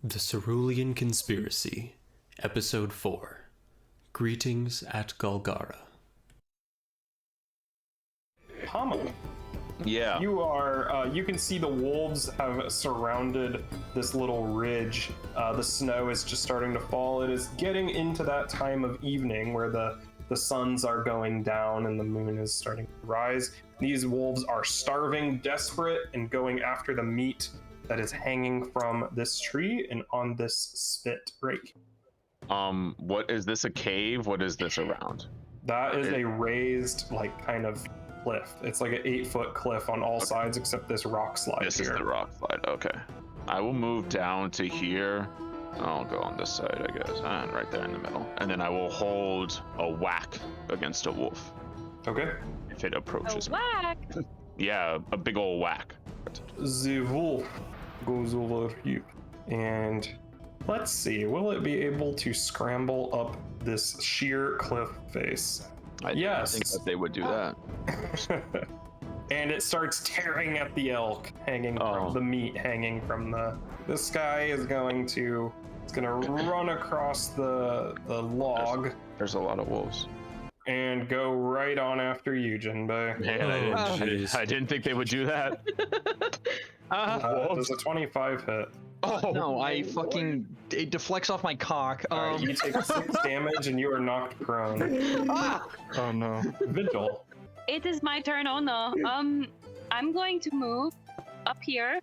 The Cerulean Conspiracy, Episode 4. Greetings at Galgara. Hama. Yeah. You can see the wolves have surrounded this little ridge. The snow is just starting to fall. It is getting into that time of evening where the suns are going down and the moon is starting to rise. These wolves are starving, desperate, and going after the meat that is hanging from this tree and on this spit right here. What is this, a cave? What is this around? That is a raised, kind of cliff. It's like an 8-foot cliff on all sides except this rock slide This here. is the rock slide, okay. I will move down to here. I'll go on this side, I guess, and right there in the middle. And then I will hold a whack against a wolf. Okay. If it approaches me. Whack! Yeah, a big old whack. The wolf goes over here. And let's see, will it be able to scramble up this sheer cliff face? Yes. I think that they would do that. And it starts tearing at the elk, hanging from the meat, hanging from this guy is going to run across the log. There's a lot of wolves. And go right on after you, Jinbei. Man, I didn't think they would do that. Does a 25 hit? Oh No, it deflects off my cock. Alright, you take 6 damage and you are knocked prone. Oh no. Vigil. It is my turn, oh no. I'm going to move up here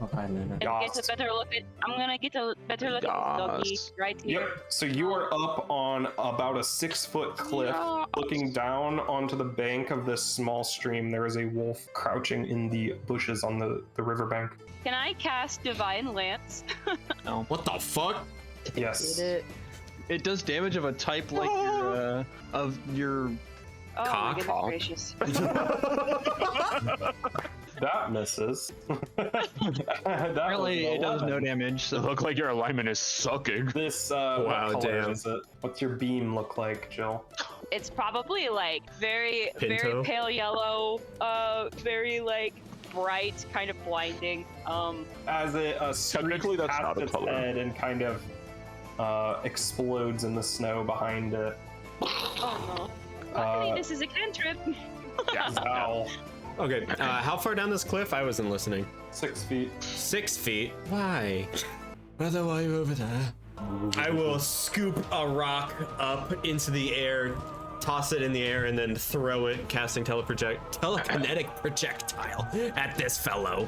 and get a better look at. I'm gonna get a better look at this doggy right here. Yep. So you are up on about a 6-foot cliff, looking down onto the bank of this small stream. There is a wolf crouching in the bushes on the riverbank. Can I cast Divine Lance? No. What the fuck? Yes. It does damage of a type like your Oh Cock. my goodness gracious. That misses. Apparently it does no damage, It so look like your alignment is sucking. This, Wow, what color damn. is it? What's your beam look like, Jill? It's probably very Pinto? pale yellow, very bright, kind of blinding. As it Technically, that's past not a its color. head and kind of explodes in the snow behind it. Oh no. Luckily, this is a cantrip. Ow. Okay, how far down this cliff? I wasn't listening. 6 feet. 6 feet? Why? Brother, why are you over there? I will scoop a rock up into the air, toss it in the air, and then throw it, casting telekinetic projectile at this fellow.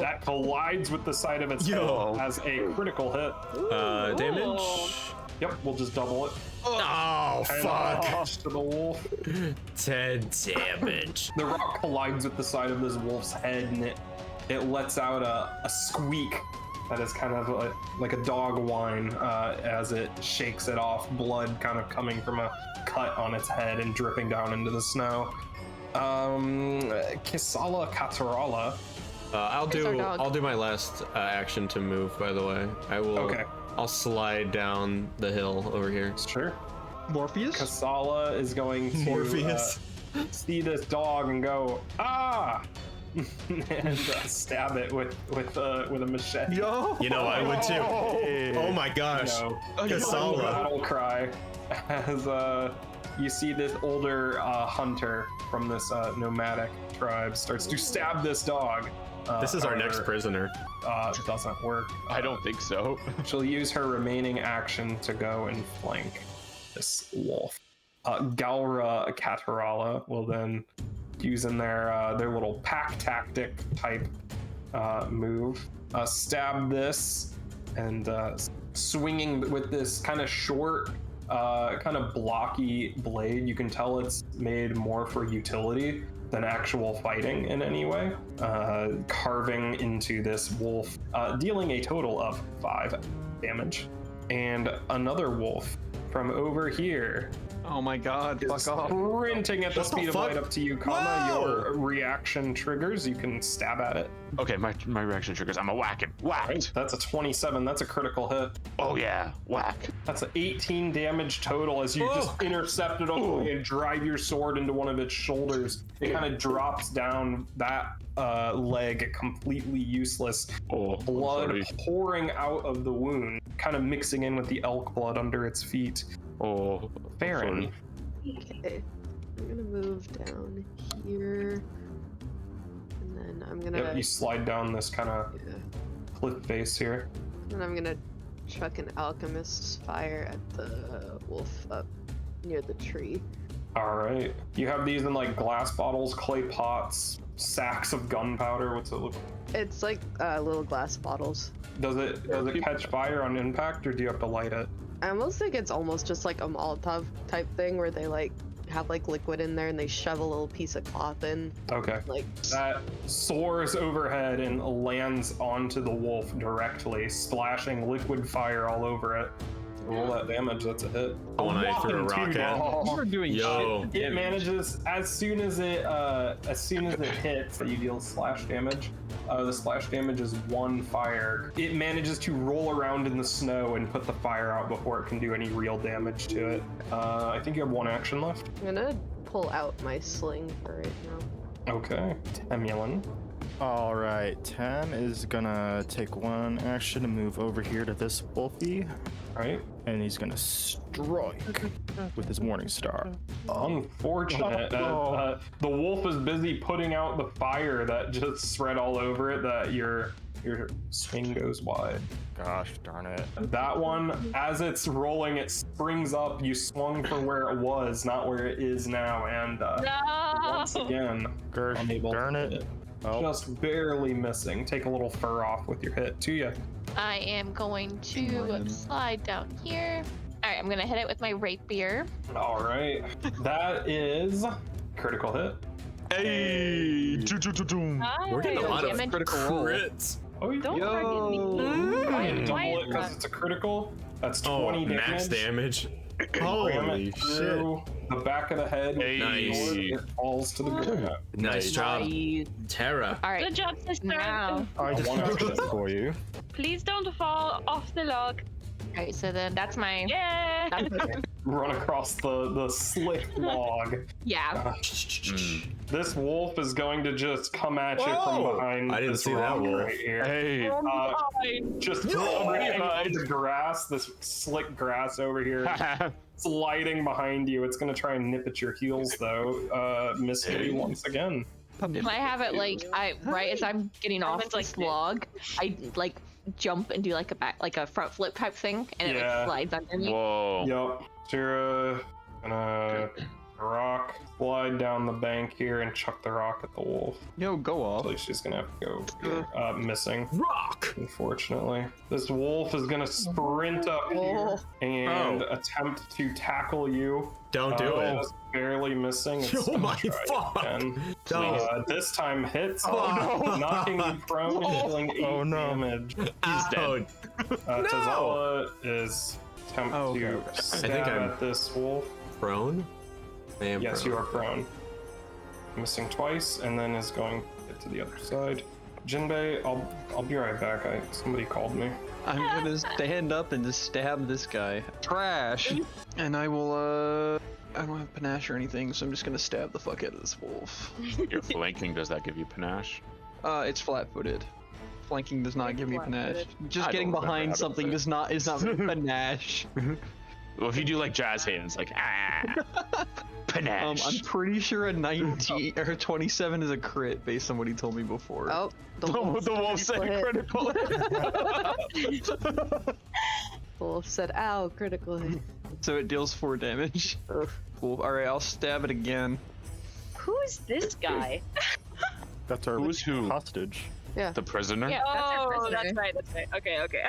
That collides with the side of its head as a critical hit. Damage? Yep, we'll just double it. Oh, fuck. To the wolf. 10 damage. The rock collides with the side of this wolf's head, and it lets out a squeak that is kind of like a dog whine as it shakes it off, blood kind of coming from a cut on its head and dripping down into the snow. Kisala Katarala. I'll do my last action to move, by the way. I will. Okay. I'll slide down the hill over here. Sure. Morpheus? Kasala is going to Morpheus. See this dog and go, ah! And stab it with a machete. You know, I would too. Oh my gosh. Kasala. Battle cry as you see this older hunter from this nomadic tribe starts to stab this dog. This is our however, next prisoner. It doesn't work. I don't think so. She'll use her remaining action to go and flank this wolf. Galgara Katarala will then, using their little pack tactic type move, stab this and swinging with this kind of short, kind of blocky blade. You can tell it's made more for utility than actual fighting in any way, carving into this wolf, dealing a total of 5 damage. And another wolf from over here, Oh my god, fuck off. sprinting at the What the speed of fuck? light up to you, comma, your reaction triggers. You can stab at it. Okay, my reaction triggers. I'm a whacking. Whacked. That's a 27. That's a critical hit. Oh yeah, whack. That's an 18 damage total as you just intercept it all the way and drive your sword into one of its shoulders. It kind of drops down that leg completely useless. Oh, Blood sorry. pouring out of the wound, kind of mixing in with the elk blood under its feet. Oh, Farron. Okay. I'm gonna move down here. And then I'm gonna. Yep, you slide down this kind of Yeah. cliff face here. And I'm gonna chuck an alchemist's fire at the wolf up near the tree. All right. You have these in like glass bottles, clay pots, sacks of gunpowder. What's it look like? It's like little glass bottles. Does it catch fire on impact, or do you have to light it? I almost think it's almost just like a Molotov type thing where they like have like liquid in there and they shove a little piece of cloth in. Okay. Like That soars overhead and lands onto the wolf directly, splashing liquid fire all over it. Roll that damage. That's a hit. The one I threw a Whopping rock two at. balls. You're doing Yo. shit. It manages as soon as it hits, you deal slash damage. The slash damage is 1 fire. It manages to roll around in the snow and put the fire out before it can do any real damage to it. I think you have 1 action left. I'm gonna pull out my sling for right now. Okay, Temulin. All right, Tam is gonna take 1 action to move over here to this wolfie, Right. and he's gonna strike with his Morning Star. Unfortunate. The wolf is busy putting out the fire that just spread all over it that your swing goes wide. Gosh darn it. That one, as it's rolling, it springs up. You swung for where it was, not where it is now, and once No. again, Gosh unable darn to it. hit. Oh, Just barely missing. Take a little fur off with your hit. Tuya. I am going to slide down here. All right, I'm gonna hit it with my rapier. All right, that is critical hit. Hey. We're getting a lot of Damage. Critical roll. crits. Oh, Don't yeah. forget me. Double it because it's a critical. That's 20 Oh, max damage. Ram Holy it shit. through the back of the head. Hey. Nice. It falls to the ground. Nice job, Nice. Tara. All right, Good job, sister. now. I just One got action. it for you. Please don't fall off the log. All right, so then that's my. Yeah. Run across the slick log. Yeah. This wolf is going to just come at you Whoa! from behind. I didn't this see that rock wolf. right here. Hey. Just No! right the grass, this slick grass over here, sliding behind you. It's going to try and nip at your heels, though. Miss you once again. Can I have it like right as I'm getting off Someone's like this log, I like jump and do like a front flip type thing, and it Yeah. like slides under me. Whoa. Yup. Tira gonna rock, slide down the bank here, and chuck the rock at the wolf. Yo, go off. Actually, she's gonna have to go here. Missing. Rock. Unfortunately, this wolf is gonna sprint up here and attempt to tackle you. Don't do it. Just barely missing. It's Oh gonna my try fuck. again. No. This time hits, Oh, no. knocking you prone and dealing 8 Oh, no. damage. He's dead. Tazala is attempt Oh, okay, to okay. stab I'm- at this wolf. Prone? I am Yes, prone. you are prone. Missing twice, and then is going to get to the other side. Jinbei, I'll be right back. Somebody called me. I'm gonna stand up and just stab this guy. Trash! And I will, I don't have panache or anything, so I'm just gonna stab the fuck out of this wolf. You're flanking. Does that give you panache? It's flat-footed. Flanking does not give me panache. Just I getting don't remember behind how to something play. is not panache. Well, if you do like jazz hands, like panache. I'm pretty sure a 19 or a 27 is a crit based on what he told me before. Oh, the wolf said critical. The wolf said, "Ow, critical hit." So it deals 4 damage. Ugh. Cool. All right, I'll stab it again. Who is this guy? That's our Who's who? hostage. Yeah. The prisoner? Yeah, that's our Oh, prisoner. that's right. That's right. Okay, okay.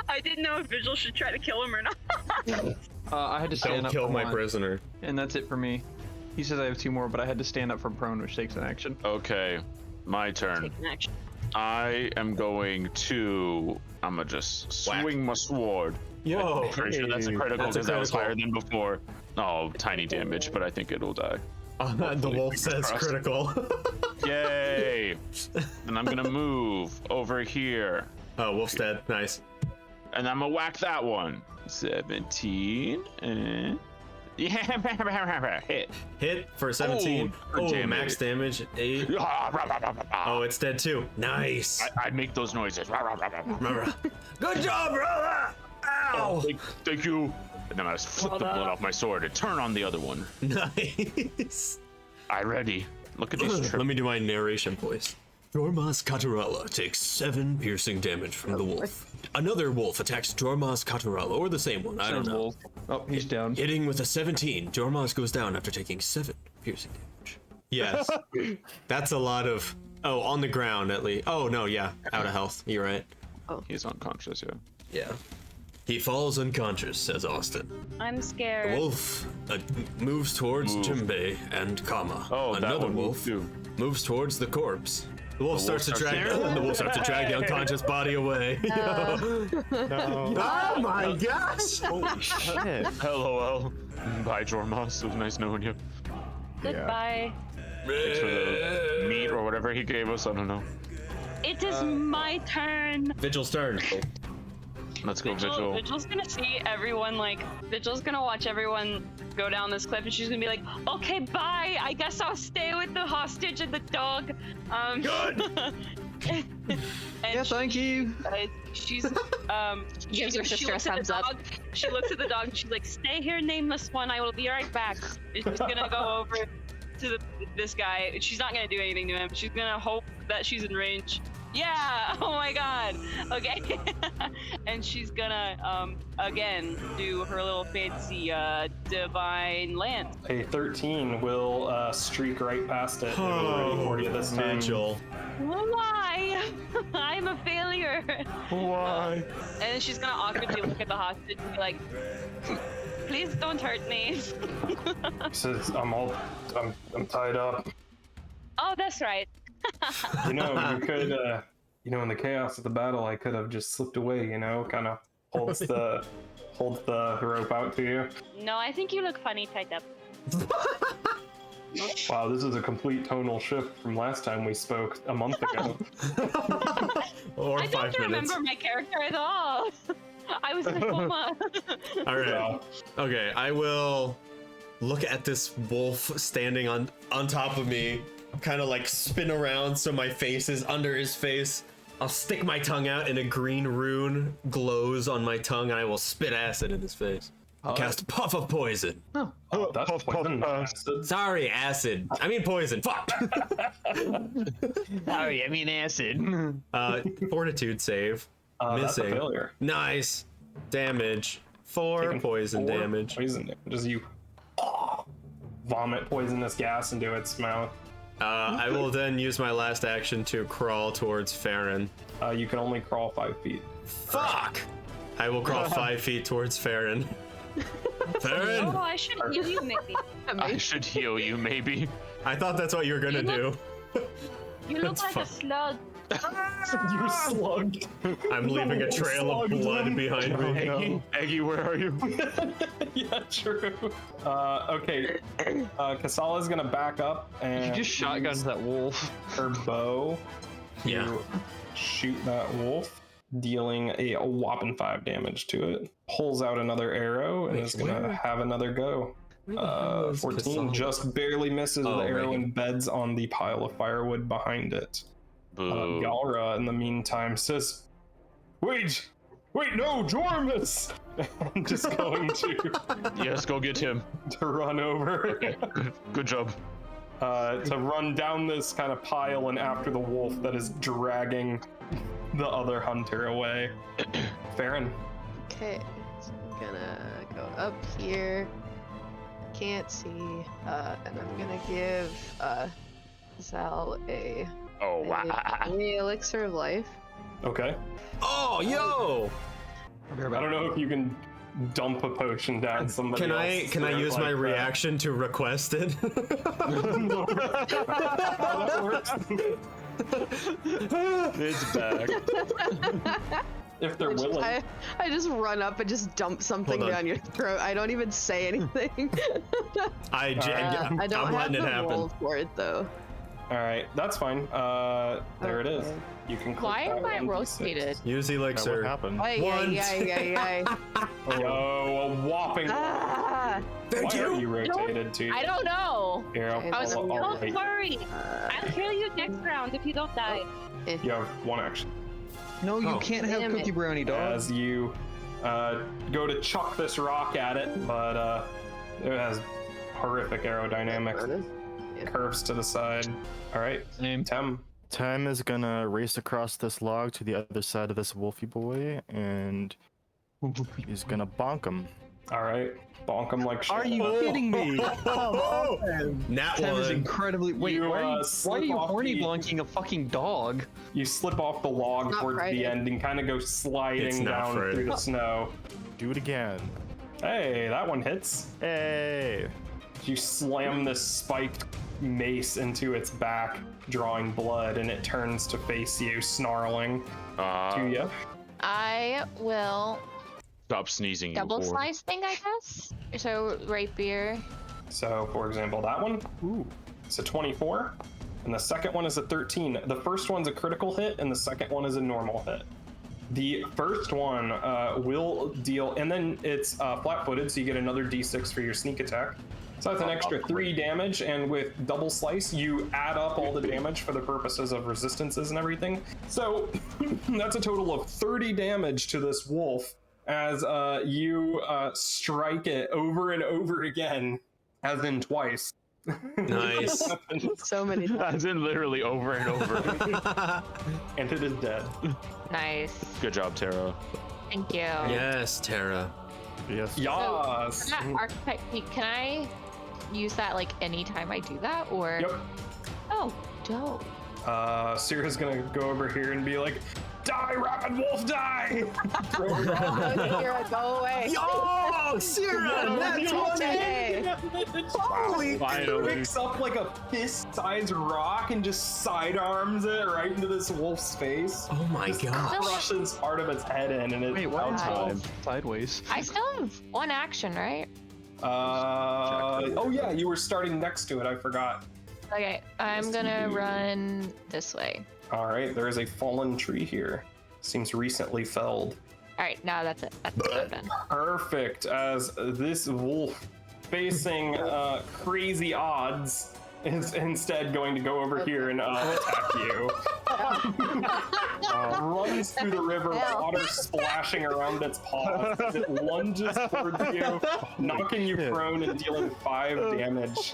I didn't know if Vigil should try to kill him or not. I had to stand Don't up kill for my one, prisoner. and that's it for me. He says I have 2 more, but I had to stand up from prone, which takes an action. Okay, my turn. Take an action. I am going to. I'm gonna just swing my sword. Yo, I'm pretty sure that's a critical That's a because that was critical. higher than before. Oh, tiny damage, but I think it'll die. the wolf says crossed. critical. Yay! And I'm gonna move over here, Oh, wolf's dead. Nice. and I'm gonna whack that one. 17 and yeah, hit. Hit for 17. for Oh, damage. max damage 8. Oh, it's dead too. Nice. I make those noises. Good job, brother. Ow. Thank you. And then I just flip the blood off my sword and turn on the other one. Nice. I ready. Look at these Let me do my narration voice. Dormas Katarala takes 7 piercing damage from the wolf. Another wolf attacks Dormas Katarala, or the same one, I don't know. Wolf. Oh, he's down. Hitting with a 17, Dormas goes down after taking 7 piercing damage. Yes. That's a lot of... Oh, on the ground at least. Oh, no, yeah. Out of health. You're right. He's unconscious, yeah. Yeah. He falls unconscious, says Austin. I'm The scared. wolf moves towards Jimbei and Kama. Oh, that Another one wolf too. moves towards the corpse. The wolf starts to starts drag to- the wolf starts to drag the unconscious body away. No. Oh my gosh! Holy shit. LOL. Bye, Jormas. It was nice knowing you. Goodbye. Thanks for the meat or whatever he gave us. I don't know. It is my turn. Vigil's turn. Let's go, Vigil. Vigil's gonna see everyone, like, Vigil's gonna watch everyone go down this cliff, and she's gonna be like, okay, bye, I guess I'll stay with the hostage and the dog. Good. Yeah, thank you. She's, Gives her she sister a looks at the thumbs up. dog, she looks at the dog, and she's like, stay here, nameless one, I will be right back. And she's gonna go over to this guy. She's not gonna do anything to him. She's gonna hope that she's in range. Yeah! Oh my god! Okay. And she's gonna, again, do her little fancy, divine lance. A 13 will streak right past it. And it'll ready for you this time. Vigil. Why? I'm a failure. Why? And then she's gonna awkwardly look at the hostage and be like, please don't hurt me. Says I'm tied up. Oh, that's right. You know, you could in the chaos of the battle, I could have just slipped away. You know, kind of holds the rope out to you. No, I think you look funny tied up. Wow, this is a complete tonal shift from last time we spoke a month ago. Or I 5 don't minutes. remember my character at all. I was in a coma. All right. Wow. Okay, I will look at this wolf standing on top of me, kind of like spin around so my face is under his face. I'll stick my tongue out and a green rune glows on my tongue and I will spit acid in his face. Cast a puff of poison. Oh, that's poison. Sorry, acid. I mean poison. Fuck. Sorry, I mean acid. Fortitude save. That's a Missing. failure. Nice. Damage. 4 Taking poison 4 damage. Poison damage as you vomit poisonous gas into its mouth. I will then use my last action to crawl towards Farron. You can only crawl 5 feet. Fuck! I will crawl 5 feet towards Farron. Farron! Oh, I should heal you maybe. I should heal you, maybe. I thought that's what you were gonna do. You look That's like fine. a slug. You slugged. I'm leaving a trail of blood behind me. Eggy, Eggy, where are you? Yeah, true. Okay. Kasala's gonna back up and You just shotguns that wolf. her bow to Yeah. shoot that wolf, dealing a whopping 5 damage to it. Pulls out another arrow and Wait, is gonna where? have another go. Where the hell is 14 Kasala? just barely misses. Oh, the arrow right. embeds on the pile of firewood behind it. Boo. Galgara, in the meantime, says, Wait, no, Jormus! I'm just going Yes, go get him. to run over. Good job. To run down this kind of pile and after the wolf that is dragging the other hunter away. Farron. Okay, so I'm gonna go up here. Can't see, and I'm gonna give Zal a Oh, wow. the Elixir of Life. Okay. Oh, yo! I don't know if you can dump a potion down somebody Can I else's can I throat use my like that. reaction to request it? It's back. If they're willing. I just run up and just dump something Hold on. down your throat. I don't even say anything. I don't I'm have letting it the happen. roll for it though. All right, that's fine. There it is. You can. Click Why that am I 1d6. rotated? Use What elixir. happened? Ay, One. ay. Yo, a whopping. Ah! Thank Why are you. you rotated to? I don't know. Here, I was- I'll Don't wait. worry. I'll heal you next round if you don't die. You have one action. No, you Oh. can't have Damn Cookie it. Brownie, dog. As you go to chuck this rock at it, but it has horrific aerodynamics. Curves to the side. All right, Tem. Tem is gonna race across this log to the other side of this wolfy boy, and he's gonna bonk him. All right, bonk him like shit. Are you kidding me? Nat Tem is one. incredibly. Wait, You, why are slip you off horny the- blunking a fucking dog? You slip off the log Not towards Friday. the end and kind of go It's sliding not down Friday. through the snow. Do it again. Hey, that one hits. Hey! You slam this spiked mace into its back, drawing blood, and it turns to face you, snarling. Tuya. I will Stop sneezing, you double whore. slice thing, I guess. So rapier. So, for example, that one, it's a 24, and the second one is a 13. The first one's a critical hit, and the second one is a normal hit. The first one will deal, and then it's flat-footed, so you get another d6 for your sneak attack. So that's an extra 3 damage, and with double slice, you add up all the damage for the purposes of resistances and everything. So that's a total of 30 damage to this wolf as you strike it over and over again, as in twice. Nice. So many times. As in literally over and over. And it is dead. Nice. Good job, Tara. Thank you. Yes, Tara. Yes. Yas! That archetype peak, can I use that like anytime I do that, or? Yep. Oh, dope. Sira's gonna go over here and be like, "Die, rabid wolf, die!" Throw a rock. Oh, Kira, go away. Yo, Sierra, Nat 20. Hey. Holy Finally. Picks up like a fist-sized rock and just sidearms it right into this wolf's face. Oh my god. Crushes part of its head in, and it's Wait, what? outside. Sideways. I still have one action, right? Oh yeah, you were starting next to it. I forgot. Okay, I'm gonna run this way. All right, there is a fallen tree here. Seems recently felled. All right, now that's it. That's what I've done. Perfect. As this wolf, facing crazy odds, is instead going to go over here and attack you. Runs through the river, water splashing around its paws as it lunges towards you, knocking you prone and dealing 5 damage.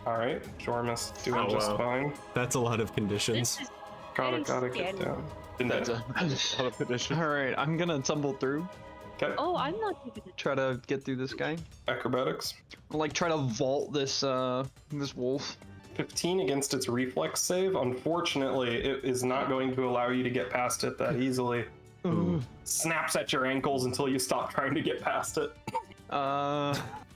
All right, Jormus doing Oh, just wow. fine. That's a lot of conditions. This is Gotta very get scary. down. Didn't That's it? a lot of condition. All right, I'm gonna tumble through. Okay. Oh, I'm not even. Try to get through this guy. Acrobatics. Like try to vault this this wolf. 15 against its reflex save. Unfortunately, it is not going to allow you to get past it that easily. Snaps at your ankles until you stop trying to get past it.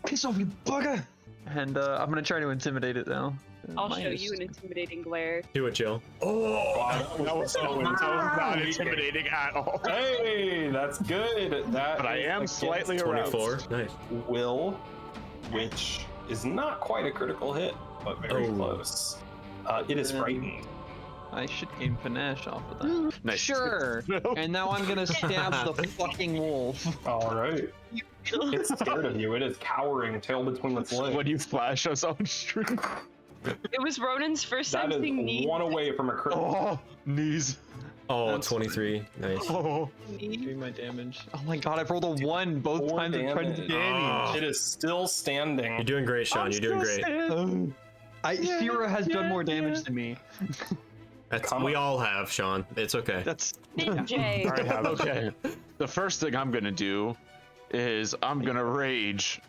Piss off, you bugger! And I'm gonna try to intimidate it now. I'll show you an intimidating glare. Do it, Jill. Wow, That was not intimidating at all. Hey, that's good. That But I is am against slightly aroused. 24. Nice. Will, which is not quite a critical hit, but very Oh. close. It is frightened. I should gain panache off of that. Nice. Sure. And now I'm gonna stab the fucking wolf. All right. It's scared of you. It is cowering, tail between its legs. When you flash us on stream. It was Ronan's first That time is seeing me. one away from a critical. Oh, knees. Oh, That's 23. Nice. Oh. Do my damage. Oh my god, I've rolled a 1 both 4 times I've tried to damage. damage. It is still standing. You're doing great, Sean. You're doing great. Shira has done more damage than me. That's, Come we on. all have, Sean. It's okay. That's Jay. Okay. The first thing I'm gonna do is I'm gonna rage.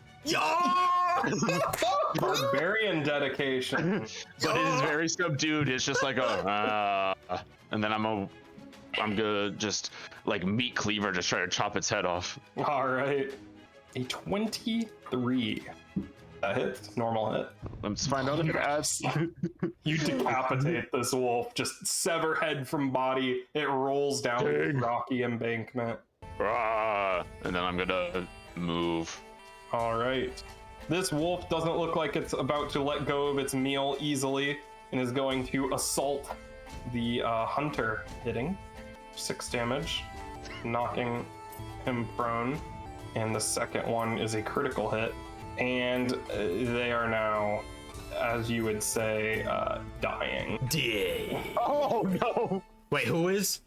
Barbarian dedication. But it is very subdued. It's just like a, and then I'm gonna just like meat cleaver, just try to chop its head off. All right. A 23. That hits. Normal hit. Let's find out if it adds. You decapitate this wolf, just sever head from body. It rolls down the rocky embankment. And then I'm gonna move. All right. This wolf doesn't look like it's about to let go of its meal easily and is going to assault the hunter, hitting 6 damage, knocking him prone. And the second one is a critical hit. And they are now, as you would say, dying. Oh no! Wait, who is?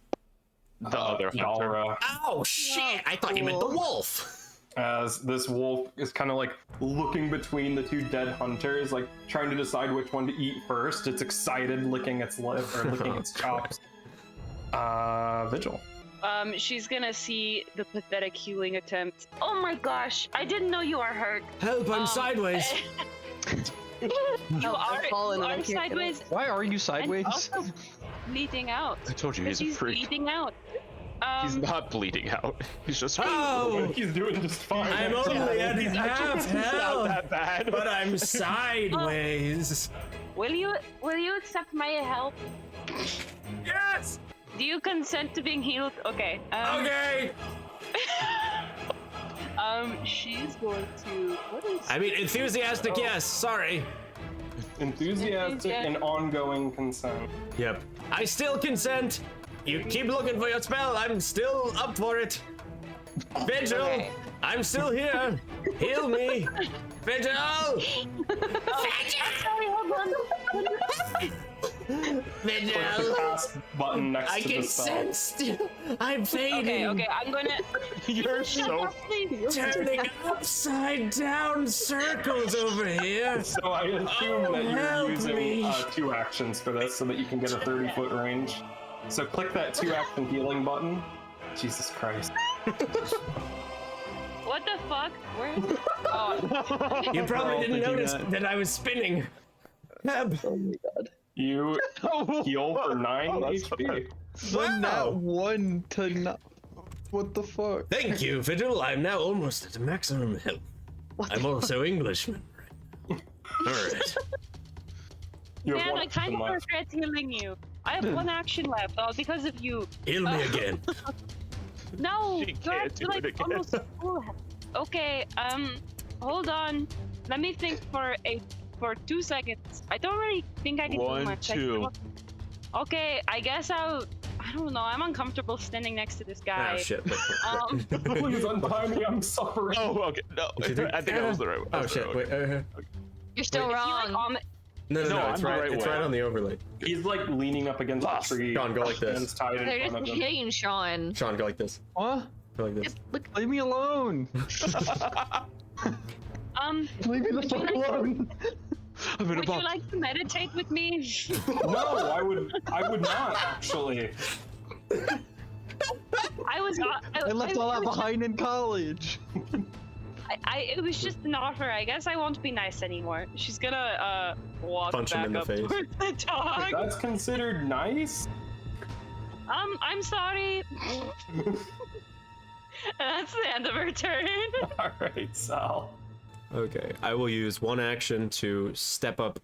The other hunter. Galgara. Oh shit! I thought you meant the wolf. As this wolf is kind of like looking between the 2 dead hunters, like trying to decide which one to eat first. It's excited, licking its lip or licking its chops. Vigil. She's gonna see the pathetic healing attempt. Oh my gosh, I didn't know you are hurt. Help! I'm sideways. You are sideways. Why are you And sideways? also bleeding out. I told you he's a freak. Bleeding out. He's not bleeding out. He's just. Oh! He's doing just fine. I'm only at half health, that bad. but I'm sideways. Will you accept my help? Yes. Do you consent to being healed? Okay. Okay. She's going to. What is? I mean, enthusiastic. Yes. Sorry. Enthusiastic and ongoing consent. Yep. I still consent. You keep looking for your spell. I'm still up for it. Vigil. Okay. I'm still here. Heal me. Vigil. Vigil. Pass button next I to can the spell. sense still. I'm fading. Okay. I'm gonna. You're so. Turning upside down circles over here. So I assume that you're help using me. 2 actions for this so that you can get a 30-foot range. So click that 2-action healing button. Jesus Christ. What the fuck? Where is it? Oh, You probably didn't thinking notice that. that I was spinning. You heal for 9 HP. From that one to not. What the fuck? Thank you, Vigil. I'm now almost at maximum health. I'm also Englishman. Alright. You have man, 1 I kind action of left. regret healing you. I have 1 action left, all because of you. Heal me again. No, She you're can't do like it again. almost full health. Okay, hold on. Let me think for 2 seconds. I don't really think I can do 1, much. 2. Okay, I guess I don't know. I'm uncomfortable standing next to this guy. Oh shit. Please untie me, I'm suffering. Oh, okay. No, I think that was the right one. Oh shit. Wait. You're still Is he, wrong. like, on the- No, No, it's I'm the right. right It's way. right on the overlay. He's like leaning up against a tree. Sean, go like this. Hands tied in They're front just of him. hitting Sean. Sean, go like this. What? Go like this. Leave me alone. Leave me the fuck alone. I'm in a Would you box. like to meditate with me? No, I would not actually. I was not. I left all that behind in college. It was just an offer. I guess I won't be nice anymore. She's gonna walk Punch him back in the up face. towards the dog. That's considered nice? I'm sorry. And that's the end of her turn. Alright, Sal. Okay, I will use 1 action to step up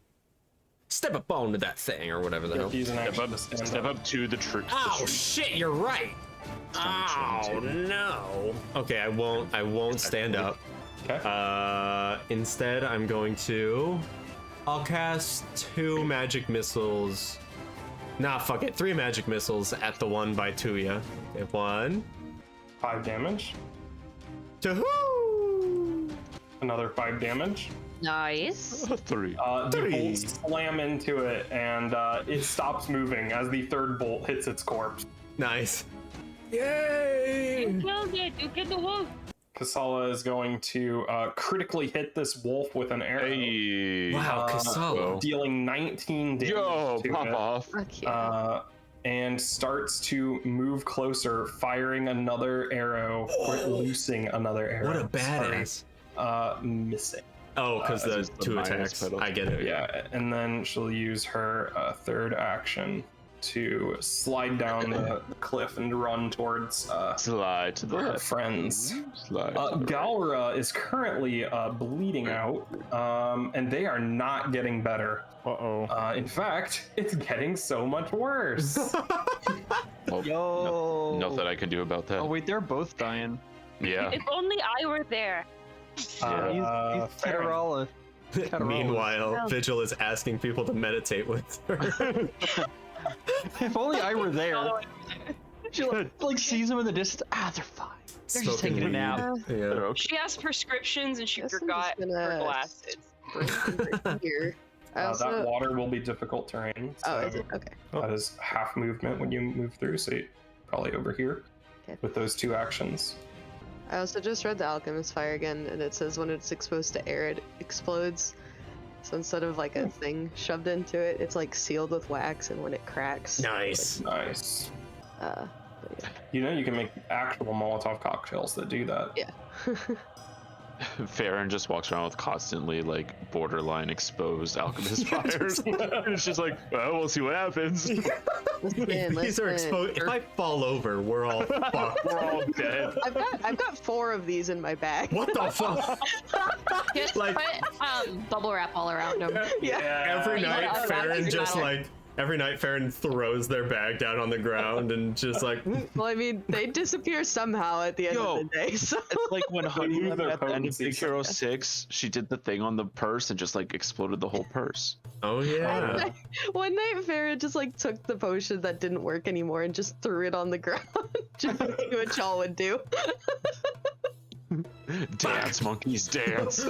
onto that thing or whatever the hell. Use an action to stand Step up to the tree. Oh shit, you're right. Oh no. Okay, I won't stand up. Okay. Instead I'm going to I'll cast 2 magic missiles. Nah, fuck it. 3 magic missiles at the one by Tuya. Okay, 1. 5 damage. 2. Another 5 damage. Nice. 3. The 3. bolts slam into it, and it stops moving as the 3rd bolt hits its corpse. Nice. Yay! You killed it. You killed the wolf. Kasala is going to critically hit this wolf with an arrow, Hey. Wow, Kasala. dealing 19 damage Yo, to pop it. off. Okay. And starts to move closer, firing another arrow, or loosing another arrow. What a badass. Missing. Oh, because Just the the 2 minus attacks. pedal. I get it. Yeah, and then she'll use her 3rd action to slide down the cliff and run towards Slide to the her left. friends. Slide to the right. Galgara is currently bleeding out, and they are not getting better. Uh-oh. In fact, it's getting so much worse. Well, Yo. nothing I can do about that. Oh wait, they're both dying. Yeah. If only I were there. He's Farron. Catarala. Meanwhile, Vigil is asking people to meditate with her. If only I were there. Oh, She like sees them in the distance. Ah, they're fine. They're just Smoking taking a weed. nap. Yeah. They're okay. she has prescriptions and she Guess I'm forgot just her gonna glasses. Bring over here. I also... That water will be difficult terrain. Oh, so is it? Okay. that is half movement when you move through, so you're probably over here Okay. with those 2 actions. I also just read the Alchemist Fire again, and it says when it's exposed to air, it explodes. So instead of like a thing shoved into it, it's like sealed with wax, and when it cracks, Nice. Nice. but You know, you can make actual Molotov cocktails that do that. yeah. Farron just walks around with constantly like borderline exposed alchemist fires. It's just like, well, we'll see what happens. These are exposed. If I fall over, we're all fucked. We're all dead. I've got 4 of these in my bag. What the fuck? Just Like- put bubble wrap all around them. Every Yeah. night, Yeah. Farron Yeah. just Yeah. like. Every night, Farron throws their bag down on the ground and just like, Well, I mean, they disappear somehow at the end Yo. of the day. So It's like when Honey Lose at their the end of potency. Big Hero 6, she did the thing on the purse and just like exploded the whole purse. oh yeah. one night, Farrah just like took the potion that didn't work anymore and just threw it on the ground, just to see what y'all would do. Dance, monkeys, dance.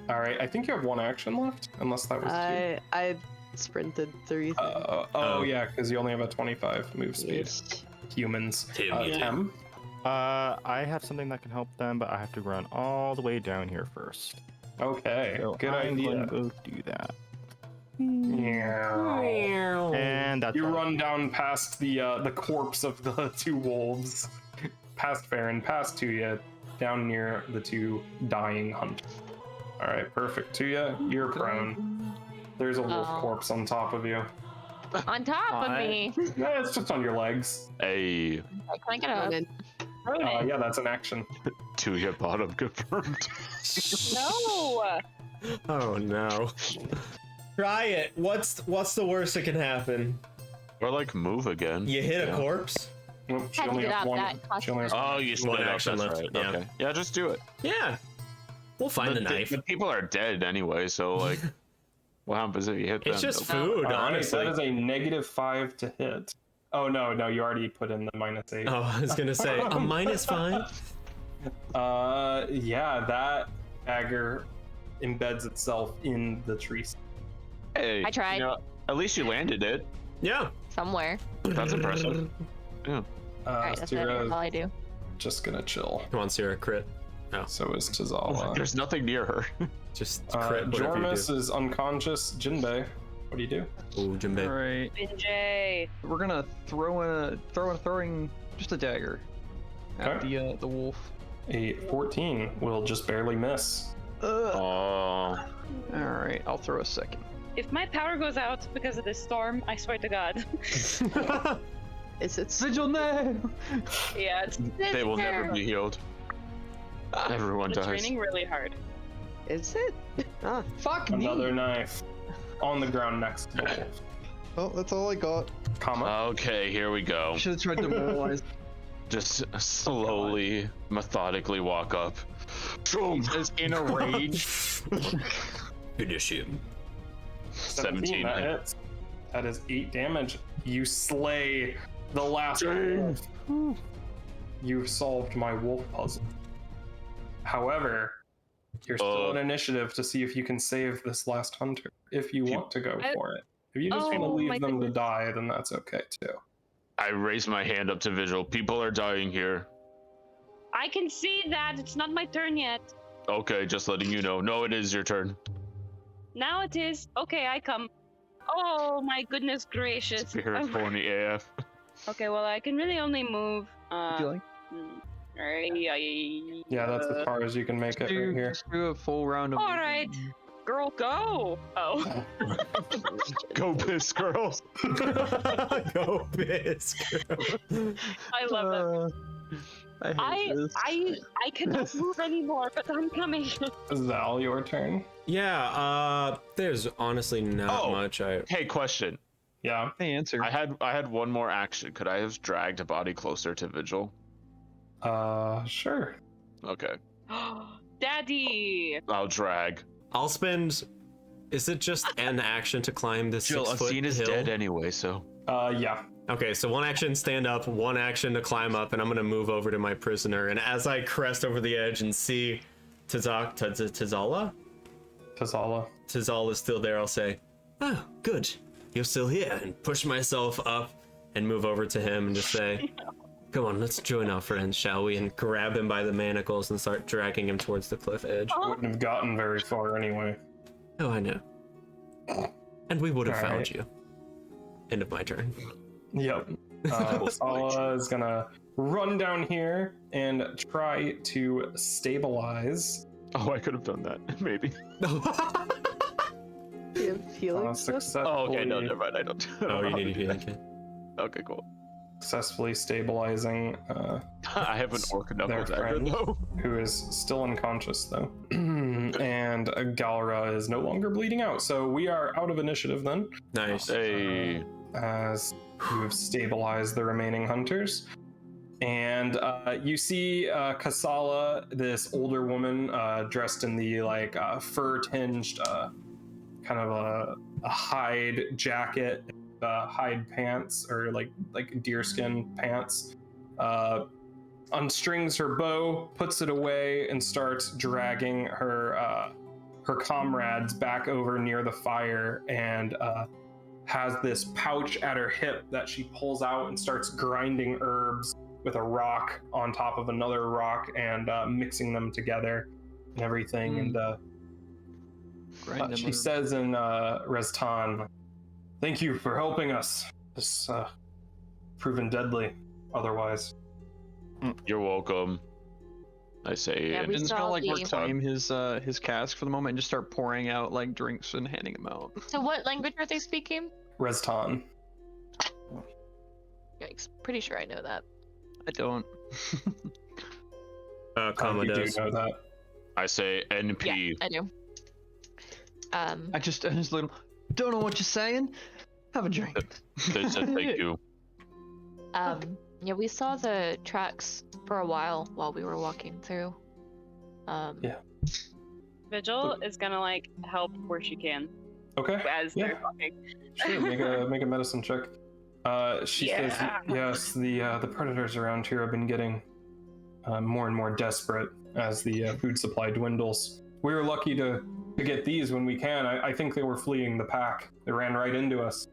All right, I think you have 1 action left, unless that was 2. I sprinted through. Oh yeah, because you only have a 25 move speed. Yes. Humans. Tim, Tem. I have something that can help them, but I have to run all the way down here first. Okay, So good I'm idea. gonna go do that. Yeah. And that's You all. run down past the corpse of the 2 wolves, past Farron, past Tuya, down near the 2 dying hunters. All right, perfect. Tuya, you're prone. There's a wolf Oh. corpse on top of you. On top of me. Yeah, it's just on your legs. Hey, Can I get And a then Ronan. Yeah, that's an action. Tuya bottom confirmed. No. Oh no. Try it. What's the worst that can happen? Or like move again. You hit a Yeah. corpse? Nope, she Had to only get has out one. that She only has Oh, you split One up, action that's left, right. yeah. Okay. Yeah, just do it. Yeah. We'll find the knife. The people are dead anyway, so like, what happens if you hit them? It's just They'll- food, All right, honestly. that is a -5 to hit. Oh no, you already put in the -8. Oh, I was gonna say a -5. Yeah, that dagger embeds itself in the tree. Hey, I tried. You know, at least you landed it. Yeah. somewhere. That's impressive. Yeah. Alright, that's all Sierra's I do. just gonna chill. Come on, Sierra, crit. So is Tazala. There's nothing near her. Just crit whatever you Jormus do. is unconscious. Jinbei, what do you do? Ooh, Jinbei. All right, Binjay. we're gonna throwing just a dagger at Okay. the wolf. A 14 will just barely miss. Ugh. Oh. All right, I'll throw a second. If my power goes out because of this storm, I swear to God. Is it? Vigil, no! Yeah, it's They will never be healed. Everyone it's dies. raining really hard. Is it? Ah, Fuck Another me! knife on the ground next to the wolf. Oh, that's all I got. Comma. Okay, here we go. Should have tried to moralize. Just slowly, methodically walk up. Boom. Says in a rage. Finish him. 17 that hit. hits. That is 8 damage. You slay the last wolf. You've solved my wolf puzzle. However, you're still in initiative to see if you can save this last hunter, if you want to go for it. If you just want to Oh, leave my them to goodness. die, then that's okay too. I raise my hand up to Vigil. People are dying here. I can see that. It's not my turn yet. Okay, just letting you know. No, it is your turn. Now it is. Okay, I come. Oh my goodness gracious. Spirit horny AF. Okay, well I can really only move. Would you like Yeah, that's as far as you can make it right here. just do a full round of. All right. Girl, go! Oh. Go piss, girls. Go piss, girl. I love that. I hate this. I cannot move anymore, but I'm coming. Zal, your turn. Yeah, there's honestly not Oh. much Hey, question. Yeah. Hey, answer. I had one more action. Could I have dragged a body closer to Vigil? Sure. Okay. Daddy! I'll drag. I'll spend. Is it just an action to climb this Jill, 6 foot Athena's hill? dead anyway, so. Yeah. Okay, so one action stand up, one action to climb up, and I'm gonna move over to my prisoner. And as I crest over the edge and see Tazala? Tazala's still there, I'll say, "Oh, good, you're still here," and push myself up and move over to him and just say, "Come on, let's join our friends, shall we?" And grab him by the manacles and start dragging him towards the cliff edge. Wouldn't have gotten very far anyway. Oh, I know. And we would have All found right. you. End of my turn. Yep. Sala is gonna run down here and try to stabilize. Oh, I could have done that. Maybe. You have healing stuff? Successfully, Oh, okay. No, never mind. I don't. Oh, you need a healing kit. Okay, cool. successfully stabilizing I have an orc knuckle their dagger friend, though. who is still unconscious though. And Galgara is no longer bleeding out, so we are out of initiative then, Nice. Hey. as you have stabilized the remaining hunters. And you see Kasala, this older woman dressed in the fur-tinged kind of a hide jacket, hide pants, or like deerskin pants. Unstrings her bow, puts it away, and starts dragging her comrades back over near the fire, and has this pouch at her hip that she pulls out and starts grinding herbs with a rock on top of another rock and mixing them together and everything. And she says in Reztan, "Thank you for helping us. This proven deadly otherwise." You're welcome. I say, Yeah, we and saw Just gonna the- reclaim his cask for the moment and just start pouring out like drinks and handing them out. So what language are they speaking? Reztan. Yikes. Pretty sure I know that. I don't. Kama You do does. know that. I say NP. Yeah, I do. I just little. Don't know what you're saying. Have a drink. They said thank you. Yeah, we saw the tracks for a while we were walking through. Yeah. Vigil is gonna help where she can Okay. as Yeah. they're talking. Sure. Make a medicine check. She says, yes, the predators around here have been getting more and more desperate as the food supply dwindles. We were lucky to get these when we can. I think they were fleeing the pack. They ran right into us.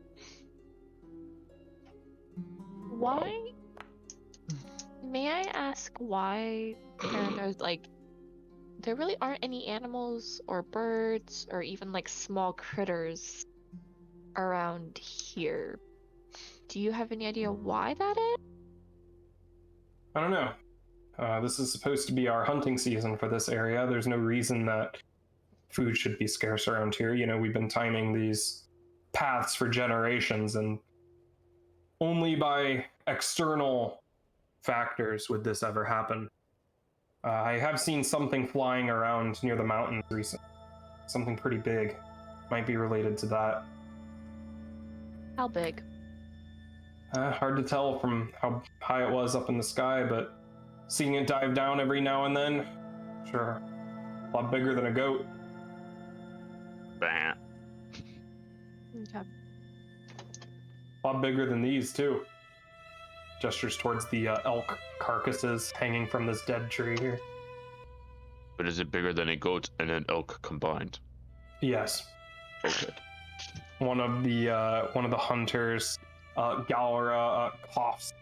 Why? May I ask why there really aren't any animals or birds or even small critters around here? Do you have any idea why that is? I don't know. This is supposed to be our hunting season for this area. There's no reason that food should be scarce around here. You know, we've been timing these paths for generations, and only by external factors would this ever happen. I have seen something flying around near the mountains recently. Something pretty big. Might be related to that. How big? Hard to tell from how high it was up in the sky, but seeing it dive down every now and then, sure. A lot bigger than a goat. Bah. Okay. A lot bigger than these, too. Gestures towards the elk carcasses hanging from this dead tree here. But is it bigger than a goat and an elk combined? Yes. Okay. One of the hunters, Galgara, coughs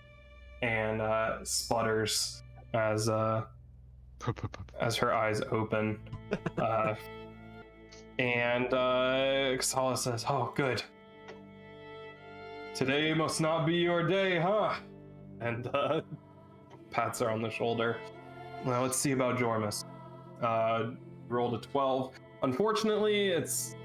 and sputters as her eyes open. And Kasala says, "Oh, good. Today must not be your day, huh?" And pats her on the shoulder. Well, let's see about Jormus. Rolled a 12. unfortunately, it's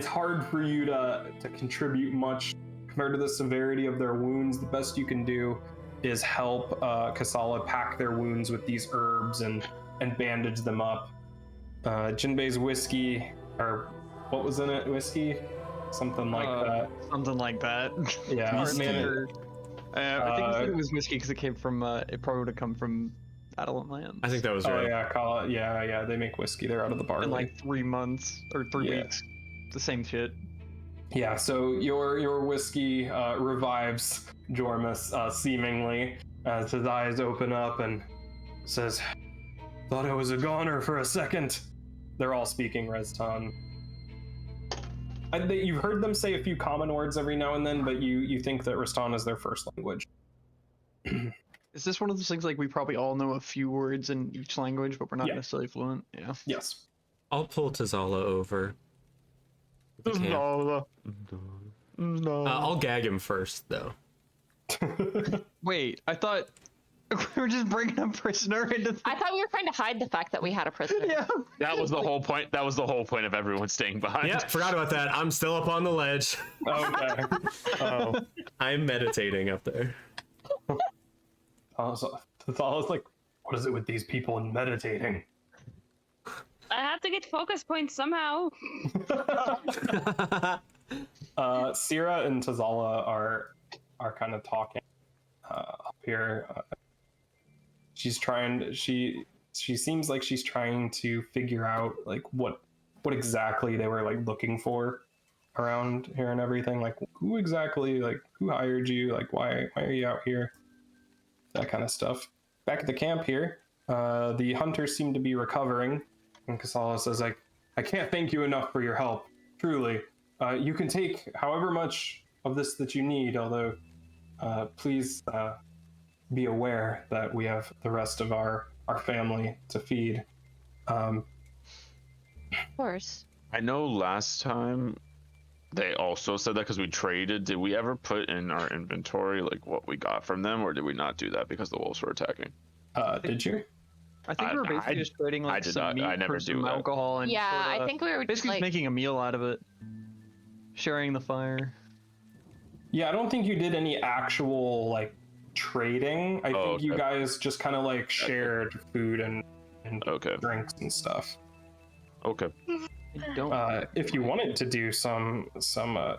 hard for you to contribute much compared to the severity of their wounds. The best you can do is help Kasala pack their wounds with these herbs and bandage them up. Jinbei's whiskey, or what was in it? Whiskey? Something like that. Something like that. Yeah, Hard Whiskey. matter. I think he said it was whiskey because it came from. It probably would have come from Adolent Lands. I think that was Oh right. yeah, call it. Yeah. They make whiskey. They're out of the barley. In like 3 months or 3 Yeah. weeks. The same shit. Yeah, so your whiskey revives Jormus seemingly as his eyes open up and says, "Thought I was a goner for a second." They're all speaking Reztan. You've heard them say a few common words every now and then, but you think that Reztan is their first language. Is this one of those things like we probably all know a few words in each language, but we're not Yeah. necessarily fluent? Yeah. Yes. I'll pull Tazala over. If you can. No. I'll gag him first, though. Wait, I thought we were just bringing a prisoner into. I thought we were trying to hide the fact that we had a prisoner. Yeah. That was the whole point. That was the whole point of everyone staying behind. Yeah, forgot about that. I'm still up on the ledge. Okay. Oh. I'm meditating up there. Thala's like, what is it with these people and meditating? I have to get focus points somehow. Sierra and Tazala are kind of talking up here. She's trying. She seems like she's trying to figure out like what exactly they were like looking for around here and everything. Like who exactly, like who hired you? Like why are you out here? That kind of stuff. Back at the camp here, the hunters seem to be recovering. And Kasala says, like, I can't thank you enough for your help. Truly. You can take however much of this that you need, although please be aware that we have the rest of our family to feed. Of course. I know last time they also said that because we traded. Did we ever put in our inventory like what we got from them, or did we not do that because the wolves were attacking? Did you? I think we were basically just trading like did some not- meat I never for do some that. alcohol and Yeah, sorta I think we were just basically like, making a meal out of it, sharing the fire. Yeah, I don't think you did any actual like trading. I think you okay. guys just kind of like shared food and Okay. drinks and stuff. Okay. I don't. If you wanted to do some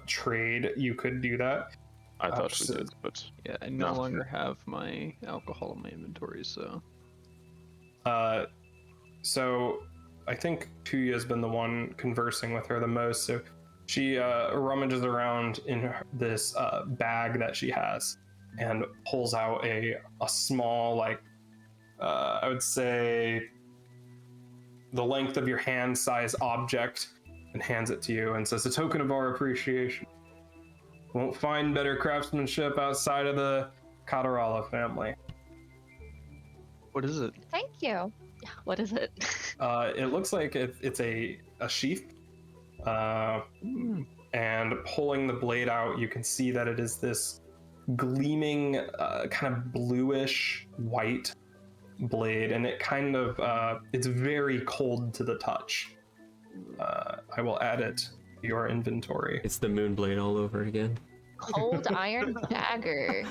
trade, you could do that. I thought we so- did, but Yeah, I no No. longer have my alcohol in my inventory, so. So I think Tuya has been the one conversing with her the most. So she rummages around in this bag that she has and pulls out a small, like, I would say the length of your hand size object, and hands it to you and says, a token of our appreciation. Won't find better craftsmanship outside of the Catarala family. What is it? thank you. What is it? It looks like it's a sheath. And pulling the blade out, you can see that it is this gleaming, kind of bluish white blade, and it kind of it's very cold to the touch. I will add it to your inventory. It's the moon blade all over again. Cold iron dagger.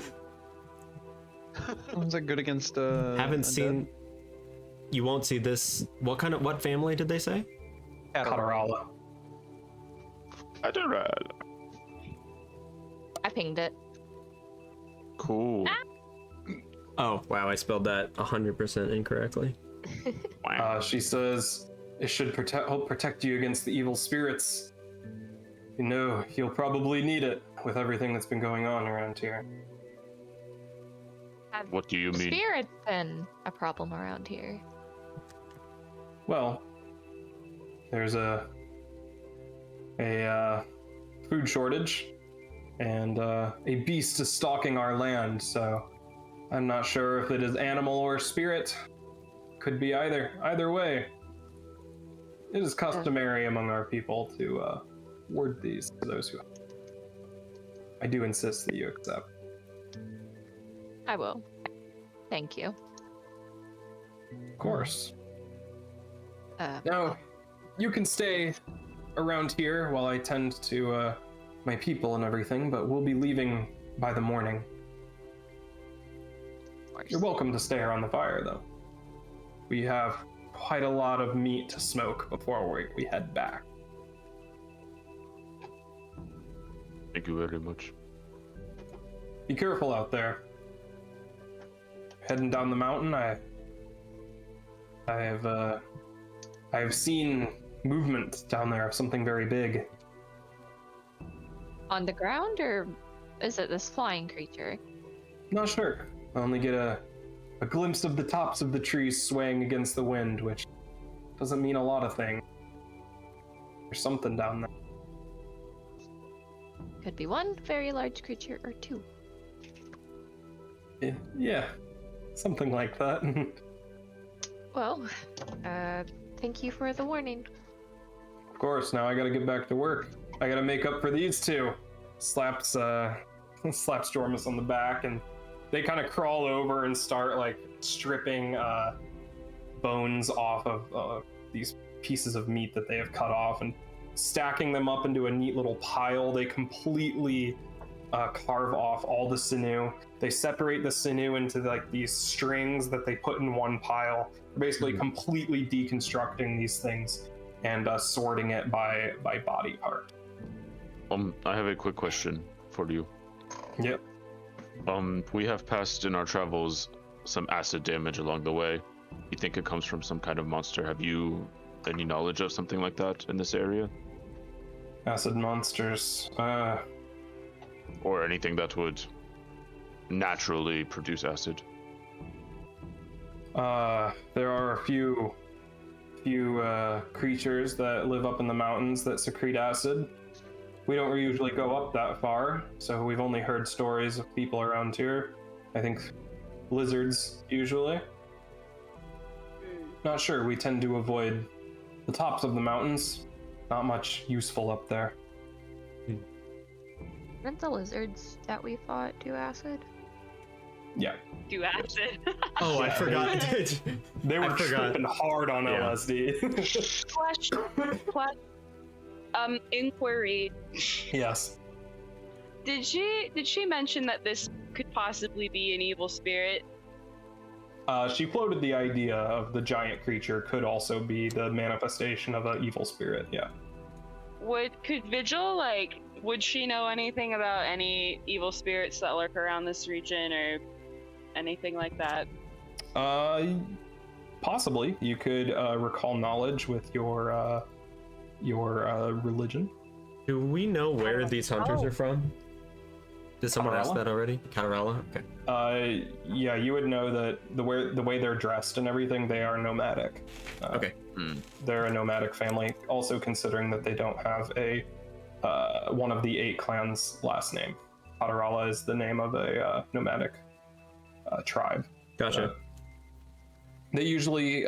Was that good against? Haven't undead? seen. You won't see this. What family did they say? Catarala. I did right. I pinged it. Cool. Oh wow, I spelled that 100% incorrectly. She says it should help protect you against the evil spirits. You know, you'll probably need it with everything that's been going on around here. Have What do you mean? spirits been a problem around here? Well, there's a food shortage, and a beast is stalking our land, so I'm not sure if it is animal or spirit. Could be either way. It is customary among our people to word these to those who... I do insist that you accept. I will. Thank you. Of course. Uh, Now, you can stay around here while I tend to my people and everything, but we'll be leaving by the morning. You're welcome to stay around the fire, though. We have quite a lot of meat to smoke before we head back. Thank you very much. Be careful out there. Heading down the mountain, I have seen movement down there of something very big. On the ground, or is it this flying creature? Not sure. I only get a glimpse of the tops of the trees swaying against the wind, which doesn't mean a lot of things. There's something down there. Could be one very large creature or two. Yeah, something like that. Well, thank you for the warning. Of course, now I gotta get back to work. I gotta make up for these two. Slaps Jormus on the back, and they kind of crawl over and start like stripping bones off of these pieces of meat that they have cut off and stacking them up into a neat little pile. They completely carve off all the sinew. They separate the sinew into like these strings that they put in one pile. They're basically completely deconstructing these things and sorting it by body part. I have a quick question for you. Yep. We have passed in our travels some acid damage along the way. You think it comes from some kind of monster? Have you any knowledge of something like that in this area? Acid monsters. Or anything that would naturally produce acid? There are a few creatures that live up in the mountains that secrete acid. We don't usually go up that far, so we've only heard stories of people around here. I think lizards, usually. Not sure, we tend to avoid the tops of the mountains. Not much useful up there. Weren't the lizards that we fought do acid? Yeah. Do acid. Oh, I forgot. They were I forgot. tripping hard on Yeah. LSD. Question. Inquiry. Yes. Did she mention that this could possibly be an evil spirit? She floated the idea of the giant creature could also be the manifestation of an evil spirit, yeah. Could Vigil, would she know anything about any evil spirits that lurk around this region or anything like that? Possibly. You could recall knowledge with your religion. Do we know where these hunters are from? Did someone ask Catarala? that already? Catarala? Okay. Yeah, you would know that the way they're dressed and everything, they are nomadic. Okay. They're a nomadic family, also considering that they don't have a one of the 8 clans' last name. Catarala is the name of a nomadic tribe. Gotcha. They usually,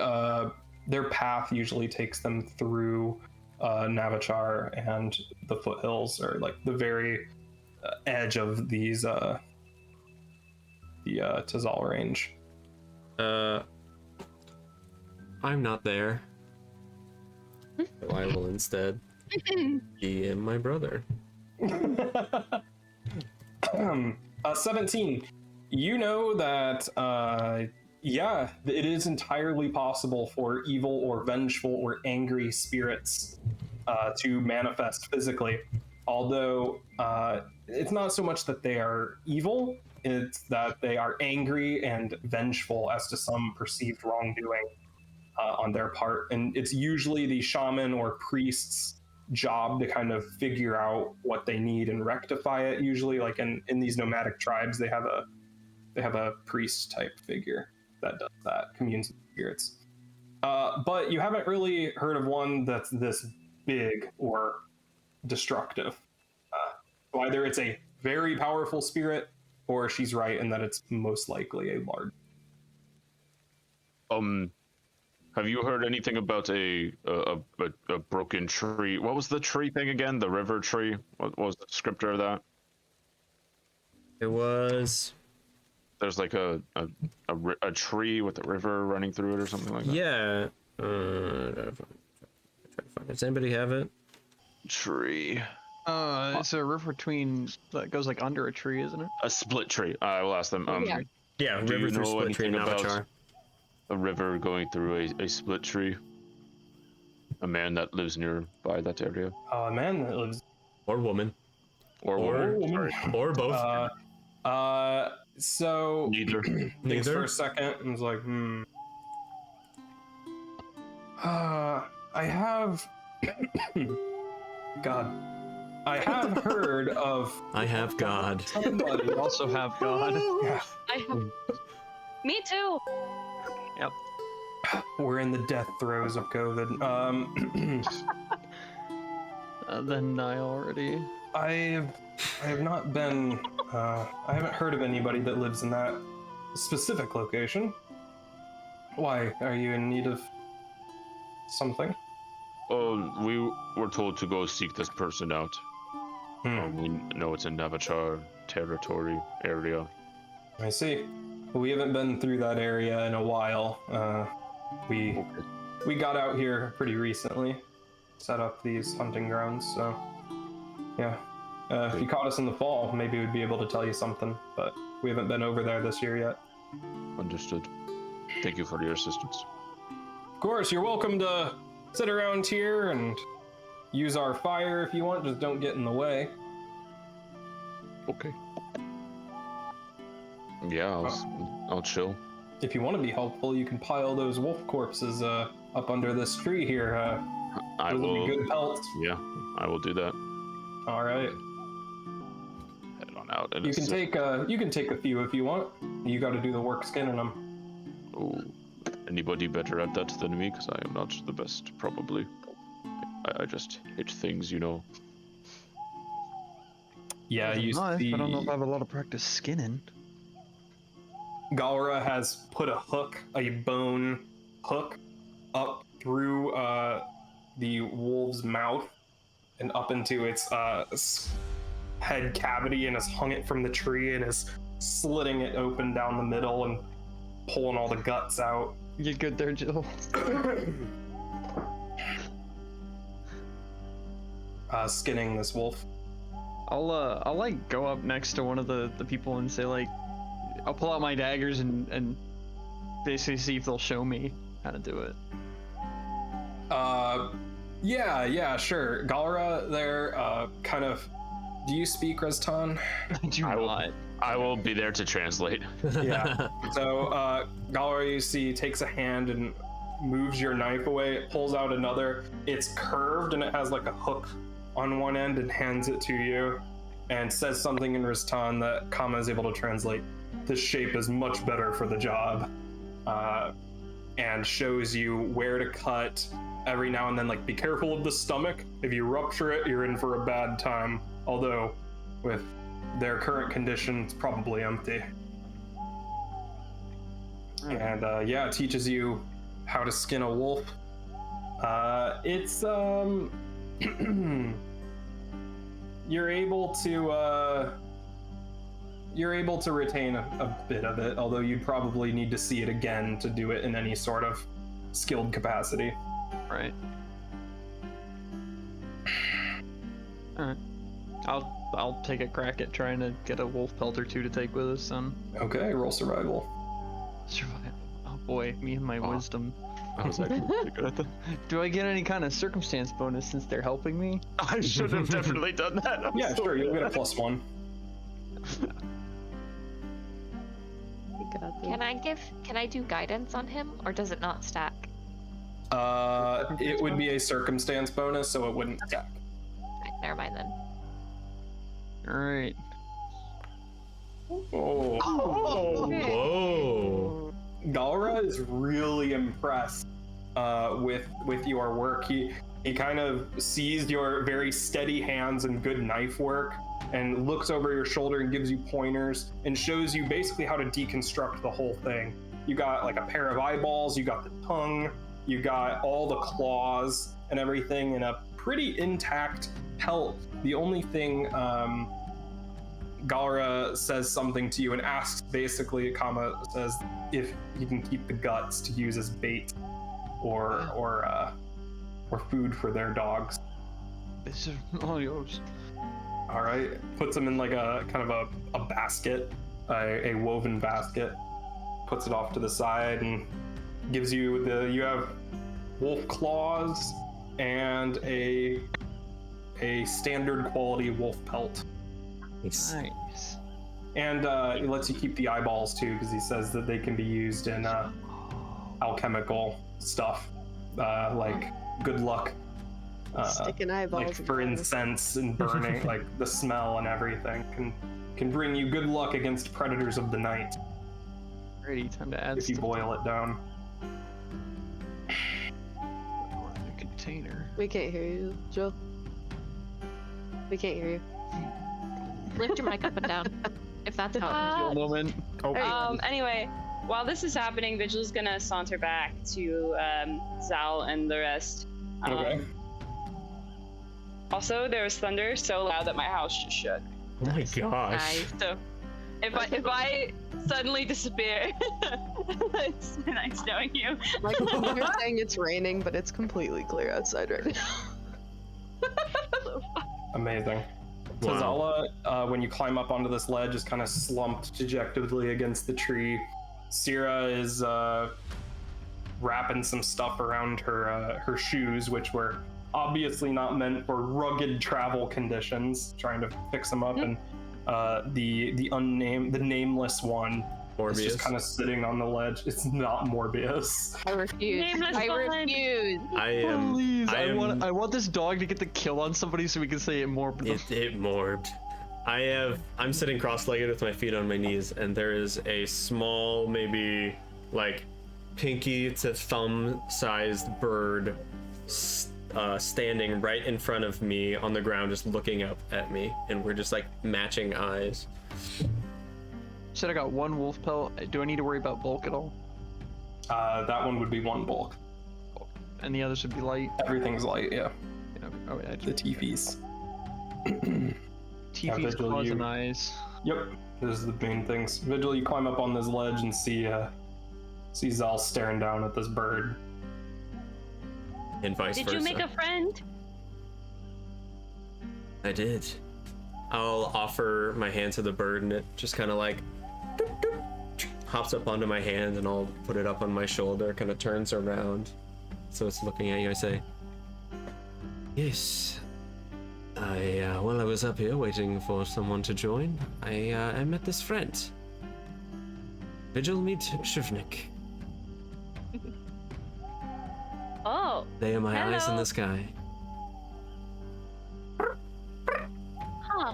their path usually takes them through Navachar and the foothills, or like the very edge of these the Tazal range. I'm not there. So I will instead DM my brother. 17. You know that, yeah, it is entirely possible for evil or vengeful or angry spirits to manifest physically. Although it's not so much that they are evil, it's that they are angry and vengeful as to some perceived wrongdoing on their part. And it's usually the shaman or priest's job to kind of figure out what they need and rectify it. Usually, like in these nomadic tribes, they have a priest type figure that does that, communes with spirits. But you haven't really heard of one that's this big or destructive. Either it's a very powerful spirit, or she's right in that it's most likely a large. Have you heard anything about a broken tree? What was the tree thing again? The river tree? What was the descriptor of that? It was... There's like a tree with a river running through it or something like that. Yeah. Try to Does anybody have it? Tree. It's a river between that goes like under a tree, isn't it? A split tree. I will ask them. Yeah. Yeah, Do river you through know split tree, anything about Navachar. a river going through a split tree? A man that lives nearby that area? A man that lives. Or woman. Or Or- woman? Sorry. Or both. So Neither. thinks Neither? for a second and was like, I have. God. I have heard of I have God. somebody. We also have God. Yeah, I have. Me too. we're in the death throes of COVID. Then I already. I have not been. I haven't heard of anybody that lives in that specific location. Why? Are you in need of something? Oh, we were told to go seek this person out. We know it's in Navachar territory area. I see. We haven't been through that area in a while. We got out here pretty recently, set up these hunting grounds. So, yeah. If you caught us in the fall, maybe we'd be able to tell you something. But we haven't been over there this year yet. Understood. Thank you for your assistance. Of course, you're welcome to sit around here and use our fire if you want. Just don't get in the way. Okay. Yeah, I'll chill. If you want to be helpful, you can pile those wolf corpses up under this tree here. I Those will will. be good pelts. Yeah, I will do that. All right. Head on out. And You can take a few if you want. You got to do the work skinning them. Oh, anybody better at that than me? Because I am not the best, probably. I just hit things, you know. Yeah, you Nice, see. I don't know if I have a lot of practice skinning. Galgara has put a hook, a bone hook, up through the wolf's mouth and up into its head cavity, and has hung it from the tree and is slitting it open down the middle and pulling all the guts out. You good there, Jill? Skinning this wolf. I'll like go up next to one of the people and say like, I'll pull out my daggers and basically see if they'll show me how to do it. Yeah, sure. Galgara there, kind of. Do you speak Restan? I do I will- not. I will be there to translate. Yeah. So Galgara, you see, takes a hand and moves your knife away. It pulls out another. It's curved and it has like a hook on one end, and hands it to you and says something in Ristan that Kama is able to translate. This shape is much better for the job. And shows you where to cut every now and then. Like, be careful of the stomach. If you rupture it, you're in for a bad time. Although, with their current condition, it's probably empty. And yeah, it teaches you how to skin a wolf. It's you're able to retain a bit of it, although you'd probably need to see it again to do it in any sort of skilled capacity. Right. Alright. I'll take a crack at trying to get a wolf pelt or two to take with us then. Okay, roll survival. Survival. Oh boy, me and my wisdom. I was actually pretty good at that. Do I get any kind of circumstance bonus since they're helping me? I should have definitely done that. I'm Yeah, so sure, you'll get a bad. +1. Can I do guidance on him, or does it not stack? It would be a circumstance bonus, so it wouldn't stack. Okay, never mind then. Alright. Oh. Whoa. Galgara is really impressed with your work. He kind of sees your very steady hands and good knife work, and looks over your shoulder and gives you pointers and shows you basically how to deconstruct the whole thing. You got like a pair of eyeballs, you got the tongue, you got all the claws and everything in a pretty intact pelt. The only thing, Galgara says something to you and asks, basically, Kama says if you can keep the guts to use as bait or or food for their dogs. This is all yours. All right, puts them in like a kind of a basket, a woven basket. Puts it off to the side and gives you you have wolf claws and a standard quality wolf pelt. Nice. Nice. And it lets you keep the eyeballs too, because he says that they can be used in alchemical stuff, like good luck, Sticking eyeballs. like in for fire. incense and burning, like the smell and everything can bring you good luck against predators of the night Ready, time to add if you stuff boil it down. to the container. We can't hear you, Joe. We can't hear you. Lift your mic up and down, if that's how it is. Moment. Oh, Anyway, while this is happening, Vigil's gonna saunter back to Zal and the rest. Okay. Also, there was thunder so loud that my house just shook. Oh my gosh. Nice. So, if I suddenly disappear, it's nice knowing you. Like you're saying it's raining, but it's completely clear outside right now. Amazing. Wow. Tazala, when you climb up onto this ledge, is kind of slumped dejectedly against the tree. Sierra is wrapping some stuff around her shoes, which were obviously not meant for rugged travel conditions, trying to fix them up, and the nameless one is just Morbius. kind of sitting on the ledge. It's not Morbius. I refuse. Nameless I one. refuse. I am. Please, I am. I want this dog to get the kill on somebody so we can say it more. It morbed. I'm sitting cross-legged with my feet on my knees, and there is a small, maybe like pinky to thumb-sized bird standing right in front of me on the ground, just looking up at me, and we're just like matching eyes. Said I got one wolf pelt. Do I need to worry about bulk at all? That one would be one bulk. And the others would be light. Everything's light, yeah. You know, oh, yeah, The teepees. TV's Vigil, claws you- and eyes. Yep, those are the main things. Vigil, you climb up on this ledge and see Zal staring down at this bird. And vice Did versa. you make a friend? I did. I'll offer my hand to the bird, and it just kind of like hops up onto my hand, and I'll put it up on my shoulder, kind of turns around, so it's looking at you. I say, "Yes, while I was up here waiting for someone to join, I met this friend. Vigil, meet Shivnik. Oh, They are my eyes in Hello. the sky." huh.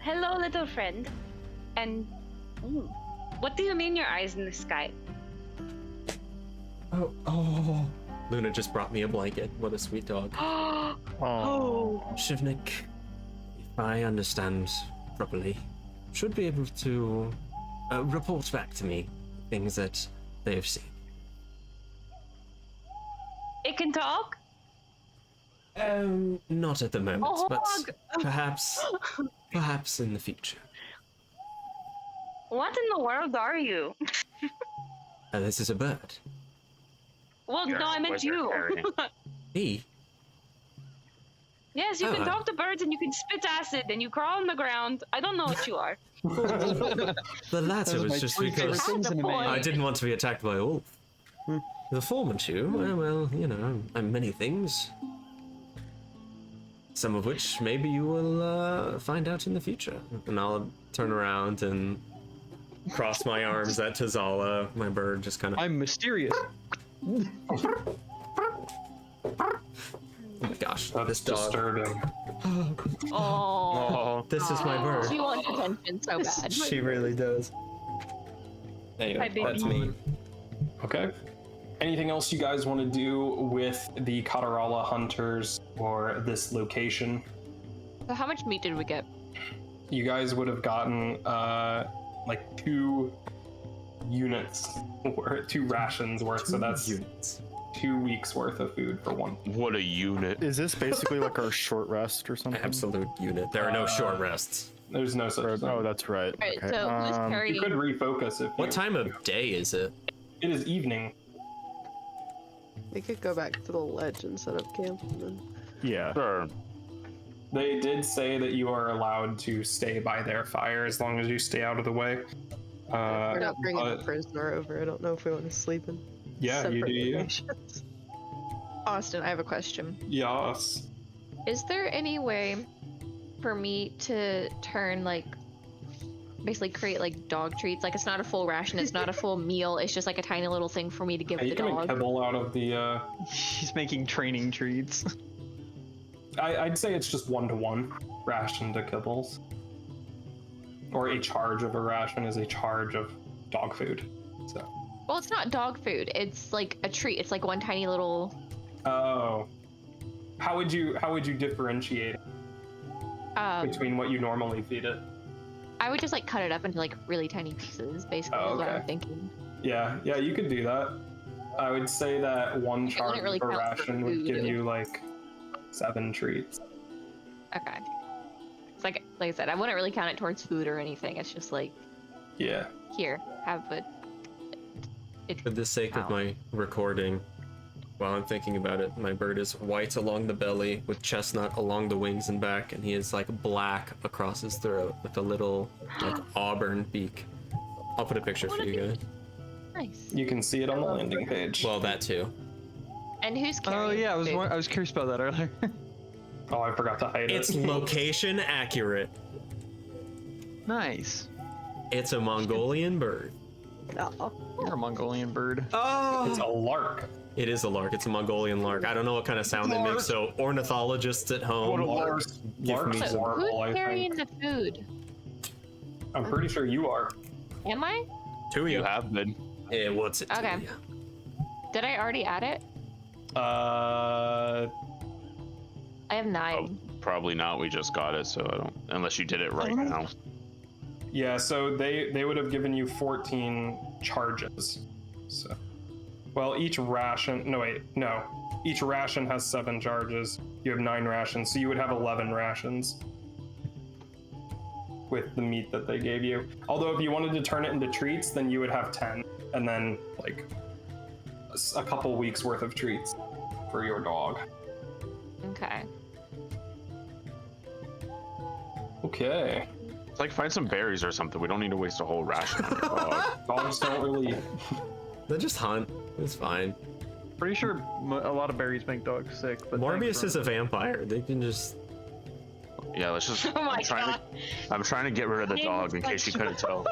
Hello, little friend. And what do you mean your eyes in the sky? Oh. Luna just brought me a blanket. What a sweet dog. oh. Shivnik, if I understand properly, should be able to report back to me things that they have seen. It can talk? Not at the moment, Oh, but perhaps in the future. What in the world are you? This is a bird. Well, no, I meant you. Me? Yes, you can Oh. talk to birds and you can spit acid and you crawl on the ground. I don't know what you are. The latter was just because things in a man. I didn't want to be attacked by a wolf. The former two, well, you know, I'm many things. Some of which maybe you will find out in the future. And I'll turn around and cross my arms at Tazala. My bird just kind of. I'm mysterious. Oh my gosh, That's this dog. disturbing. Oh, Oh. This is my bird. she wants attention so bad. She really does. Anyway, Hi, that's baby. me. Okay. Anything else you guys want to do with the Katarala hunters or this location? So how much meat did we get? You guys would have gotten like 2 units or 2 rations worth, so that's Units. 2 weeks worth of food for one. What a unit. Is this basically like our short rest or something? Absolute unit. There are no short rests. There's no such thing. Oh, that's right. Alright, Okay. so who's You carrying? could refocus if What you- time of day is it? It is evening. We could go back to the ledge and set up camp and then... Yeah. Sure. They did say that you are allowed to stay by their fire as long as you stay out of the way. We're not bringing but the prisoner over. I don't know if we want to sleep in yeah, you separate do you. locations. Austin, I have a question. Yes. Is there any way for me to turn like basically create like dog treats? Like it's not a full ration, it's not a full meal, it's just like a tiny little thing for me to give Are you the gonna dog. kibble out of the? He's making training treats. I'd say it's just 1-to-1 ration to kibbles. Or a charge of a ration is a charge of dog food. So. Well, it's not dog food. It's like a treat. It's like one tiny little. Oh. How would you differentiate between what you normally feed it? I would just like cut it up into like really tiny pieces, basically. Oh, Is what okay. I'm thinking. Yeah, you could do that. I would say that one It charge wouldn't really per count for ration would give food. you like 7 treats. Okay. It's like I said, I wouldn't really count it towards food or anything. It's just like, Yeah. here, have it. For the sake of my recording, while I'm thinking about it, my bird is white along the belly with chestnut along the wings and back, and he is like black across his throat with a little like auburn beak. I'll put a picture for you guys. Nice. You can see it on the landing page. Well, that too. And who's carrying? Oh yeah, food? I was curious about that earlier. Oh, I forgot to hide It's it. location accurate. Nice. It's a Mongolian bird. Oh. You're a Mongolian bird. Oh! It's a lark. It is a lark. It's a Mongolian lark. I don't know what kind of sound it makes, so ornithologists at home. Larks Give me are some- horrible, I Who's carrying think. the food? I'm pretty sure you are. Am I? Tuya. You have been. Yeah, what's it? Okay. Tuya? Did I already add it? Uh, I have 9. Probably not. We just got it, so I don't. Unless you did it right now. yeah. So they would have given you 14 charges. So, well, each ration. No, wait, no. Each ration has 7 charges. You have 9 rations, so you would have 11 rations with the meat that they gave you. Although, if you wanted to turn it into treats, then you would have 10, and then like a couple weeks worth of treats for your dog. Okay. Okay. It's like find some berries or something. We don't need to waste a whole ration on your dog. Dogs don't really. They just hunt. It's fine. Pretty sure a lot of berries make dogs sick. But Morbius is a vampire. They can just. Yeah, let's just. Oh my god. I'm trying to get rid of the Name's dog in case you couldn't tell.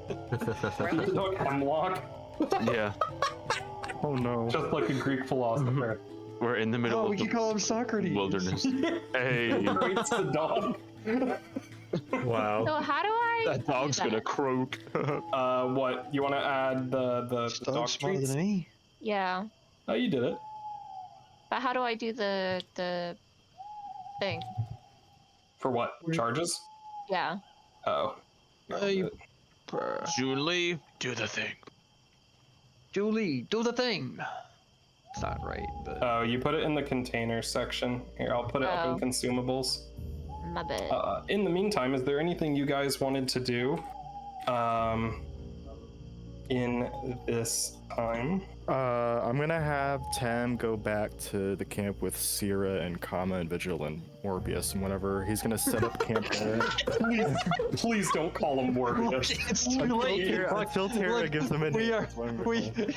Dog Hemlock, Yeah, Oh no. just like a Greek philosopher. we're in the middle Oh, of we the could call him Socrates. wilderness. Hey, Rates the dog. Wow. So how do I? that dog's do gonna that? croak. What you want to add the dog smarter treats? than me. Yeah, Oh, you did it. but how do I do the thing? For what charges? Yeah. Oh. Julie, do the thing. Julie, do the thing. It's not right, but Oh, you put it in the container section. Here, I'll put it up Oh. in consumables. My bad. In the meantime, is there anything you guys wanted to do? In this time? I'm gonna have Tam go back to the camp with Sierra and Kama and Vigil and Morbius and whatever. He's gonna set up camp there. Please don't call him Morbius. it's too late. Until Tara Look, gives him a name. we are That's why I'm we recording.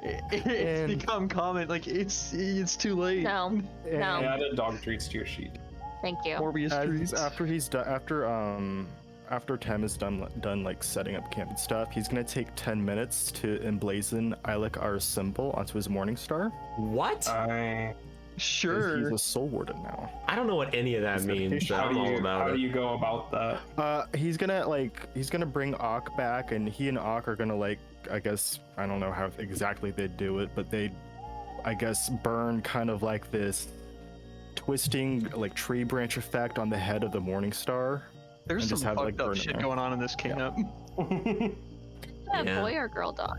it's And- become common. Like it's too late. No. I No. added dog treats to your sheet. Thank you. Morbius treats. After he's done, after Tem is done like setting up camp and stuff, he's gonna take 10 minutes to emblazon Ilik symbol onto his morning star. What? 'Cause Sure. He's a soul warden now. I don't know what any of that means. How I'm do all you about how it. do you go about that? He's gonna bring Ak back, and he and Ak are gonna like, I guess, I don't know how exactly they do it, but they, I guess, burn kind of like this twisting like tree branch effect on the head of the morning star. There's and some just have, fucked like, up burn it shit there. going on in this camp. Is that Yeah. a boy or girl dog?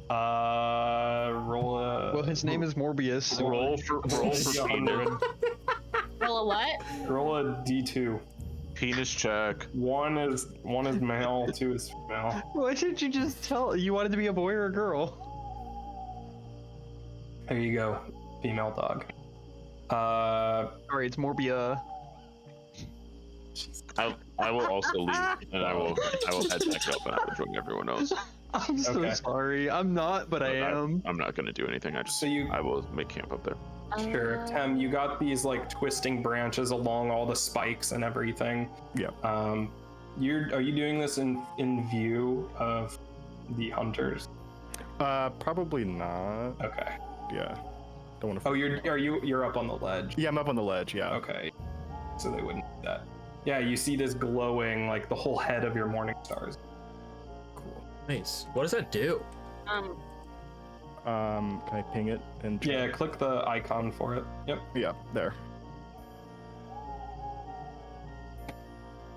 Roll a Well, his name is Morbius. Roll for penis. Roll a what? roll a d2. Penis check. One is male, 2 is female. Why didn't you just tell? You wanted to be a boy or a girl? There you go, female dog. Sorry, it's Morbia. I will also leave, and I will head back up, and I will join everyone else. I'm so Okay. sorry. I'm not, but I am. I'm not gonna do anything. So I will make camp up there. Sure, Tem, you got these like twisting branches along all the spikes and everything. Yeah. Are you doing this in view of the hunters? Probably not. Okay. Yeah. Don't want to. Oh, you're up on the ledge. Yeah, I'm up on the ledge. Yeah. Okay. So they wouldn't do that. Yeah, you see this glowing, like the whole head of your morning stars. Cool. Nice. What does that do? Can I ping it and? Yeah, click the icon for it. Yep. Yeah. There.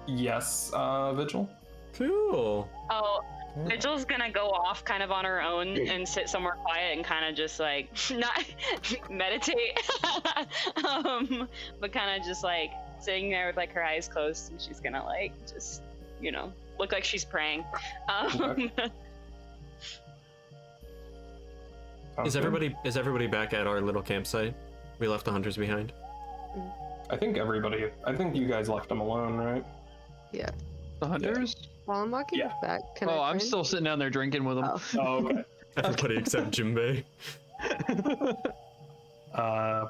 Yes, Vigil. Cool. Oh, Vigil's gonna go off kind of on her own and sit somewhere quiet and kind of just like not meditate, but kind of just like sitting there with like her eyes closed, and she's gonna like just look like she's praying. Okay. Is Sounds everybody back at our little campsite? We left the hunters behind. good. I think you guys left them alone, right? Yeah. The hunters? While I'm walking Yeah. back, can Oh, I I'm try still sitting down there drinking with them. Oh. Oh, okay. Everybody except Jimbei.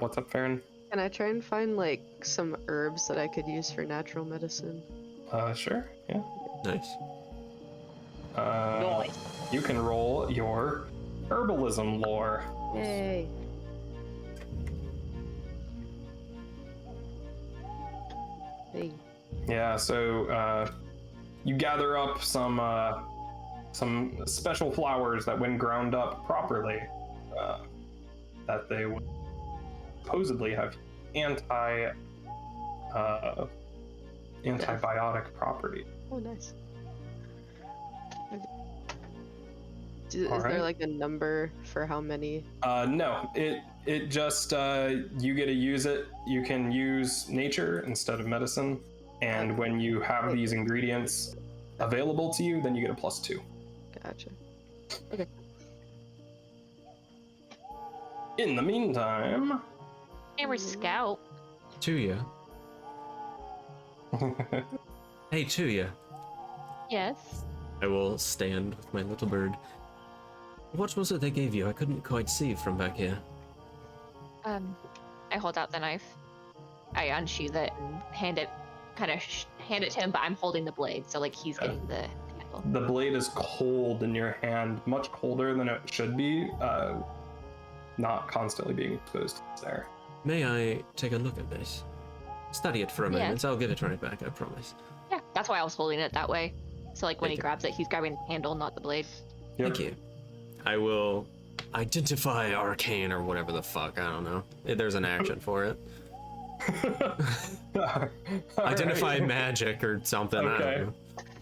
What's up, Farron? Can I try and find like some herbs that I could use for natural medicine? Sure. Yeah. Nice. You can roll your herbalism lore. Yay. Hey. Yeah. So you gather up some special flowers that, when ground up properly, that they would supposedly have antibiotic property. Oh, nice. Is All there right. like a number for how many? No, it just you get to use it. You can use nature instead of medicine, and when you have these ingredients available to you, then you get a +2. Gotcha. In the meantime, Hammer Scout. Tuya. Hey, Tuya. Yes. I will stand with my little bird. What was it they gave you? I couldn't quite see from back here. I hold out the knife. I unsheath it and hand it to him, but I'm holding the blade, so like he's getting the handle. the blade is cold in your hand, much colder than it should be, not constantly being exposed to this air. May I take a look at this? Study it for a Yeah. moment. I'll give it right back, I promise. Yeah, that's why I was holding it that way. So like when Thank he you. grabs it, he's grabbing the handle, not the blade. Yep. Thank you. I will identify arcane or whatever the fuck, I don't know. There's an action for it. Identify Alright. magic or something, I Okay. don't know.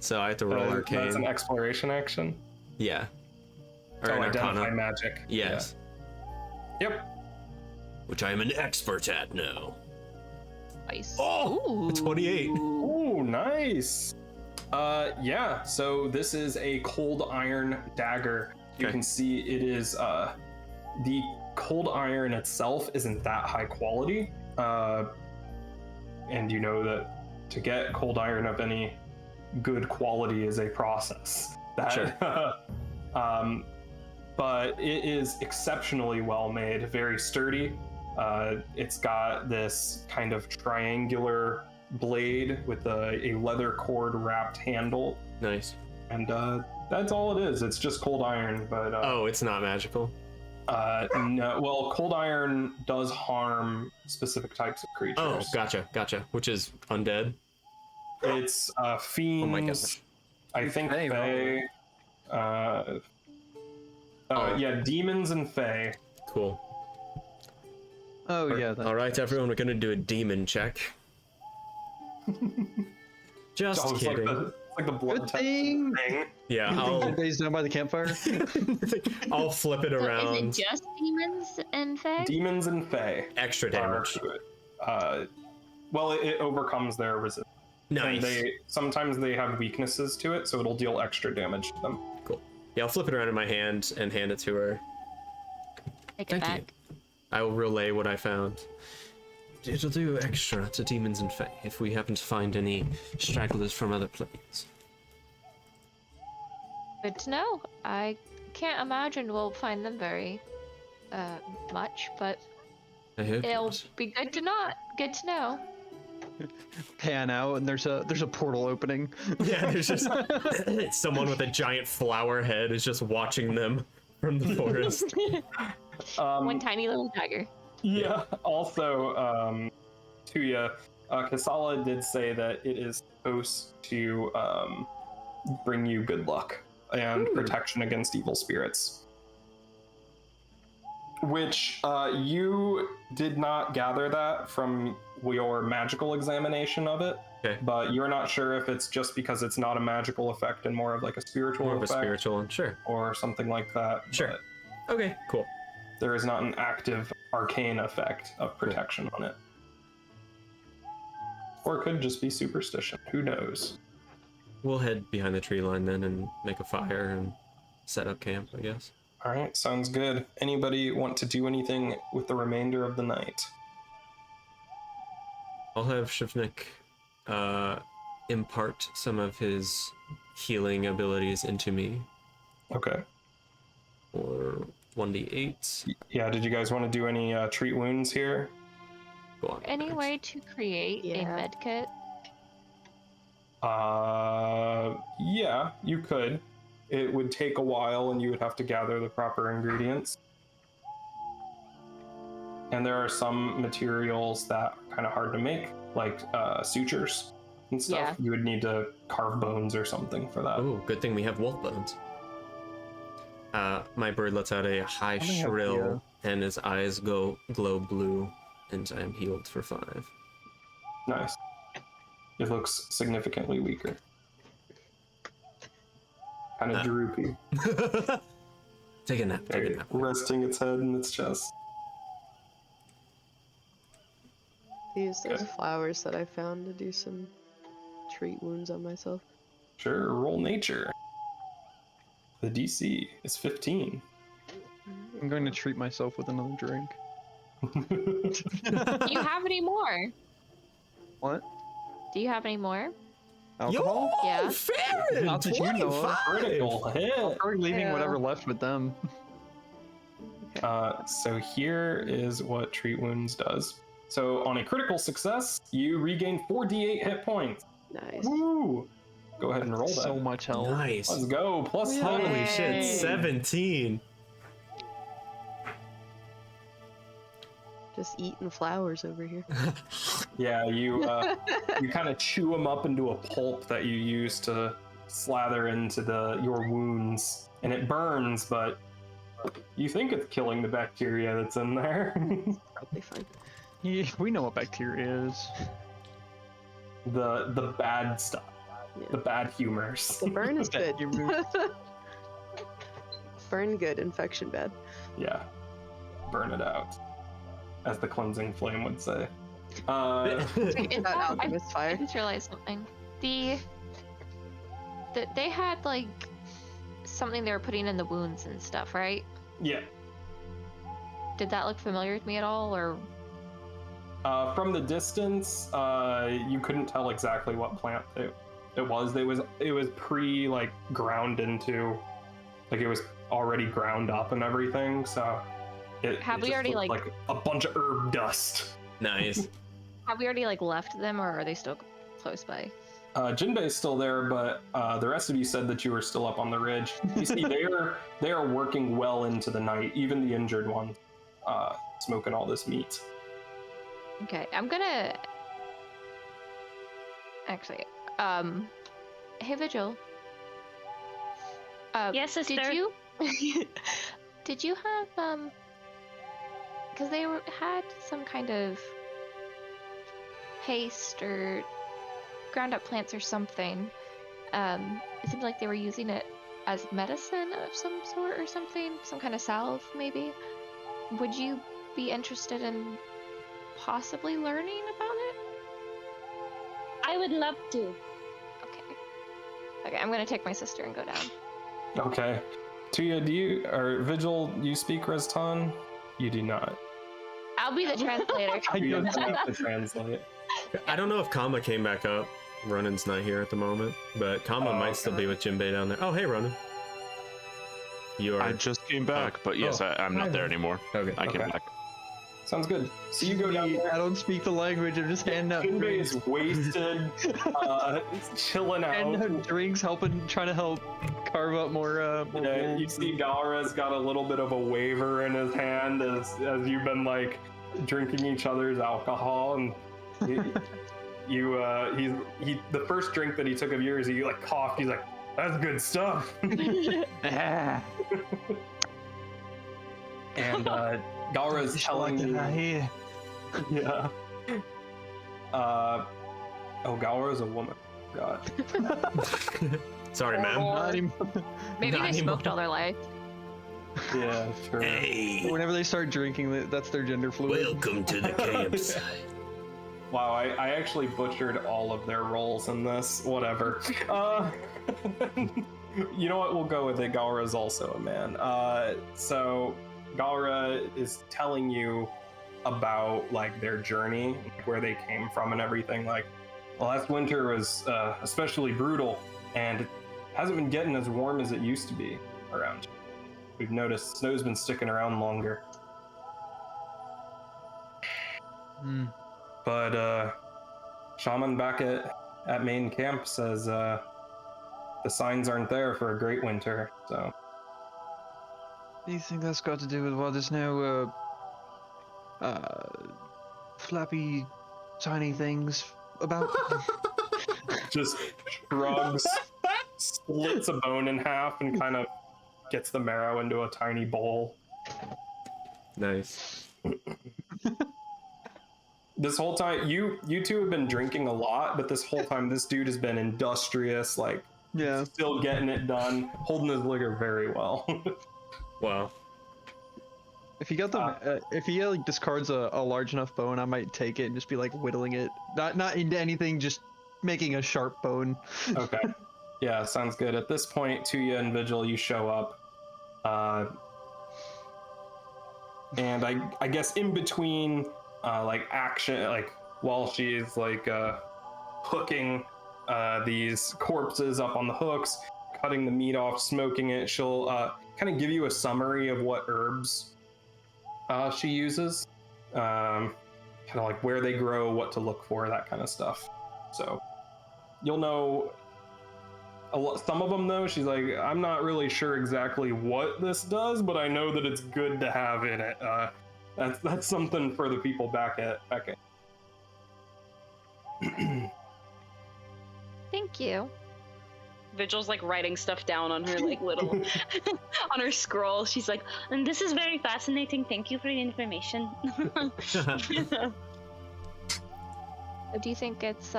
So I have to roll That's an arcane. exploration action. Yeah. Or an Identify arcana. magic. Yes. Yeah. Yep. Which I am an expert at now. Nice. Oh, a 28. Ooh, nice. Yeah, so this is a cold iron dagger. You Okay. can see it is, the cold iron itself isn't that high quality. And you know that to get cold iron of any good quality is a process. Sure. But it is exceptionally well made, very sturdy. It's got this kind of triangular blade with a leather cord wrapped handle, Nice. and that's all it is. It's just cold iron, but Oh, it's not magical. no. Well, cold iron does harm specific types of creatures. Oh, gotcha. Which is undead. It's fiends. Oh my gosh. I think Fae, fae. Oh. Yeah, demons and fae. Cool. Oh yeah. That, All right, everyone, we're gonna do a demon check. Just Oh, it's kidding. like the blood Good test thing. thing. Yeah, Everybody's down by the campfire. I'll flip it So around. is it just demons and fae? Demons and fae. Extra damage. Well, it overcomes their resistance. Nice. And sometimes they have weaknesses to it, so it'll deal extra damage to them. Cool. Yeah, I'll flip it around in my hand and hand it to her. Take it Thank back. you. I will relay what I found. It'll do extra to demons and fae if we happen to find any stragglers from other planes. Good to know. I can't imagine we'll find them very much, but I hope it'll not. be good to know. Pan out, and there's a portal opening. Yeah, there's just someone with a giant flower head is just watching them from the forest. One tiny little dagger. Yeah. Also, Tuya, Kasala did say that it is supposed to bring you good luck and protection against evil spirits. Which you did not gather that from your magical examination of it. Okay. But you're not sure if it's just because it's not a magical effect and more of like a spiritual More of a effect spiritual one, sure. or something like that. Sure. But Okay, cool. there is not an active arcane effect of protection on it. Or it could just be superstition. Who knows? We'll head behind the tree line then and make a fire and set up camp, I guess. All right, sounds good. Anybody want to do anything with the remainder of the night? I'll have Shivnik impart some of his healing abilities into me Okay. for 1d8. Yeah, did you guys want to do any treat wounds here? Go on. Any way to create a Yeah. med kit? Yeah, you could. It would take a while and you would have to gather the proper ingredients. And there are some materials that are kind of hard to make, like sutures and stuff. Yeah. You would need to carve bones or something for that. Oh, good thing we have wolf bones. My bird lets out a high only have shrill, and his eyes glow blue, and I am healed for 5. Nice. It looks significantly weaker. Kind of droopy. Take a nap, take a nap. Resting its head in its chest. Use those Okay. flowers that I found to do some treat wounds on myself. Sure, roll nature. The DC is 15. I'm going to treat myself with another drink. Do you have any more? What? Do you have any more? Alcohol? Yeah. Farron! Not that you know of. Critical hit. Or leaving Yeah. whatever left with them. So here is what treat wounds does. So on a critical success, you regain 4d8 hit points. Nice. Woo! Go ahead and roll that. So much health. Nice. Let's go. Plus Holy 10. shit, Yay. 17. Just eating flowers over here. Yeah, you you kind of chew them up into a pulp that you use to slather into your wounds, and it burns, but you think it's killing the bacteria that's in there. Probably fine. Yeah, we know what bacteria is. the bad stuff, Yeah. the bad humors. The burn is good. You move- Burn good, infection bad. Yeah, burn it out, as the cleansing flame would say. Is About that- alchemist I fire. just realized something. They had like something they were putting in the wounds and stuff, right? Yeah. Did that look familiar to me at all, or? From the distance, you couldn't tell exactly what plant it was. It was pre like ground into, like it was already ground up and everything. So Have it we just already, looked like- like a bunch of herb dust. Nice. Have we already like left them, or are they still close by? Jinbei's still there, but the rest of you said that you were still up on the ridge. You see, they are working well into the night. Even the injured one, smoking all this meat. Okay, I'm gonna actually. Hey Vigil. Yes, sister. Did you? Did you have Because they had some kind of paste or ground up plants or something. It seemed like they were using it as medicine of some sort or something, some kind of salve maybe. Would you be interested in possibly learning about it? I would love to. Okay, I'm gonna take my sister and go down. Okay. Tuya, Vigil, you speak Restan? You do not. I'll be the translator. You have to translate. I don't know if Kama came back up. Ronan's not here at the moment, but Kama might still be with Jinbei down there. Oh, hey, Ronan. You are. I just came back, but yes, I'm not there anymore. Okay. I came Okay. back. Sounds good. So you go down there. I don't speak the language. I'm just handing out Jinbei drinks. is wasted, chilling Handing out. out drinks, trying to help carve up more. Yeah, you see Galgara's got a little bit of a waver in his hand as you've been like drinking each other's alcohol, and he's the first drink that he took of yours, he like coughed. He's like, "That's good stuff." And Galgara's telling you, yeah. Galgara's a woman. God. Sorry, ma'am. Maybe Not they smoked anymore. all their life. Yeah, sure. Hey, Whenever they start drinking, that's their gender fluid. welcome to the campsite. Wow, I actually butchered all of their roles in this. Whatever. You know what? We'll go with it. Galgara's also a man. So Galgara is telling you about like their journey, where they came from, and everything. Like, last winter was especially brutal, and it hasn't been getting as warm as it used to be around. We've noticed snow's been sticking around longer. But Shaman back at main camp says the signs aren't there for a great winter. So Do you think that's got to do with what is now flappy, tiny things about? just shrugs, splits a bone in half, and kind of gets the marrow into a tiny bowl. Nice. This whole time, you two have been drinking a lot, but this whole time, this dude has been industrious, like Yeah. still getting it done, holding his liquor very well. Wow. If he got the, if he like discards a large enough bone, I might take it and just be like whittling it, not into anything, just making a sharp bone. Okay. Yeah, sounds good. At this point, Tuya and Vigil, you show up. And I guess in between, like action, like while she's like hooking these corpses up on the hooks, cutting the meat off, smoking it, she'll kind of give you a summary of what herbs she uses, kind of like where they grow, what to look for, that kind of stuff. So you'll know a lot. Some of them, though, she's like, I'm not really sure exactly what this does, but I know that it's good to have in it. That's something for the people back at. Thank you. Vigil's like writing stuff down on her like little on her scroll. She's like, and this is very fascinating. Thank you for the information. Do you think it's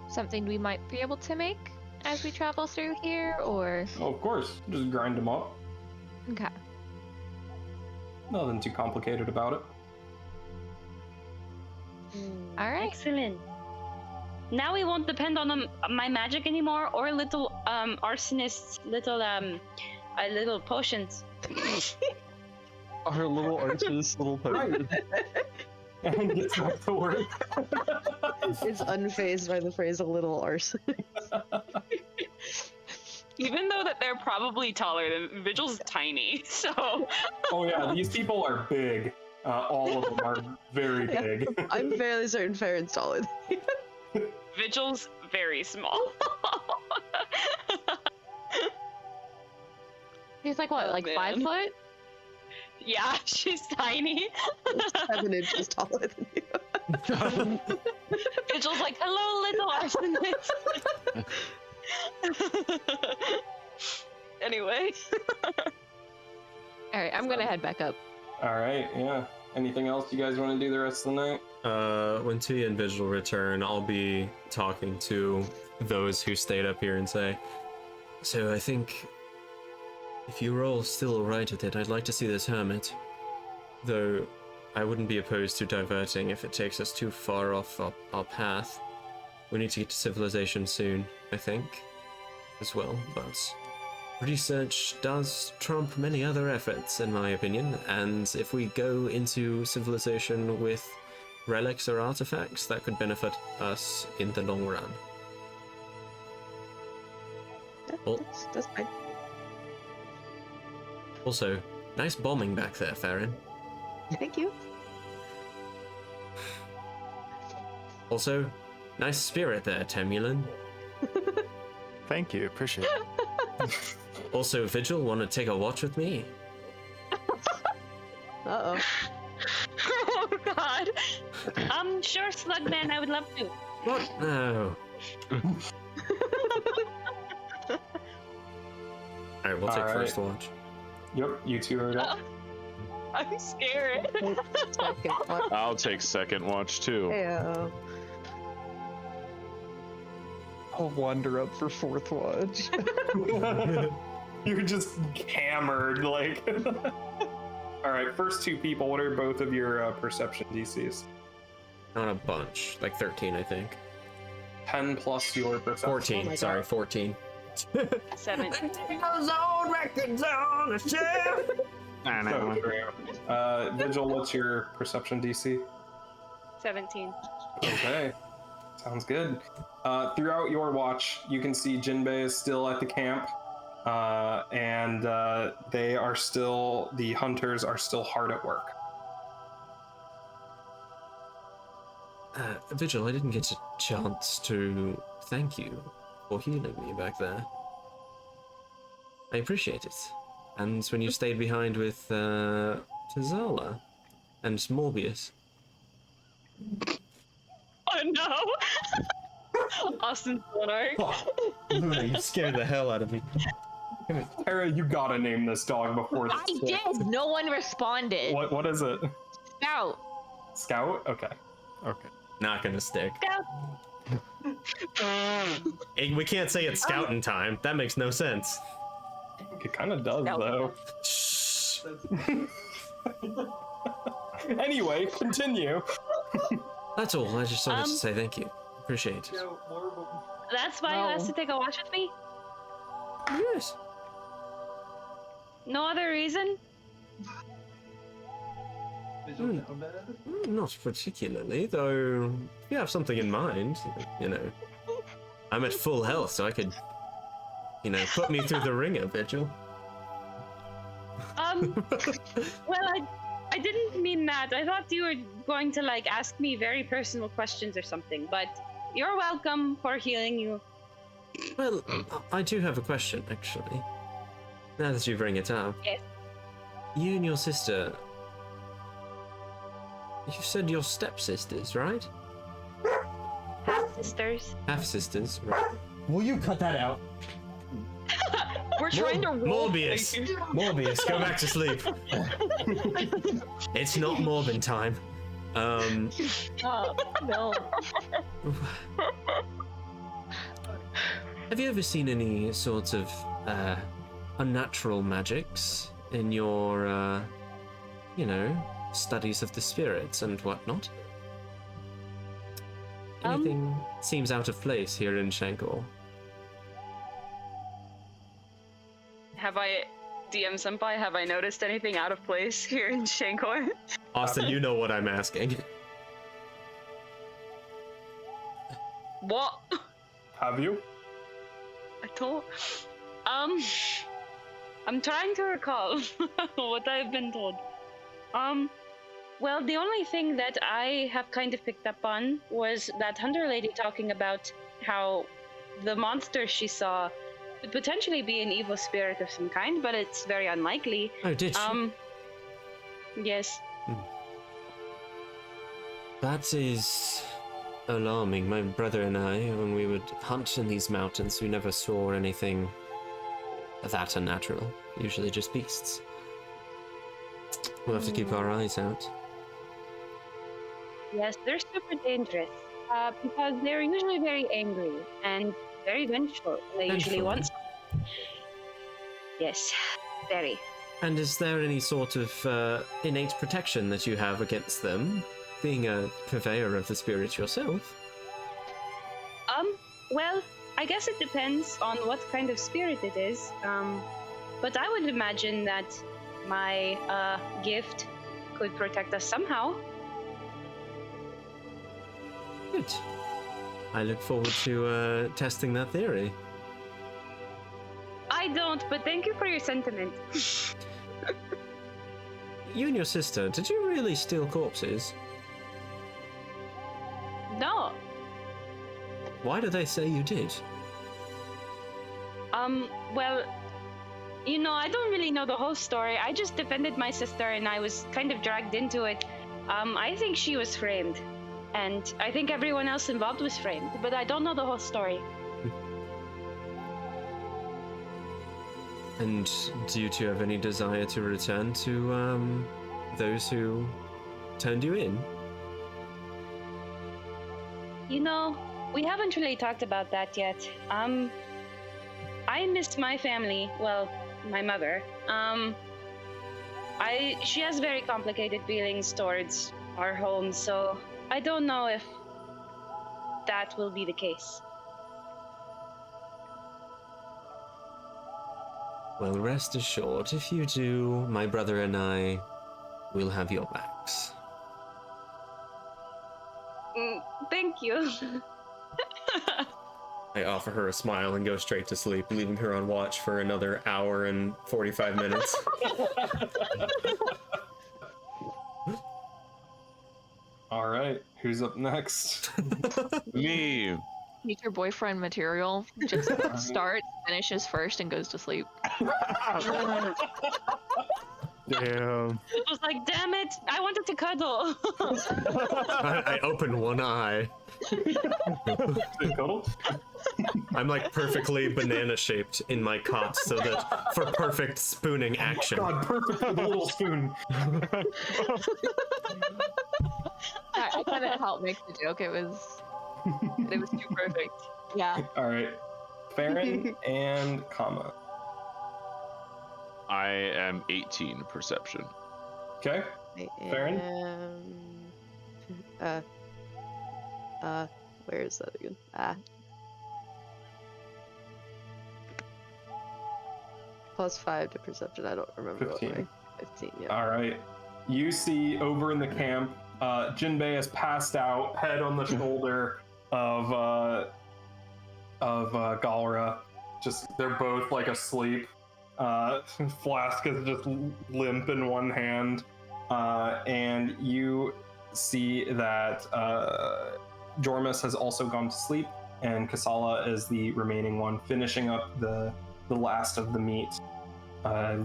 something we might be able to make as we travel through here, or? Oh, of course, just grind them up. Okay. Nothing too complicated about it. All right. Excellent. Now we won't depend on my magic anymore, or little arsonist's little potions. Our little artist, little potion. And gets back to work. Is unfazed by the phrase "a little arson." Even though that they're probably taller than Vigil's tiny, so. Oh yeah, these people are big. All of them are very big. I'm fairly certain Farron's taller than you. Vigil's very small. He's like what, Oh, like man. 5 foot? Yeah, she's tiny. 7 inches taller than you. Vigil's like, hello, little arsonist. Anyway. All right, I'm gonna head back up. All right, yeah. Anything else you guys want to do the rest of the night? When Tuya and Vigil return, I'll be talking to those who stayed up here and say, so I think if you're all still alright with it, I'd like to see this hermit. Though I wouldn't be opposed to diverting if it takes us too far off our path. We need to get to civilization soon, I think, as well, but research does trump many other efforts, in my opinion, and if we go into civilization with relics or artifacts, that could benefit us in the long run. Oh. That's fine. Also, nice bombing back there, Farron. Thank you. Also, nice spirit there, Temulin. Thank you, appreciate it. Also, Vigil, want to take a watch with me? Uh-oh. Oh God. Sure, Slugman, I would love to. What? No. Alright, we'll take Alright. first watch. Yep, you two are up. I'm scared. Second one. I'll take second watch too. Heyo. I'll wander up for fourth watch. You're just hammered, like. All right, first two people. What are both of your perception DCs? Not a bunch. Like 13, I think. 10 plus your perception. 14, Oh my sorry, God. 14. 7. I know. So true. Vigil, what's your perception DC? 17. Okay, sounds good. Throughout your watch, you can see Jinbei is still at the camp, and the hunters are still hard at work. Vigil, I didn't get a chance to thank you for healing me back there. I appreciate it. And when you stayed behind with Tazala and Morbius. Oh no! Austin Monarch. Luna, you scared the hell out of me. Tara, you gotta name this dog before this. I did. No one responded. What is it? Scout. Scout? Okay. Okay. Not gonna stick. We can't say it's scouting time. That makes no sense. It kind of does, Scout. though. Anyway, continue. That's all. I just wanted to say thank you. Appreciate it. That's why you asked to take a watch with me? Yes. No other reason? Not particularly, though. If you have something in mind, you know. I'm at full health, so I could, put me through the ringer, Vigil. Well, I didn't mean that. I thought you were going to, ask me very personal questions or something, but you're welcome for healing you. Well, I do have a question, actually. Now that you bring it up. Yes. You and your sister. You said you're stepsisters, right? Sisters. Half-sisters, right? Will you cut that out? We're trying to roll. Morbius! Morbius, go back to sleep. It's not Morbin time. No. Have you ever seen any sorts of unnatural magics in your, studies of the spirits and whatnot? Anything seems out of place here in Shankor. Have I, DM Senpai, have I noticed anything out of place here in Shankor? Austin, you know what I'm asking. What? Have you? I told. I'm trying to recall what I've been told. Well, the only thing that I have kind of picked up on was that hunter lady talking about how the monster she saw could potentially be an evil spirit of some kind, but it's very unlikely. Oh, did she? Yes. That is alarming. My brother and I, when we would hunt in these mountains, we never saw anything that unnatural. Usually just beasts. We'll have to keep our eyes out. Yes, they're super dangerous because they're usually very angry and very vengeful. They usually Vengeful. want something. Yes, very. And is there any sort of innate protection that you have against them, being a purveyor of the spirit yourself? Well, I guess it depends on what kind of spirit it is. But I would imagine that my gift could protect us somehow. Good. I look forward to testing that theory. I don't, but thank you for your sentiment. You and your sister, did you really steal corpses? No. Why do they say you did? Well, you know, I don't really know the whole story. I just defended my sister and I was kind of dragged into it. I think she was framed. And I think everyone else involved was framed, but I don't know the whole story. And do you two have any desire to return to those who turned you in? You know, we haven't really talked about that yet. I miss my family. Well, my mother. She has very complicated feelings towards our home, so I don't know if that will be the case. Well, rest assured, if you do, my brother and I will have your backs. Thank you. I offer her a smile and go straight to sleep, leaving her on watch for another hour and 45 minutes. All right, who's up next? Me. Future boyfriend material. Just starts, finishes first, and goes to sleep. Damn. I was like, damn it, I wanted to cuddle. I open one eye. Cuddle? I'm like perfectly banana shaped in my cot so that for perfect spooning action. God, perfect with a little spoon. I couldn't help make the joke. It was too perfect. Yeah. All right, Farron and Kama. I am 18 perception. Okay. Farron? Where is that again? +5 to perception. I don't remember. 15. 15. Yeah. All right. You see over in the camp, Jinbei has passed out, head on the shoulder of Galgara. Just they're both like asleep. Flask is just limp in one hand, and you see that Jormus has also gone to sleep, and Kasala is the remaining one, finishing up the last of the meat.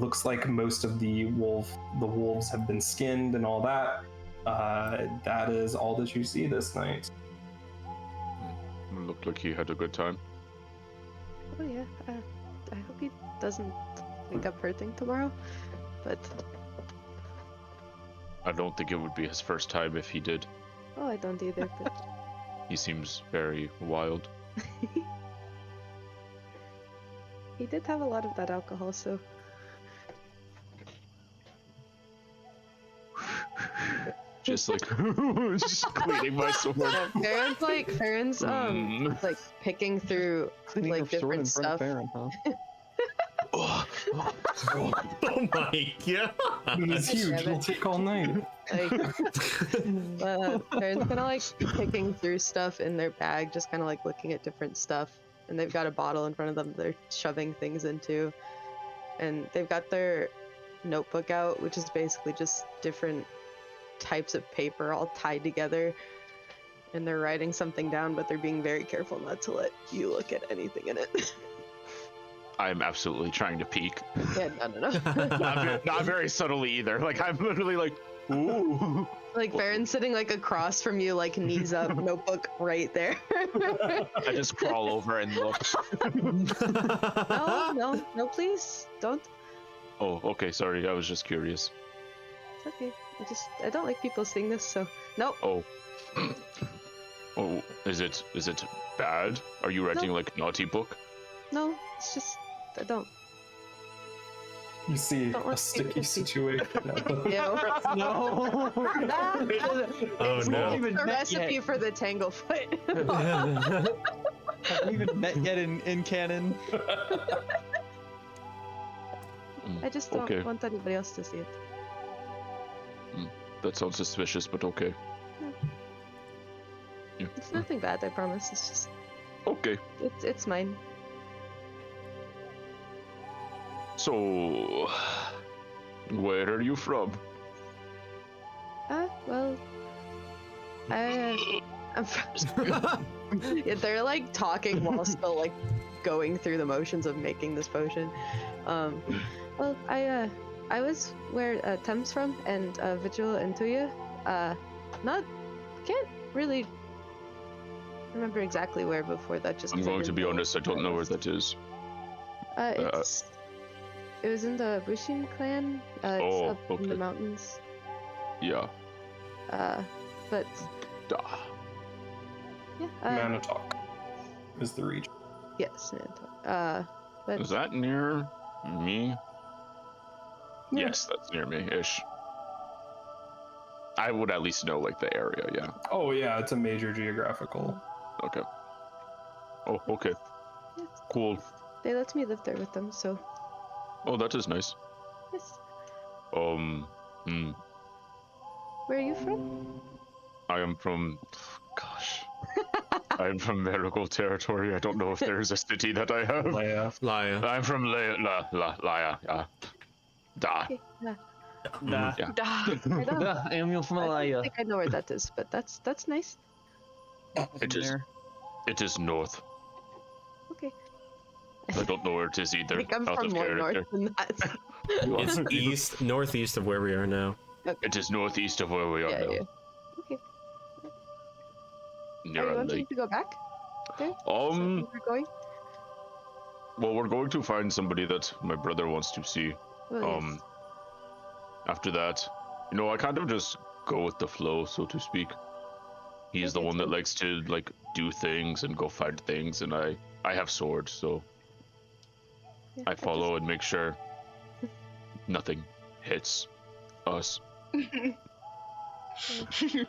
Looks like most of the wolves have been skinned and all that. That is all that you see this night. Looked like he had a good time. Oh yeah. I hope he doesn't wake up hurting tomorrow. But I don't think it would be his first time if he did. oh, I don't either. But He seems very wild. he did have a lot of that alcohol, so Just like just cleaning my sword. Farron's like picking through Cleaning like your sword in different front of stuff. Farron, huh? Oh, Oh my god! It's huge. It'll take all night. Like, Farron's kind of like picking through stuff in their bag, just kind of like looking at different stuff. And they've got a bottle in front of them they're shoving things into. And they've got their notebook out, which is basically just different types of paper all tied together. And they're writing something down, but they're being very careful not to let you look at anything in it. I'm absolutely trying to peek. Yeah, no. Not very subtly either. Like I'm literally like, ooh. Like Farron's sitting like across from you, like knees up, notebook right there. I just crawl over and look. No, please, don't. Oh, okay, sorry. I was just curious. It's okay. I don't like people seeing this, so no. Oh. Oh, is it bad? Are you writing No. like naughty book? No, it's just I don't. You see Don't a want sticky to- situation. No. Oh no! The recipe for the Tanglefoot. haven't even met yet in canon. I just don't Okay. want anybody else to see it. That sounds suspicious, but okay. Yeah. It's nothing bad, I promise. It's just Okay. it's mine. So, where are you from? Well, I'm from. Yeah, they're like talking while still like going through the motions of making this potion. Well, I was where Tem's from, and Vigil and Tuya. Can't really remember exactly where before that. Just I'm 'cause I going to didn't be know honest, I don't know where that is. It was in the Bushin clan. It's Oh, up in the okay. mountains. Yeah. But Duh. yeah. Manitok is the region. Yes, but Is that near me? Yeah. Yes, that's near me-ish. I would at least know, like, the area, yeah. Oh yeah, it's a major geographical. Okay. Oh, okay. yeah, Cool. they let me live there with them, so Oh, that is nice. yes. Where are you from? I am from... Gosh. I'm from Miracle Territory. I don't know if there's a city that I have. Leia. Laya. I'm from Laya, yeah. Da. Okay, yeah. Nah. Yeah. I don't, I am from I don't Malaya. think I know where that is, but that's nice. It is. It is north. Okay. I don't know where it is I either. think I'm Out from of more character. north than that. It's northeast of where we are now. It is northeast of where we are yeah, now. yeah. Okay. Near Are you a wanting lake. to go back there? Is that where we're going? Well, we're going to find somebody that my brother wants to see. Well, yes. After that, I kind of just go with the flow, so to speak. He's the Okay, one that cool. likes to like do things and go find things, and I have swords, so Yeah, I follow and make sure nothing hits us.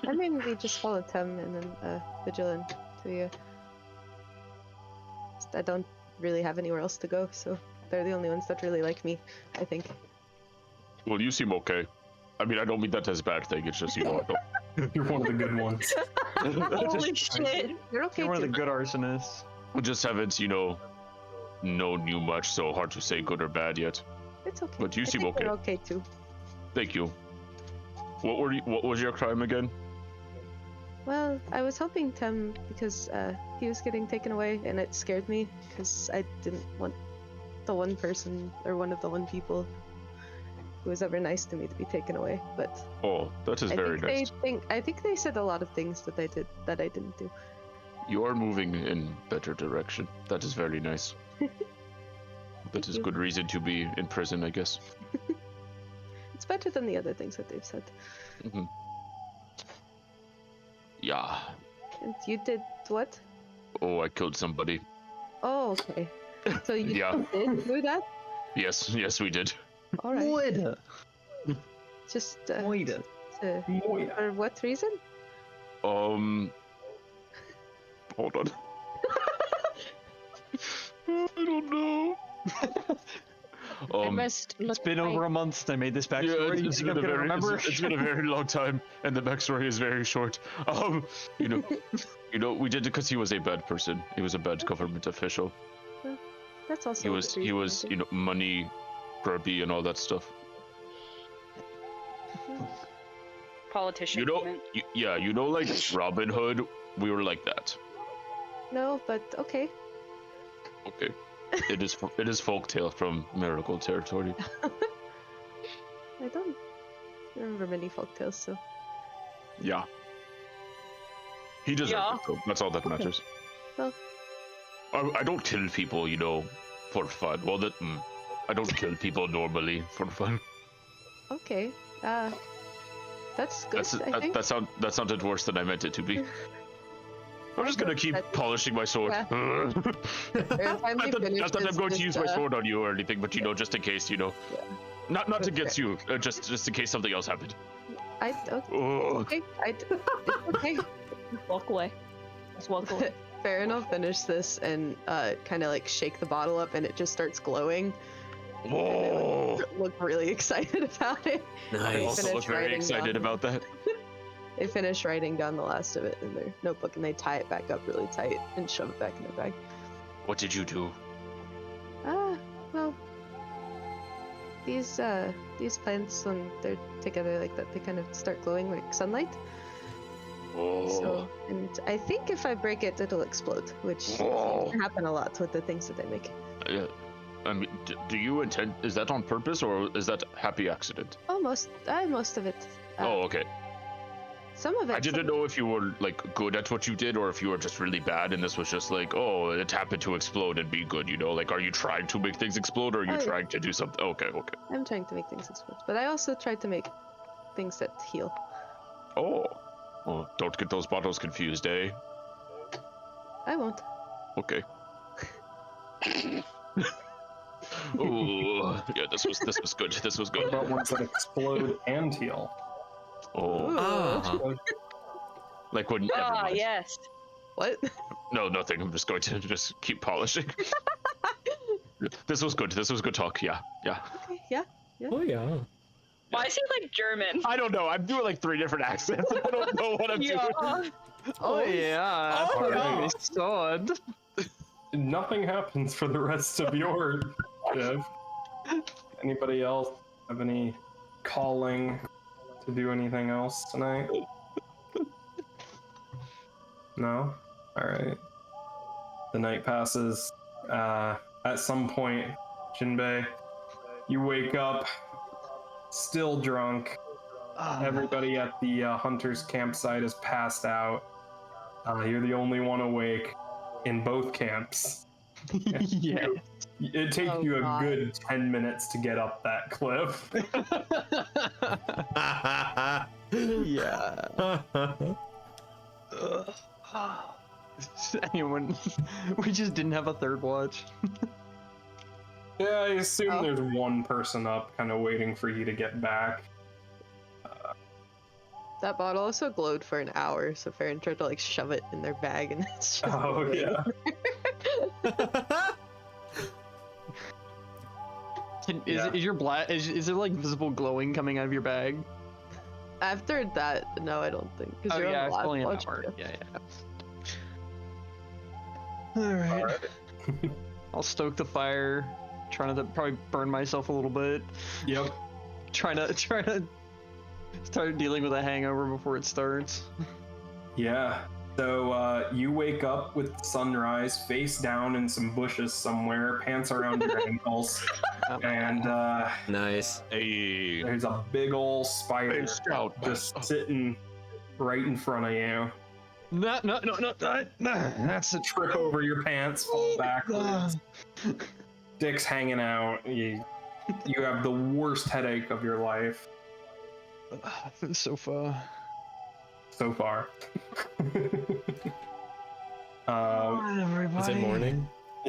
I mean, we just follow Tem and then Vigilant to you. I don't really have anywhere else to go, so they're the only ones that really like me, I think. Well, you seem okay. I mean, I don't mean that as a bad thing. It's just I don't. You're one of the good ones. Holy shit. You're okay You're one of the too. good arsonists. We just haven't, known you much, so hard to say good or bad yet. It's okay. But you I seem think okay. you're okay too. Thank you. What was your crime again? Well, I was helping Tem because he was getting taken away, and it scared me because I didn't want the one person or one of the one people who was ever nice to me to be taken away. But Oh, that is very nice. I think they said a lot of things that I did that I didn't do. You are moving in better direction. That is very nice. That is you. good reason to be in prison, I guess. It's better than the other things that they've said. Hmm. Yeah. And you did what? Oh, I killed somebody. Oh, okay. So you Yeah. did do that? Yes, we did. All right. Moida. Just Moida. Moida. for what reason? Hold on. I don't know. I must look. It's been over a month since I made this backstory. Yeah, You think I'm gonna remember? it's been a very long time, and the backstory is very short. We did it because he was a bad person. He was a bad government official. That's also He a was, good he reason, was, I think. money grubby and all that stuff. Politician. movement. Like Robin Hood. We were like that. No, but okay. Okay. It is folktale from Miracle Territory. I don't remember many folktales, so Yeah. He deserved Yeah. it, though. That's all that matters. Well. I don't kill people, for fun. Well, I don't kill people normally for fun. okay. That's good. I think. That sounded worse than I meant it to be. I'm just gonna keep polishing my sword. Yeah. not that I'm going to use my sword on you or anything, but just in case, not against you, just in case something else happened. Okay. Oh. Okay. It's okay. Walk away. Just walk away. Farron will finish this and kind of like shake the bottle up, and it just starts glowing. Whoa! And they look really excited about it. I Nice. also Finish look very writing excited down. about that. They finish writing down the last of it in their notebook, and they tie it back up really tight and shove it back in their bag. What did you do? Well, these plants, when they're together like that, they kind of start glowing like sunlight. Oh. So, and I think if I break it, it'll explode, which seems to happen a lot with the things that they make. I mean, do you intend? Is that on purpose or is that happy accident? Most of it. Oh, okay. Some of it. I didn't know if you were like good at what you did or if you were just really bad and this was just like, oh, it happened to explode and be good, you know? Like, are you trying to make things explode or are you trying to do something? Okay. I'm trying to make things explode, but I also tried to make things that heal. Oh, don't get those bottles confused, eh? I won't. Okay. Oh, yeah, this was good. This was What good. about ones that explode and heal? Oh, Ah. like when. never Ah, mind. yes. What? No, nothing. I'm just going to just keep polishing. This was good. This was good talk. Yeah. Okay, yeah. Oh yeah. Why is he like German? I don't know. I'm doing like 3 different accents. I don't know what I'm doing. Oh yeah, Oh, yeah. sword. Nothing happens for the rest of your shift. Anybody else have any calling to do anything else tonight? No? Alright. The night passes. At some point, Jinbei, you wake up still drunk. Everybody at the hunter's campsite is passed out. You're the only one awake in both camps. Yeah. It takes Oh, you a God. good 10 minutes to get up that cliff. Yeah. Anyone? We just didn't have a third watch. Yeah, I assume Oh. there's one person up, kind of waiting for you to get back. That bottle also glowed for an hour, so Farron tried to like shove it in their bag, and it's just. Oh glowing. yeah. Is your is there like visible glowing coming out of your bag? After that, no, I don't think. Because Oh you're yeah, on it's the only an last hour. watch. Yeah. All right. I'll stoke the fire, trying to probably burn myself a little bit. Yep. Trying to start dealing with a hangover before it starts. Yeah. So you wake up with sunrise, face down in some bushes somewhere, pants around your ankles, and Nice. Hey. there's a big ol' spider Hey, Scout. just sitting right in front of you. No, that's a Trip over your pants, fall backwards. Dick's hanging out. You have the worst headache of your life so far. so far. Is it morning?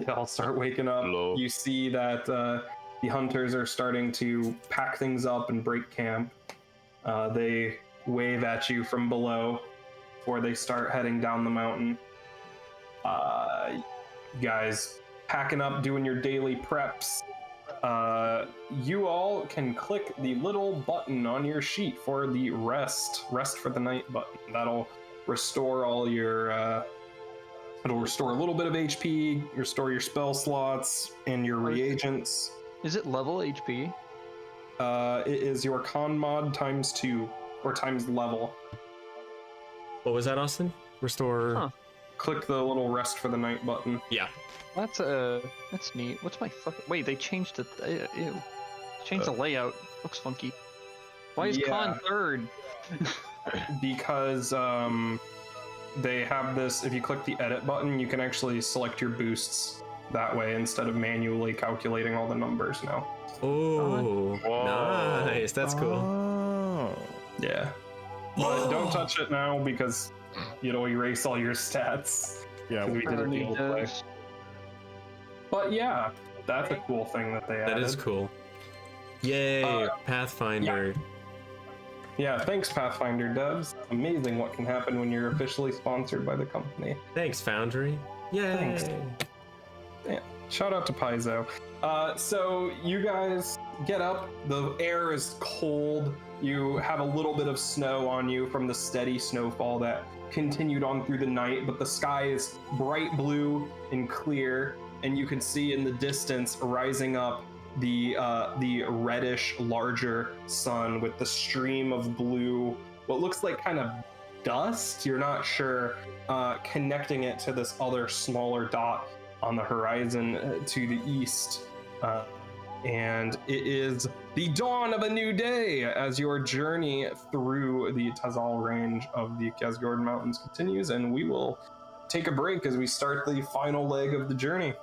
I'll start waking up. Hello. You see that the hunters are starting to pack things up and break camp. They wave at you from below before they start heading down the mountain. You guys packing up, doing your daily preps. You all can click the little button on your sheet for the rest for the night button. That'll restore all your it'll restore a little bit of HP, restore your spell slots and your reagents. Is it level HP? It is your con mod times 2 or times level. What was that, Austin? Restore. Huh. Click the little rest for the night button. Yeah. That's neat. What's my fucking wait? They changed it. Ew. Changed the layout. Looks funky. Why is Yeah. con third? Because they have this, if you click the edit button, you can actually select your boosts that way instead of manually calculating all the numbers now. Oh, Whoa. nice. That's cool. Oh. Yeah. But don't touch it now because it'll erase all your stats. Yeah. 'Cause we did it the old way. But yeah, that's a cool thing that they added. That is cool. Yay, Uh, Pathfinder. Yeah, thanks, Pathfinder devs. Amazing what can happen when you're officially sponsored by the company. Thanks, Foundry. Yay. Thanks. Yeah, shout out to Paizo. So you guys get up. The air is cold. You have a little bit of snow on you from the steady snowfall that continued on through the night, but the sky is bright blue and clear, and you can see in the distance rising up the reddish, larger sun with the stream of blue, what looks like kind of dust. You're not sure, connecting it to this other smaller dot on the horizon to the east. And it is the dawn of a new day as your journey through the Tazal range of the Kazgord Mountains continues, and we will take a break as we start the final leg of the journey.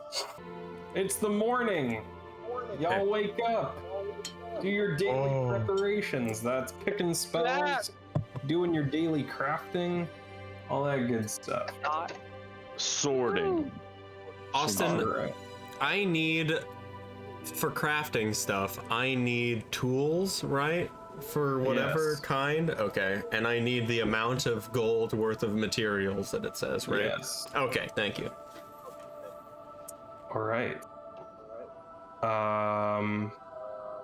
It's the morning. Y'all wake up. Do your daily preparations. That's picking spells, doing your daily crafting, all that good stuff. Sorting. Austin, Alright. I need, for crafting stuff, I need tools, right? For whatever Yes. kind? Okay. And I need the amount of gold worth of materials that it says, right? Yes. Okay, thank you. All right.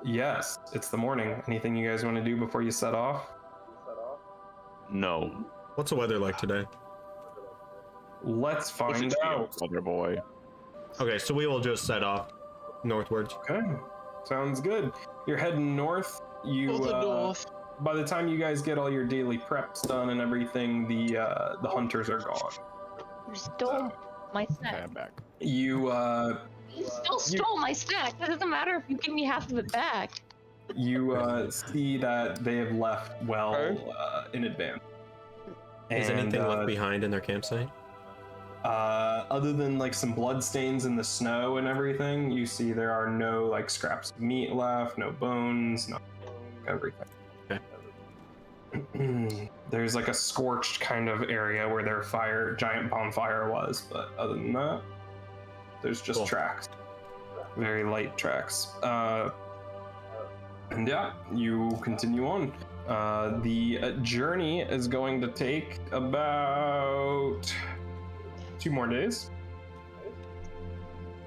Yes, it's the morning. Anything you guys want to do before you set off? No. What's the weather like today? Let's find out. Other boy. Okay, so we will just set off northwards. Okay, sounds good. You're heading north. By the time you guys get all your daily preps done and everything, the hunters are gone. You stole my Okay, snack. I'm back. You You still stole my snack. It doesn't matter if you give me half of it back. see that they have left well in advance. Is And, anything left behind in their campsite? Other than like some blood stains in the snow and everything, you see there are no like scraps of meat left, no bones, no everything. Okay. There's like a scorched kind of area where their giant bonfire was, but other than that, there's just Cool. tracks, very light tracks. And yeah, you continue on. The journey is going to take about 2 more days.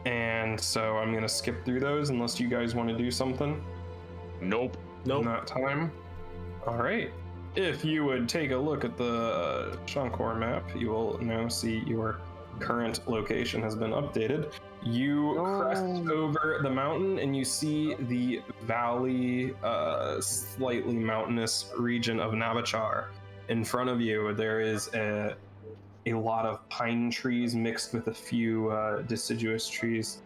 And so I'm going to skip through those unless you guys want to do something Nope. Nope. in that time. All right. If you would take a look at the Shankor map, you will now see your current location has been updated. You crest over the mountain and you see the valley, slightly mountainous region of Navachar. In front of you, there is a lot of pine trees mixed with a few deciduous trees.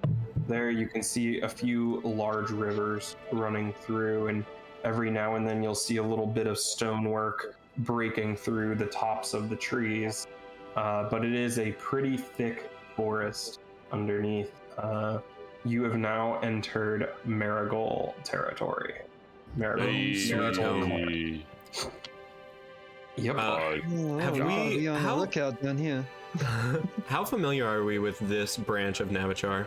There you can see a few large rivers running through, and every now and then you'll see a little bit of stonework breaking through the tops of the trees. But it is a pretty thick forest underneath. You have now entered Marigold territory. Marigold Clan. Hey. Yep. Have we? Be on the How, lookout down here. how familiar are we with this branch of Navachar?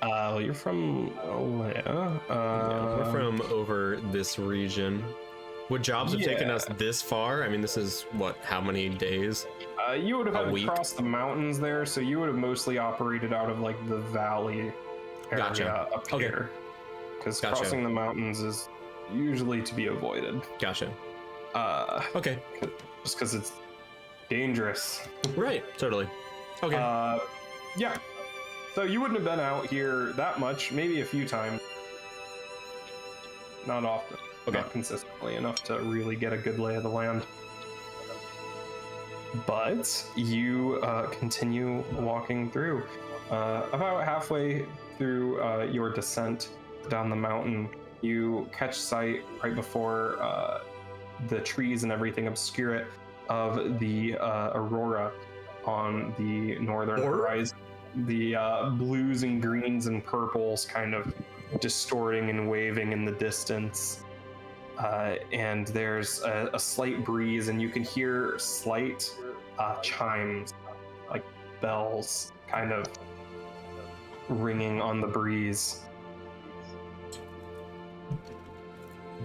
You're from Olea. We're from over this region. Would jobs have taken us this far? I mean, this is what? How many days? You would have A had to week? cross the mountains there, so you would have mostly operated out of like the valley area Gotcha. up Okay. here. Because Gotcha. crossing the mountains is usually to be avoided. Gotcha. Okay. Okay. Just because it's dangerous. Right. Totally. Okay. Yeah. So you wouldn't have been out here that much, maybe a few times. Not often. Okay. Not consistently enough to really get a good lay of the land. But you continue walking through. About halfway through your descent down the mountain, you catch sight right before the trees and everything obscure it of the aurora on the northern horizon. The blues and greens and purples kind of distorting and waving in the distance. And there's a slight breeze, and you can hear slight chimes, like bells, kind of ringing on the breeze.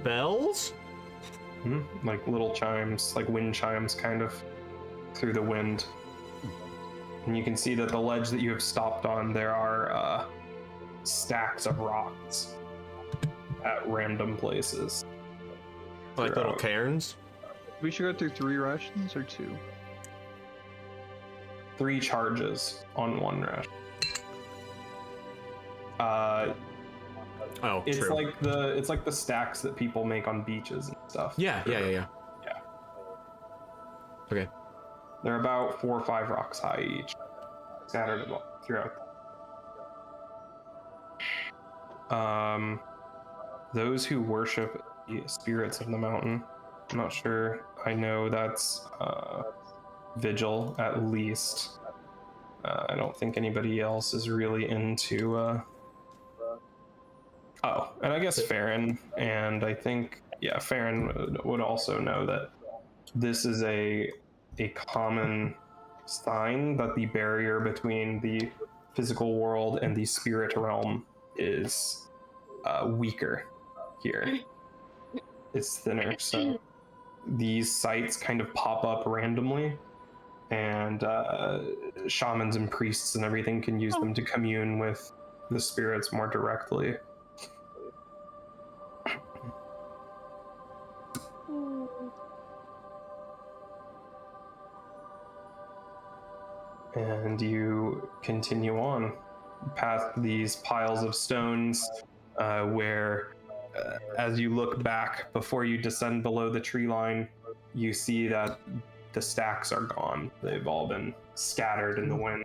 Bells? like little chimes, like wind chimes, kind of through the wind. And you can see that the ledge that you have stopped on, there are stacks of rocks at random places. Like little cairns? We should go through 3 rations or 2? 3 charges on 1 ration. It's true. like the stacks that people make on beaches and stuff. Yeah. Okay. They're about 4 or 5 rocks high each, scattered throughout. Those who worship the spirits of the mountain. I'm not sure. I know that's Vigil, at least. I don't think anybody else is really into. Oh, and I guess Farron, and I think Farron would also know that this is a common sign that the barrier between the physical world and the spirit realm is weaker here. It's thinner, so these sites kind of pop up randomly, and shamans and priests and everything can use them to commune with the spirits more directly. And you continue on past these piles of stones where as you look back before you descend below the tree line, you see that the stacks are gone. They've all been scattered in the wind.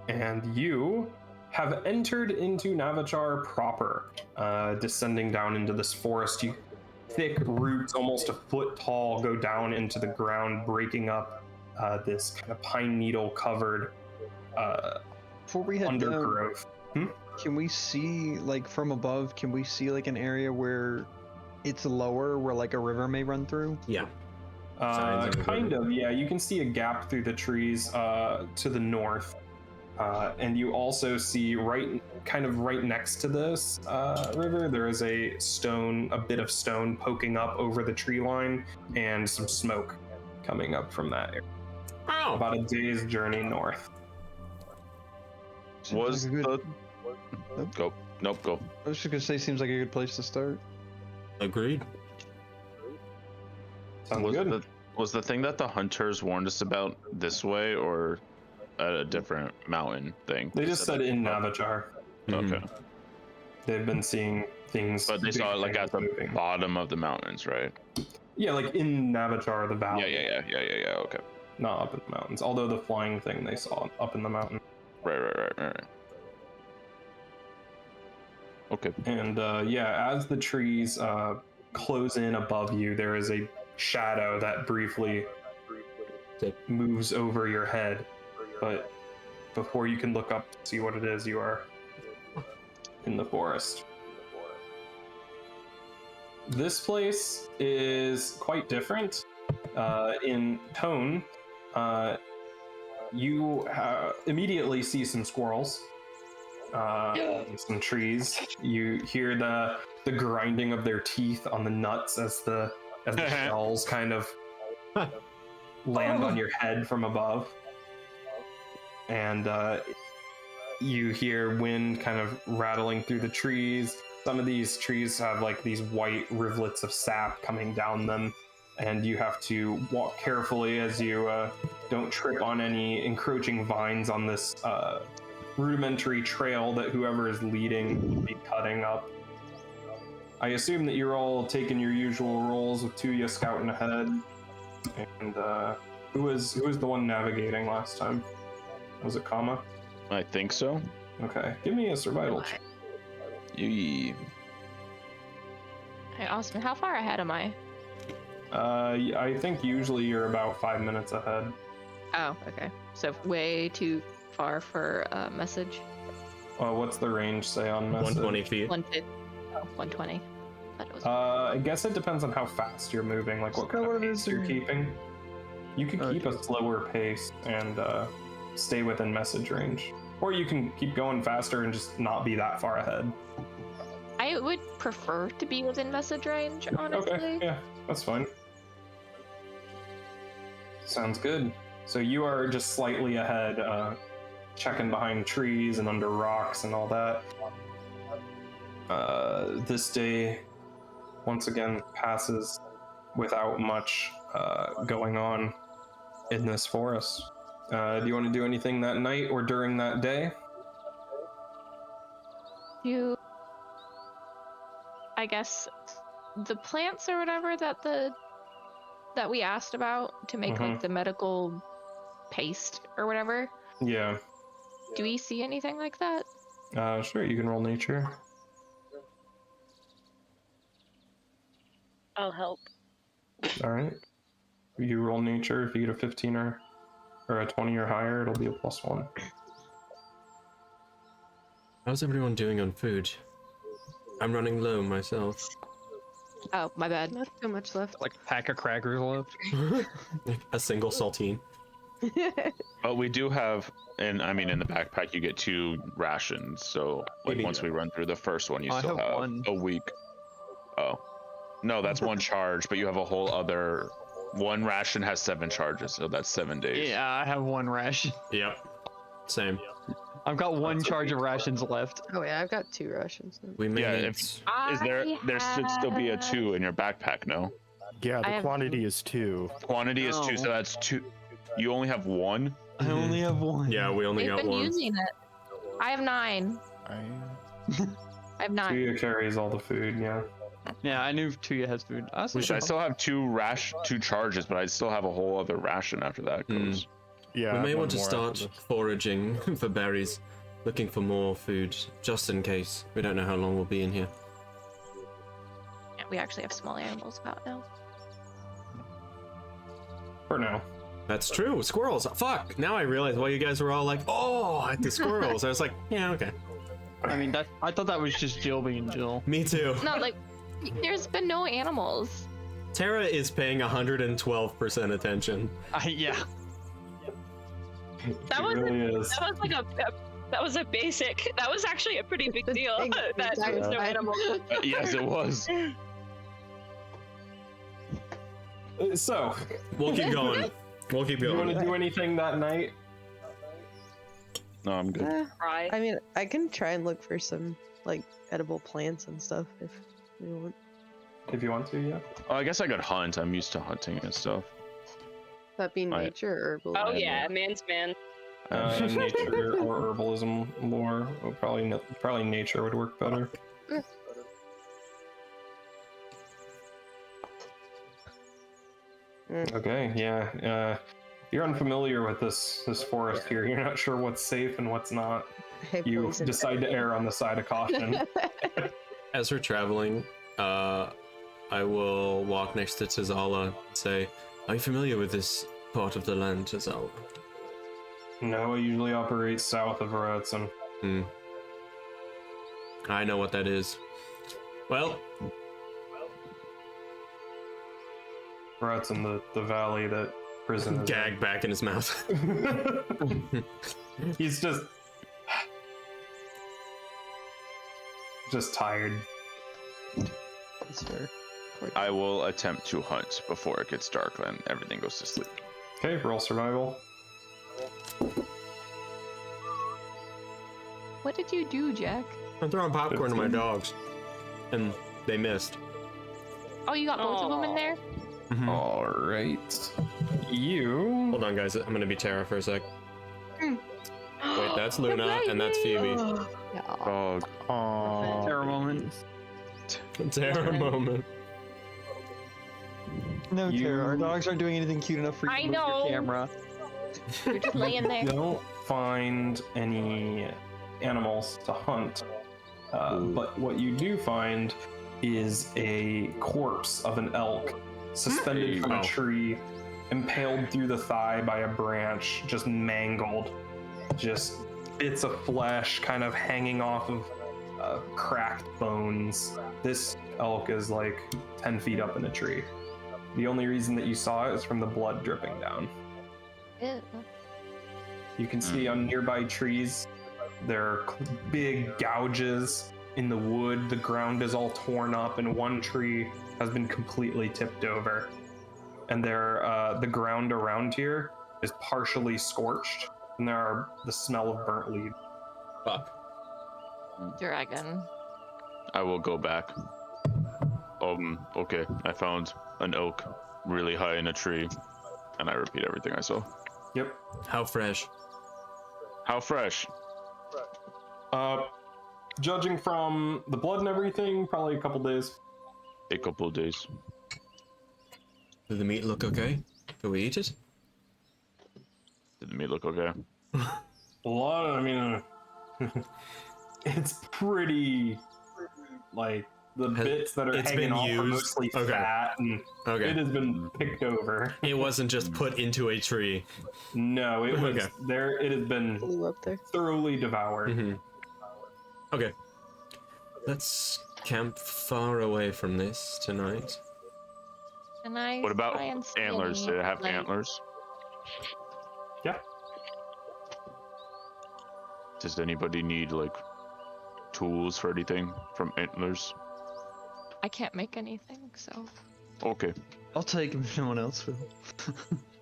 And you have entered into Navachar proper, descending down into this forest. Thick roots, almost a foot tall, go down into the ground, breaking up this kind of pine needle covered Before we head undergrowth. Can we see, like, from above, can we see, like, an area where it's lower, where, like, a river may run through? Yeah. Kind of, yeah. You can see a gap through the trees to the north. And you also see right next to this river, there is a bit of stone poking up over the tree line, and some smoke coming up from that area. Oh. About a day's journey north. Was the... Go. Nope, go. I was just gonna say, seems like a good place to start. Agreed. Sounds good. Was the thing that the hunters warned us about this way, or a different mountain thing? They just said in Navachar. Okay. They've been seeing things. But they saw it like at the moving. bottom of the mountains, right? Yeah, like in Navachar, the valley. Yeah. Okay. Not up in the mountains. Although the flying thing they saw up in the mountain. Right. Okay. And as the trees close in above you, there is a shadow that briefly moves over your head. But before you can look up to see what it is, you are in the forest. This place is quite different in tone. You immediately see some squirrels, some trees. You hear the grinding of their teeth on the nuts as the shells kind of land on your head from above. And you hear wind kind of rattling through the trees. Some of these trees have like these white rivulets of sap coming down them, and you have to walk carefully as you don't trip on any encroaching vines on this rudimentary trail that whoever is leading will be cutting up. I assume that you're all taking your usual roles with Tuya scouting ahead. And who was the one navigating last time? Was it Kama? I think so. Okay, give me a survival check. Yee. Hey, Austin, how far ahead am I? I think usually you're about 5 minutes ahead. Oh, okay. So way too far for a message. What's the range say on message? 120 feet. 150. Oh, 120. Thought it was. I guess it depends on how fast you're moving, like what kind of pace you're keeping. You could keep a slower pace and stay within message range. Or you can keep going faster and just not be that far ahead. I would prefer to be within message range, honestly. Okay, yeah, that's fine. Sounds good. So you are just slightly ahead, checking behind trees and under rocks and all that. This day, once again, passes without much going on in this forest. Do you want to do anything that night or during that day? You, I guess, the plants or whatever that we asked about to make like the medical paste or whatever. Yeah. Do we see anything like that? Sure, you can roll nature. I'll help. All right. You roll nature. If you get a 15 or a 20 or higher, it'll be a +1. How's everyone doing on food? I'm running low myself. Oh, my bad. Not too much left. Like a pack of crackers left. A single saltine. But we do have, and I mean, in the backpack, you get 2 rations. So, like, once we run through the first one, you still have one. a week. Oh. No, that's 1 charge, but you have a whole other. 1 ration has 7 charges, so that's 7 days. Yeah, I have 1 ration. Yep. Same. I've got 1 charge of rations left. Oh yeah, I've got 2 rations. We may Yeah, need- there should still be a 2 in your backpack, no? Yeah, I the have- quantity is 2. Quantity is 2, so that's 2. You only have 1? I only have 1. Yeah, we only We've got been 1. using it. I have 9. I have 9. Tuya carries all the food, yeah. Yeah, I knew Tuya has food. I still have 2 charges, but I still have a whole other ration after that goes. Yeah, We I may have want to one more after start this. foraging for berries, looking for more food, just in case. We don't know how long we'll be in here. Yeah, we actually have small animals about now. For now. That's true. Squirrels. Fuck. Now I realize why you guys were all like, "Oh, at the squirrels." I was like, "Yeah, okay." I mean, I thought that was just Jill being Jill. Me too. No, like, there's been no animals. Tara is paying 112% attention. Yeah. That It was really is. that was like that was a basic. That was actually a pretty big deal. Thank you, That there was no Dagger. animal. Yes, it was. So, We'll keep going. We'll keep do you want going. to do anything that night? No, I'm good. Right. I mean, I can try and look for some like edible plants and stuff if you want. If you want to, yeah. Oh, I guess I could hunt. I'm used to hunting and stuff. That be I- nature or herbal? Oh yeah, man's man. Nature or herbalism lore. Well, probably nature would work better. Okay, yeah. You're unfamiliar with this forest here. You're not sure what's safe and what's not. Hey, You poison. decide to err on the side of caution. As we're traveling, I will walk next to Tazala and say, "Are you familiar with this part of the land, Tazala?" No, I usually operate south of Varetson. I know what that is. Well, Varetson, the valley that prison is gag back in his mouth. in. He's just tired. That's fair. I will attempt to hunt before it gets dark and everything goes to sleep. Okay, roll survival. What did you do, Jack? I'm throwing popcorn to my 15. dogs, and they missed. Oh, you got both of them in there? All right. You. Hold on, guys. I'm gonna be Tara for a sec. Hmm. Wait, that's Luna, and that's Phoebe. Yeah. Dog. Aww. Terror moment. Tara moment. No, You- Terror. Our dogs aren't doing anything cute enough for you I to move know. your camera. You're just laying there. Don't find any animals to hunt, but what you do find is a corpse of an elk suspended from Oh. a tree, impaled through the thigh by a branch, just mangled, just bits of flesh kind of hanging off of cracked bones. This elk is like 10 feet up in a tree. The only reason that you saw it is from the blood dripping down. Ew. You can see on nearby trees there are big gouges in the wood. The ground is all torn up, and one tree has been completely tipped over. And the ground around here is partially scorched, and the smell of burnt leaves. Fuck. Dragon. I will go back. Okay. I found an oak really high in a tree, and I repeat everything I saw. Yep. How fresh? How fresh? Judging from the blood and everything, probably a couple days. A couple of days. Did the meat look okay? Can we eat it? Did the meat look okay? It's pretty, like, the bits that are it's hanging been off are used? mostly Okay. fat, and Okay. it has been picked over. It wasn't just put into a tree. No, it was Okay. there. It has been Flew up there. thoroughly devoured. Mm-hmm. Okay. Let's camp far away from this tonight. Can I What about try and see antlers? any, Did it have like- antlers? Yeah. Does anybody need like tools for anything from antlers? I can't make anything, so. Okay. I'll take him if no one else will.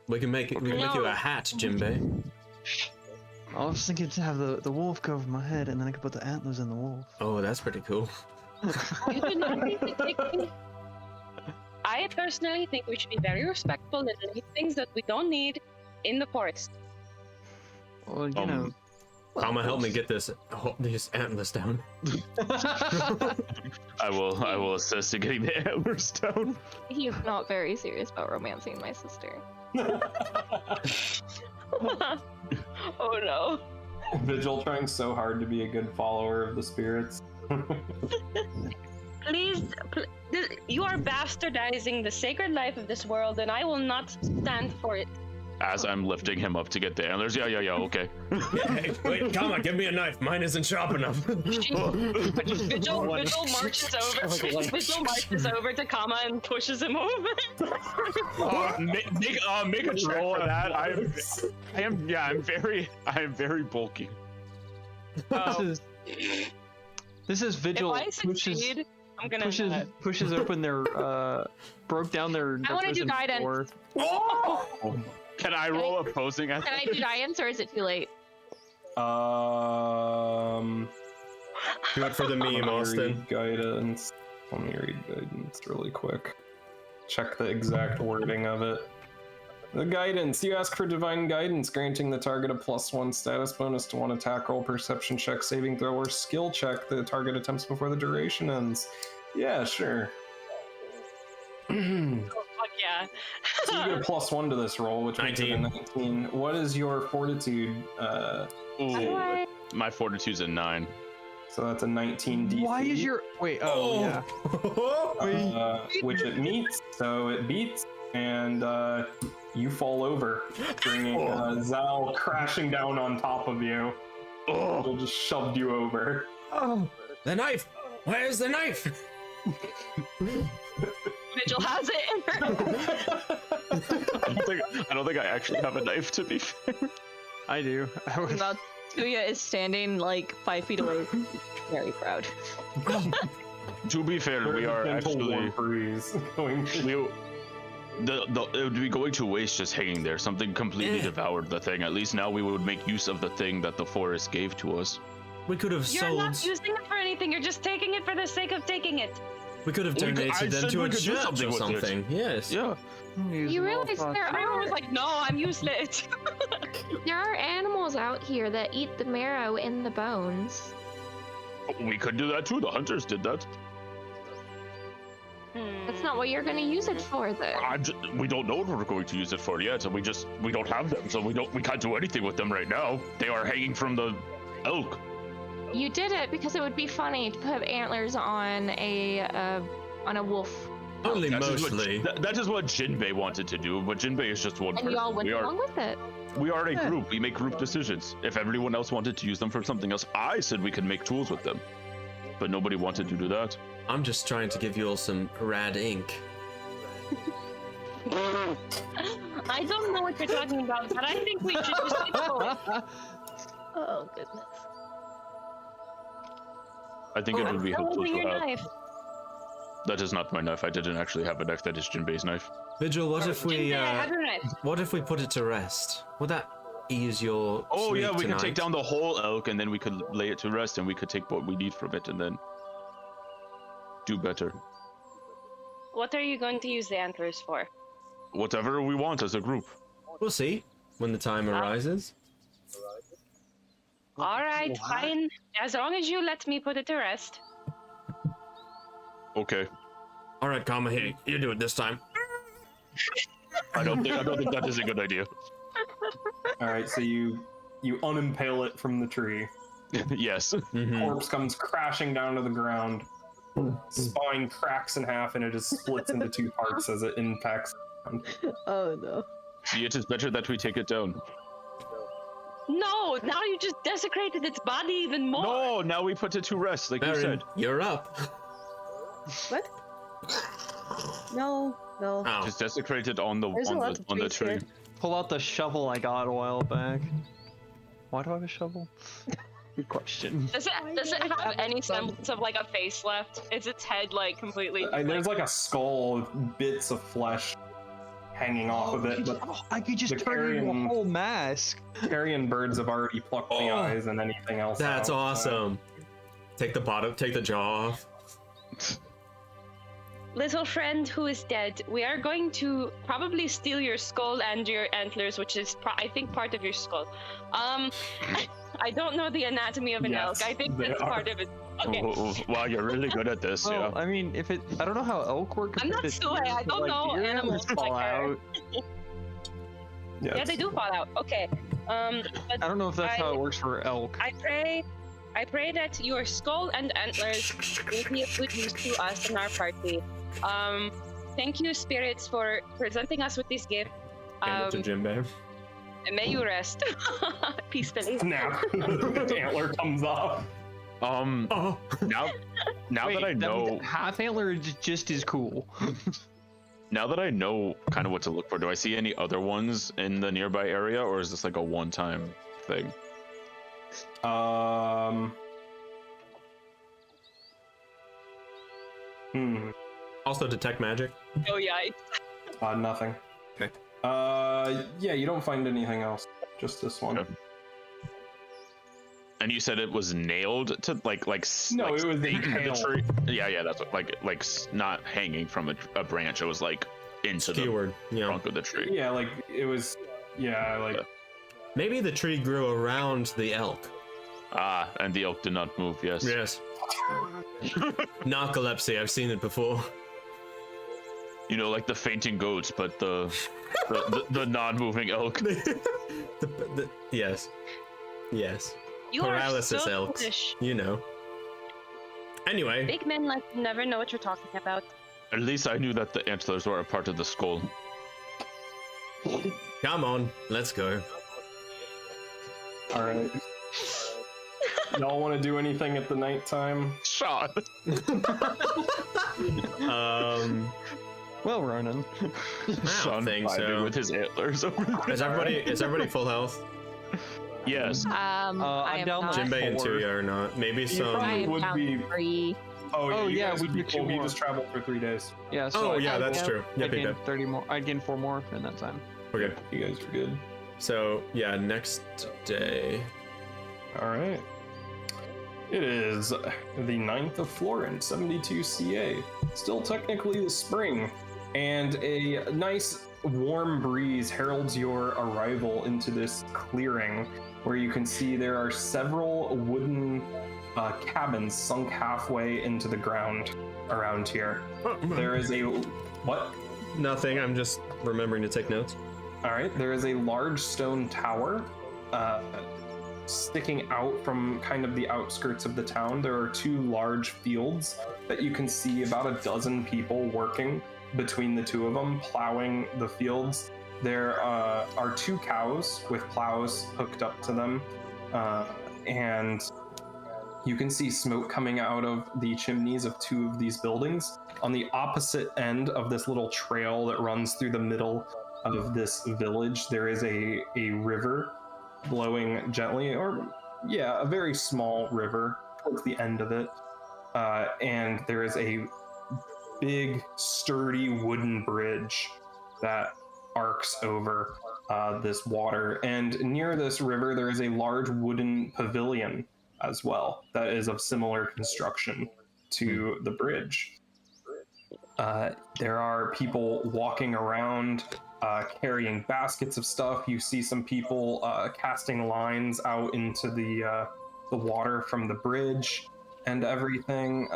We can make you a hat, Jinbei. I was thinking to have the wolf go over my head, and then I could put the antlers in the wolf. Oh, that's pretty cool. You do not need to take things. I personally think we should be very respectful and leave things that we don't need in the forest. Well, you know. Kama, help me get these antlers down. I will assist in getting the antlers down. He's not very serious about romancing my sister. Oh no. Vigil trying so hard to be a good follower of the spirits. Please, you are bastardizing the sacred life of this world, and I will not stand for it. As I'm lifting him up to get the antlers. Yeah, okay. Hey, wait, Kama, give me a knife. Mine isn't sharp enough. Vigil marches over to Kama and pushes him over. Make a roll on that. I am very bulky. Oh. This is Vigil If I succeed, I'm gonna pushes open their broke down their I wanna do prison guidance. door. Can I roll opposing Can I do guidance, or is it too late? Do it for the meme, Austin. Guidance. Let me read guidance really quick. Check the exact wording of it. The guidance. You ask for divine guidance, granting the target a +1 status bonus to one attack roll, perception check, saving throw, or skill check the target attempts before the duration ends. Yeah, sure. Fuck yeah. So you get a +1 to this roll, which makes it a 19. What is your fortitude? Ooh, my fortitude's a 9. So that's a 19 DC. Why is your yeah? Which it meets, so it beats, and you fall over, bringing Zal crashing down on top of you. It'll just shoved you over. Oh, the knife! Where's the knife? Vigil has it. I don't think I actually have a knife, to be fair. I do. Now, Tuya is standing like 5 feet away, very proud. To be fair, we are actually going. It would be going to waste just hanging there. Something completely devoured the thing. At least now we would make use of the thing that the forest gave to us. We could have You're sold. not using it for anything. You're just taking it for the sake of taking it. We could have donated them to a church or something. Yes. Yeah. You realize there Everyone was are like, "No, I'm useless." there are animals out here that eat the marrow in the bones. We could do that too. The hunters did that. That's not what you're going to use it for, though. We don't know what we're going to use it for yet, so we don't have them, so we can't do anything with them right now. They are hanging from the elk. You did it because it would be funny to put antlers on a wolf. Only mostly. That is what Jinbei wanted to do, but Jinbei is just one person. And you all went along with it. We are a group. We make group decisions. If everyone else wanted to use them for something else, I said we could make tools with them. But nobody wanted to do that. I'm just trying to give you all some rad ink. I don't know what you're talking about, but I think we should just keep going. Oh, goodness. I think it would be How helpful will to your have. knife? That is not my knife. I didn't actually have a knife. That is Jinbei's knife. Vigil, what if we Jinbei, I have your knife. what if we put it to rest? Would that ease your Oh yeah, sleep we tonight? could take down the whole elk and then we could lay it to rest and we could take what we need from it and then do better. What are you going to use the antlers for? Whatever we want as a group. We'll see when the time arises. All right, fine. As long as you let me put it to rest. Okay. All right, Kama, here, you do it this time. I don't think that is a good idea. All right, so you unimpale it from the tree. Yes. Mhm. Corpse comes crashing down to the ground. Spine cracks in half and it just splits into two parts as it impacts. Oh no. See, it is better that we take it down. No, now you just desecrated its body even more. No, now we put it to rest, like you Baron, said. you're up. What? No, no. Oh. Just desecrate it on the There's a lot of on the trees tree. here. Pull out the shovel I got a while back. Why do I have a shovel? Good question. Does it have any semblance of like a face left? Is its head like completely? There's like a skull with bits of flesh hanging off of it, but I could just the turn into a carrion- whole mask. carrion birds have already plucked the Oh. eyes and anything else. That's out, awesome. Take the bottom, take the jaw off. Little friend who is dead, we are going to probably steal your skull and your antlers, which is I think part of your skull. I don't know the anatomy of an Yes, elk. I think they that's are. part of it. Okay. Wow, you're really good at this, Well, yeah. I mean, if it, I don't know how elk work. I'm not if it Sue, I deer, but, don't know deer animals just fall like her. out. Yeah, they do fall out. Okay. But I don't know if that's how it works for elk. I pray that your skull and antlers will be of good use to us and our party. Thank you, spirits, for presenting us with this gift. Hand it to Jinbei. And may you rest peacefully. Snap. The antler comes off. Oh. Now Wait, that I means know, half antler is just as cool. now that I know kind of what to look for, do I see any other ones in the nearby area, or is this like a one-time thing? Also detect magic. Oh yeah. Nothing. Okay. Yeah, you don't find anything else. Just this one. Okay. And you said it was nailed to like No, like it was staked to the impaled. tree. Yeah, that's what, like not hanging from a branch. It was like into the Keyword. Yeah. trunk of the tree. Yeah, like it was. Yeah, like Maybe the tree grew around the elk. Ah, and the elk did not move. Yes. Yes. Narcolepsy. I've seen it before. You know, like the fainting goats, but the non-moving elk. Yes. Yes. You Paralysis are so elks. foolish. You know. Anyway. Big men like you never know what you're talking about. At least I knew that the antlers were a part of the skull. Come on. Let's go. all right. Y'all want to do anything at the nighttime? Shot. Well, Ronan. I don't think so. With his antlers over there. Is everybody full health? Yes. I I'm am down not. like Jinbei and 4. Tuya are not. Maybe You some. I am would down be- 3. Oh Oh, you yeah, guys we would be did 2 cool. You more. just traveled for 3 days. Yeah. So Oh I- yeah, I- that's true. I Yep, gained yep. 30 more. I gained 4 more in that time. Okay. You guys are good. So yeah, next day. All right. It is the 9th of Florence, 72 CA. Still technically the spring, and a nice warm breeze heralds your arrival into this clearing where you can see there are several wooden cabins sunk halfway into the ground around here. There is a what? Nothing. I'm just remembering to take notes. All right, there is a large stone tower sticking out from kind of the outskirts of the town. There are 2 large fields that you can see about a dozen people working between the 2 of them, plowing the fields. There are 2 cows with plows hooked up to them, and you can see smoke coming out of the chimneys of 2 of these buildings. On the opposite end of this little trail that runs through the middle of this village, there is a river flowing gently, or yeah, a very small river towards the end of it. and there is a big, sturdy wooden bridge that arcs over this water. And near this river, there is a large wooden pavilion as well that is of similar construction to the bridge. There are people walking around, carrying baskets of stuff. You see some people casting lines out into the water from the bridge and everything.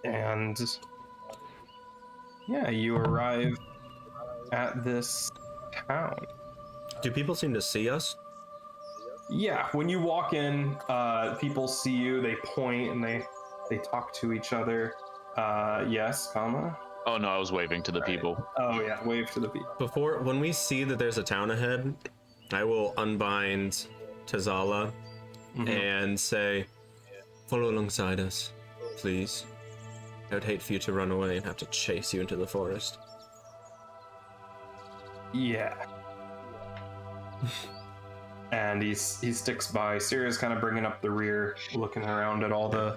And yeah, you arrive at this town. Do people seem to see us? Yeah, when you walk in, people see you, they point and they talk to each other. Yes, comma? Oh no, I was waving to the people. Oh yeah, wave to the people. When we see that there's a town ahead, I will unbind Tazala and say, follow alongside us, please. I would hate for you to run away and have to chase you into the forest. Yeah. And he sticks by. Sirius kind of bringing up the rear, looking around at all the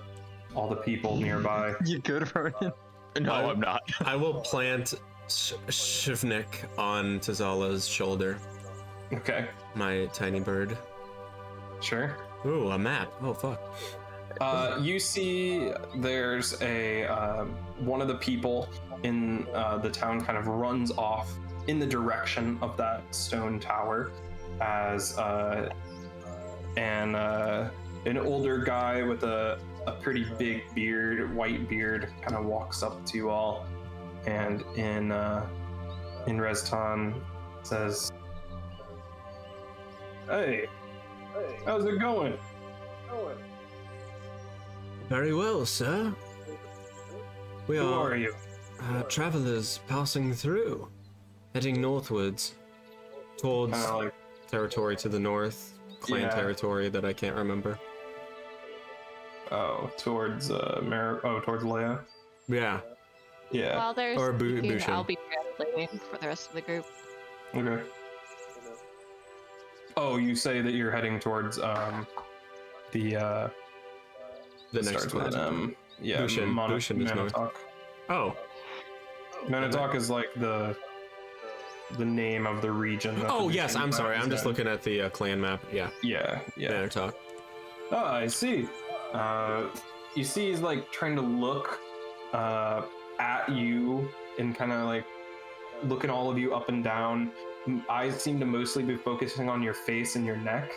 people nearby. You good, Ronan? No, I'm not. I will plant Shivnik on Tazala's shoulder. Okay. My tiny bird. Sure. Ooh, a map. Oh, fuck. You see there's a one of the people in the town kind of runs off in the direction of that stone tower as an older guy with a pretty big beard, white beard, kind of walks up to you all, and in Reztan says, "Hey, how's it going?" Very well, sir. We Who are you? Travelers passing through, heading northwards towards Like, territory to the north, clan territory that I can't remember. towards towards Leia. Yeah. Yeah. While there's Or speaking, Bushin. I'll be translating for the rest of the group. Okay. Oh, you say that you're heading towards the next starts with one. yeah, Bushin. Bushin is north. Manotok. Oh. Manotok is like the name of the region. that Oh, the yes, Bushin I'm sorry. clan I'm is just in. looking at the clan map. Yeah. Yeah. Manotok. Oh, I see. You see he's like trying to look at you and kind of like looking all of you up and down. Eyes seem to mostly be focusing on your face and your neck.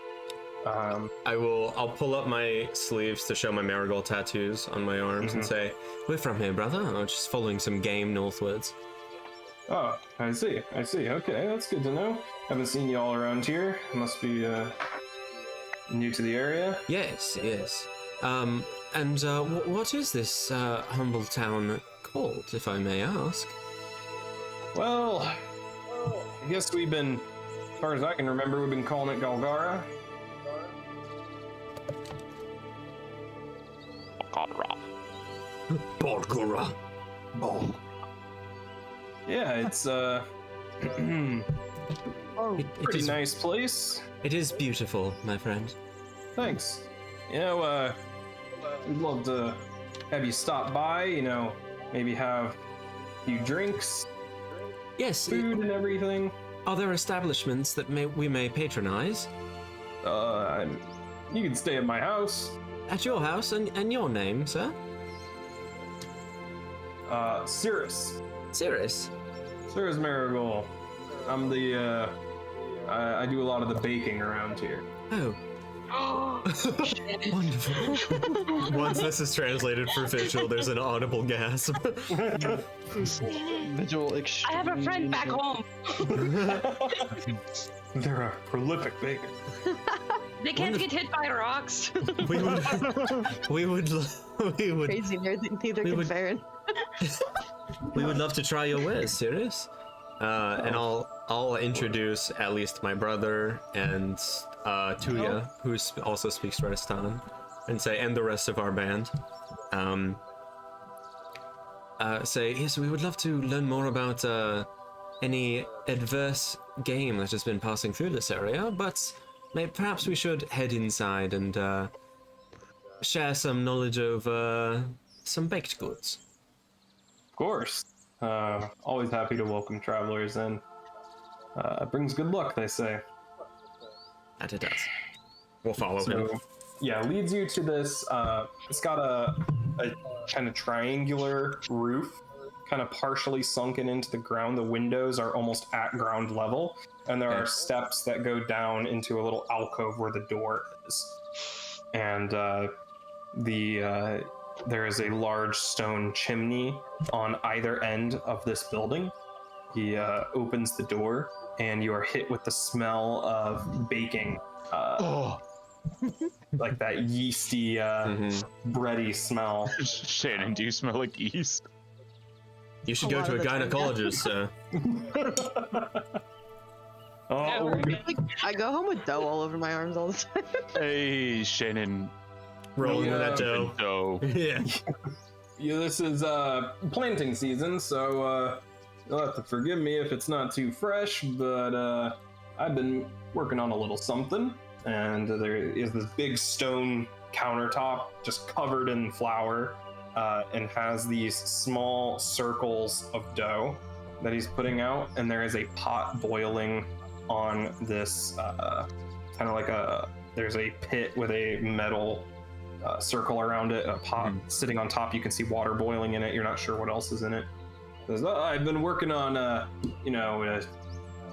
I'll pull up my sleeves to show my marigold tattoos on my arms and say, we're from here, brother. I'm just following some game northwards. Oh, I see. Okay, that's good to know. Haven't seen you all around here. Must be new to the area. Yes. And what is this humble town called, if I may ask? Well, I guess we've been, as far as I can remember, we've been calling it Galgara. Galgara. Yeah, it's pretty nice place. It is beautiful, my friend. Thanks. You know, we'd love to have you stop by, you know, maybe have a few drinks, Yes. food and everything. Are there establishments that we may patronize? You can stay at my house. At your house, and your name, sir? Cirrus. Cirrus. Cirrus Marigold. I'm the, I do a lot of the baking around here. Oh. Wonderful. Once this is translated for visual, there's an audible gasp. Visual I have a friend back home. They're a prolific baker. They can't get hit by rocks. we would Crazy nerd that neither we can would- Farron. we would love to try your wares, Sirius. And I'll introduce at least my brother and Tuya, who also speaks Restan, and the rest of our band. Say yes, we would love to learn more about any adverse game that has been passing through this area, but perhaps we should head inside and share some knowledge of some baked goods. Of course. Always happy to welcome travelers in. Brings good luck, they say. That it does. We'll follow him. So, yeah, leads you to this. It's got a kind of triangular roof, kind of partially sunken into the ground. The windows are almost at ground level, and there are steps that go down into a little alcove where the door is. And there is a large stone chimney on either end of this building. He opens the door, and you are hit with the smell of baking. Like that yeasty, bready smell. Shannon, do you smell like yeast? You should A go lot to a of the time, yeah. gynecologist, sir. Oh, I go home with dough all over my arms all the time. Hey, Shannon. Rolling with that dough. Dough. Yeah. yeah, this is planting season, so you'll have to forgive me if it's not too fresh, but I've been working on a little something. And there is this big stone countertop just covered in flour, and has these small circles of dough that he's putting out. And there is a pot boiling on this kind of like there's a pit with a metal circle around it, a pot sitting on top. You can see water boiling in it. You're not sure what else is in it. Says, I've been working on,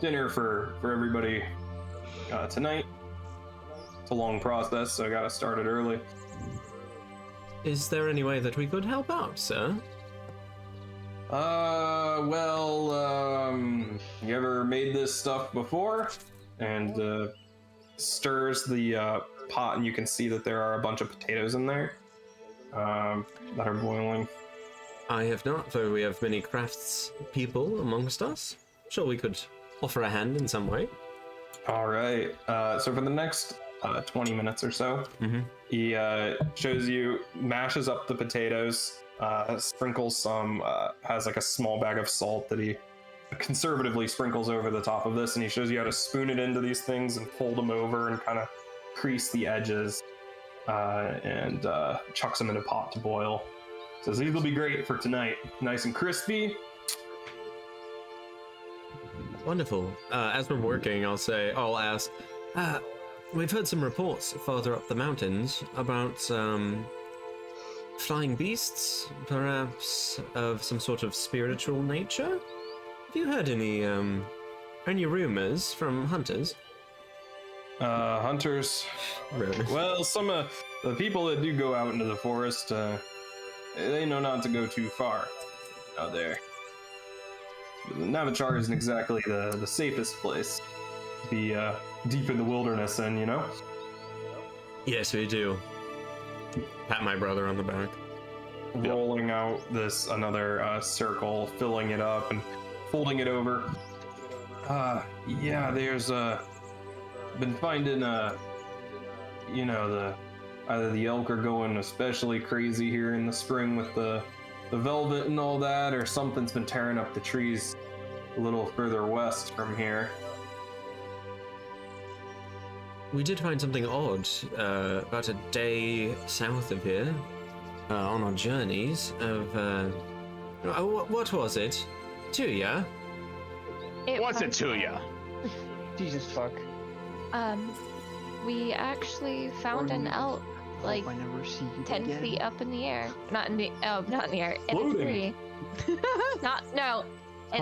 dinner for everybody tonight. It's a long process, so I gotta start it early. Is there any way that we could help out, sir? You ever made this stuff before? And stirs the pot, and you can see that there are a bunch of potatoes in there that are boiling. I have not, though we have many crafts people amongst us. Sure, we could offer a hand in some way. All right. So for the next 20 minutes or so, he shows you, mashes up the potatoes, sprinkles some, has like a small bag of salt that he conservatively sprinkles over the top of this, and he shows you how to spoon it into these things and fold them over and kind of crease the edges, and chucks them in a pot to boil. Says these will be great for tonight, nice and crispy. Wonderful. As we're working, I'll ask, we've heard some reports farther up the mountains about flying beasts, perhaps of some sort of spiritual nature. Have you heard any rumors from hunters? Hunters. Really? Well, some of the people that do go out into the forest, they know not to go too far out there. Navachar isn't exactly the safest place to be deep in the wilderness in, you know? Yes, we do. Pat my brother on the back. Rolling out this another circle, filling it up and folding it over. Yeah, there's been finding either the elk are going especially crazy here in the spring with the velvet and all that, or something's been tearing up the trees a little further west from here. We did find something odd about a day south of here on our journeys of what was it? Tuya? What's it to ya? Jesus fuck. We actually found an elk like I never see you 10 again. feet up in the air. Not in the air, in a Floating. tree. In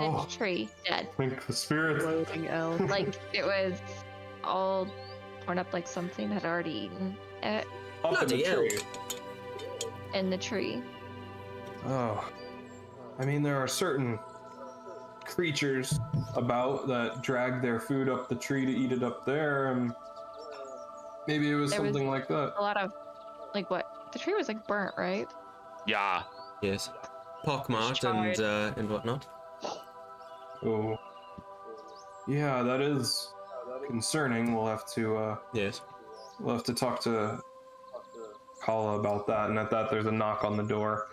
Oh. a tree, dead. Think the spirit. Floating elf. Like it was all torn up, like something had already eaten it Up in the Bloody tree. in the tree. Oh, I mean, there are certain creatures about that drag their food up the tree to eat it up there, and maybe it was There was- something like that. A lot of, like what? The tree was like burnt, right? Yeah. Yes. Pockmarked Charred. and whatnot. Oh, yeah, that is concerning. We'll have to Yes. talk to Kala about that. And at that, there's a knock on the door.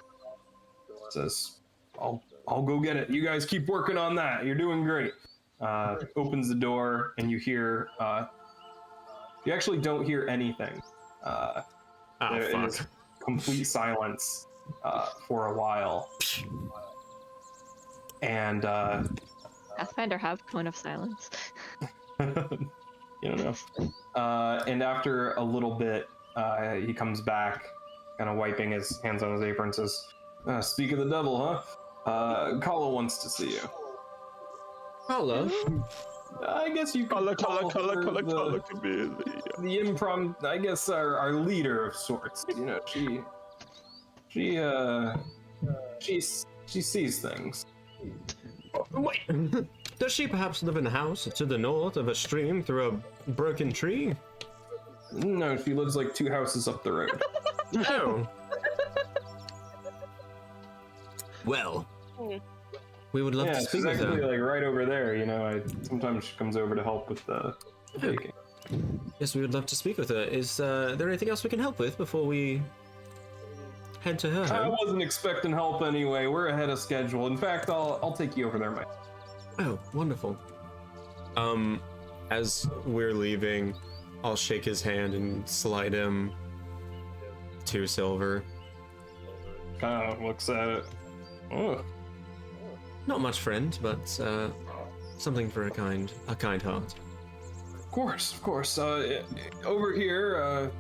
It says, "I'll go get it. You guys keep working on that. You're doing great." Opens the door, and you hear. You actually don't hear anything. Oh, There fuck. is complete silence for a while. And Pathfinder have cone of silence. you don't know. And after a little bit, he comes back, kind of wiping his hands on his apron, says, "Speak of the devil, huh? Kala wants to see you." Hello. I guess you could call her the impromptu, I guess our leader of sorts. You know, she sees things. Wait. Does she perhaps live in a house to the north of a stream through a broken tree? No, she lives like 2 houses up the road. Oh. Well, we would love Yeah, to she's speak with actually her. like right over there. You know, sometimes she comes over to help with the baking. Yes, we would love to speak with her. Is there anything else we can help with before we head to her I home? wasn't expecting help anyway. We're ahead of schedule. In fact, I'll take you over there, Mike. Oh, wonderful. As we're leaving, I'll shake his hand and slide him 2 silver. Kind of looks at it. Oh, Not much, friend, but something for a kind heart. of course. Over here,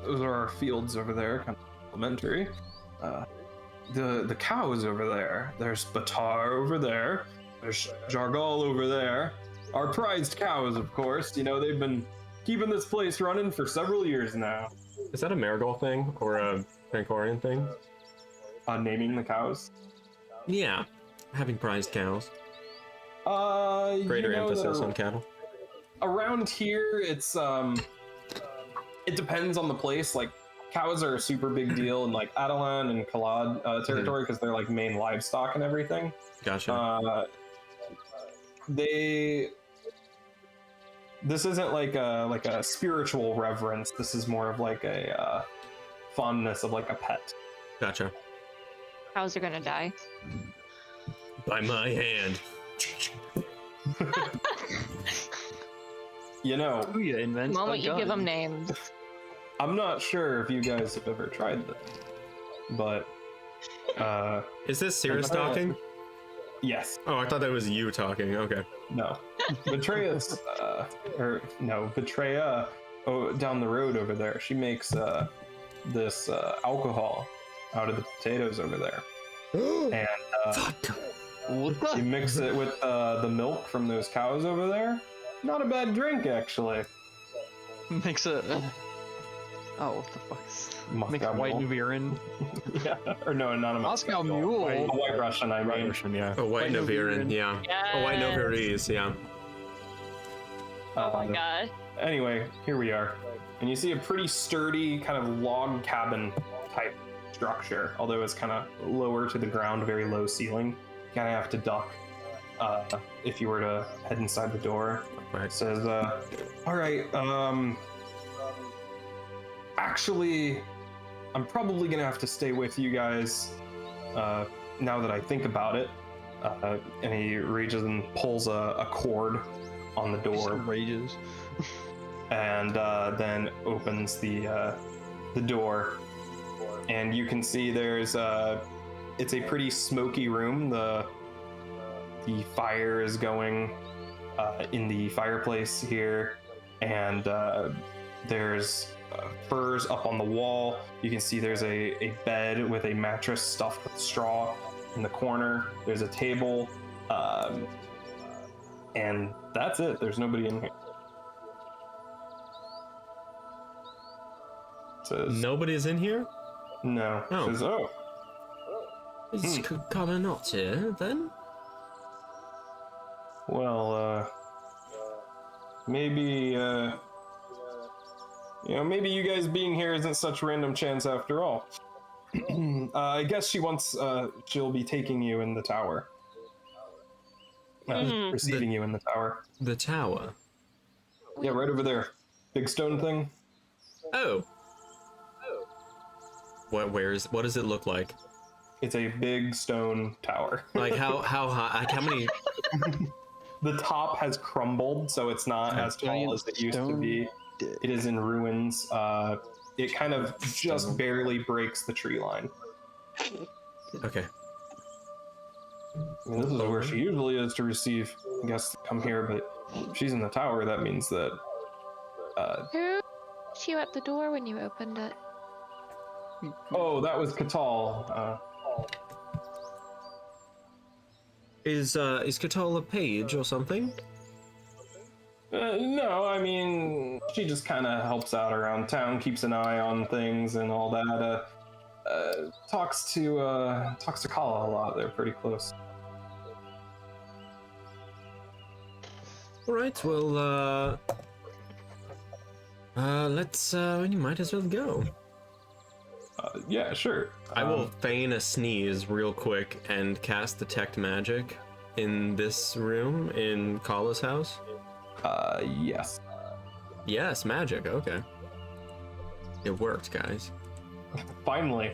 those are our fields over there, kind of elementary. The cows over there. There's Batar over there. There's Jargal over there. Our prized cows, of course. You know, they've been keeping this place running for several years now. Is that a Marigold thing or a Pancorian thing? Naming the cows. Yeah, having prized cows. you Greater know, emphasis they're- on cattle. Around here, it's it depends on the place. Like cows are a super big deal in like Adelan and Kalad territory because they're like main livestock and everything. Gotcha. This isn't like a spiritual reverence. This is more of like a fondness of like a pet. Gotcha. Cows are gonna die. By my hand. You know, Tuya The invents a moment you give gun. them names. I'm not sure if you guys have ever tried this, but Is this Cirrus talking? yes, Oh, I thought that was you talking. Okay. no, Betrayus, Betraya, down the road over there. She makes this alcohol out of the potatoes over there, and you mix it with the milk from those cows over there. Not a bad drink, actually. Makes a. Oh, what the fuck? Makes Moscow white Mule. Nuviran. Yeah, or no, not a Moscow Mule. Mule. A White Russian, I mean. Russian, yeah. A white White Noviran, Noviran. yeah. A white Yes. Noviris, yeah. Oh my god. Anyway, here we are. And you see a pretty sturdy kind of log cabin type structure, although it's kind of lower to the ground, very low ceiling. You kind of have to duck if you were to head inside the door. Right. It says, all right, actually, I'm probably gonna have to stay with you guys now that I think about it. And he reaches and pulls a cord on the door Rages. and then opens the door, and you can see there's it's a pretty smoky room. The fire is going in the fireplace here, and there's furs up on the wall. You can see there's a bed with a mattress stuffed with straw in the corner. There's a table, and that's it. There's nobody in here. Says, Nobody's in here? no. Oh. Says, oh, Is Connor not here, then? well, maybe, maybe you guys being here isn't such random chance after all. I guess she'll be taking you in the tower. Receiving you in the tower. The tower. Yeah, right over there. Big stone thing. Oh. What does it look like? It's a big stone tower. Like how high? Like how many? The top has crumbled, so it's not as tall as it used to be. It is in ruins. it kind of just barely breaks the tree line. Okay. I mean, this is where she usually is to receive guests that come here, but if she's in the tower, that means that Who was you at the door when you opened it? oh, that was Katal. Is Katal a page or something? No, I mean, she just kind of helps out around town, keeps an eye on things and all that. Talks to Kala a lot. They're pretty close. All right. Well, let's. You might as well go. Yeah, sure. I will feign a sneeze real quick and cast detect magic in this room in Kala's house. Yes. Yes, magic. Okay. It worked, guys. Finally.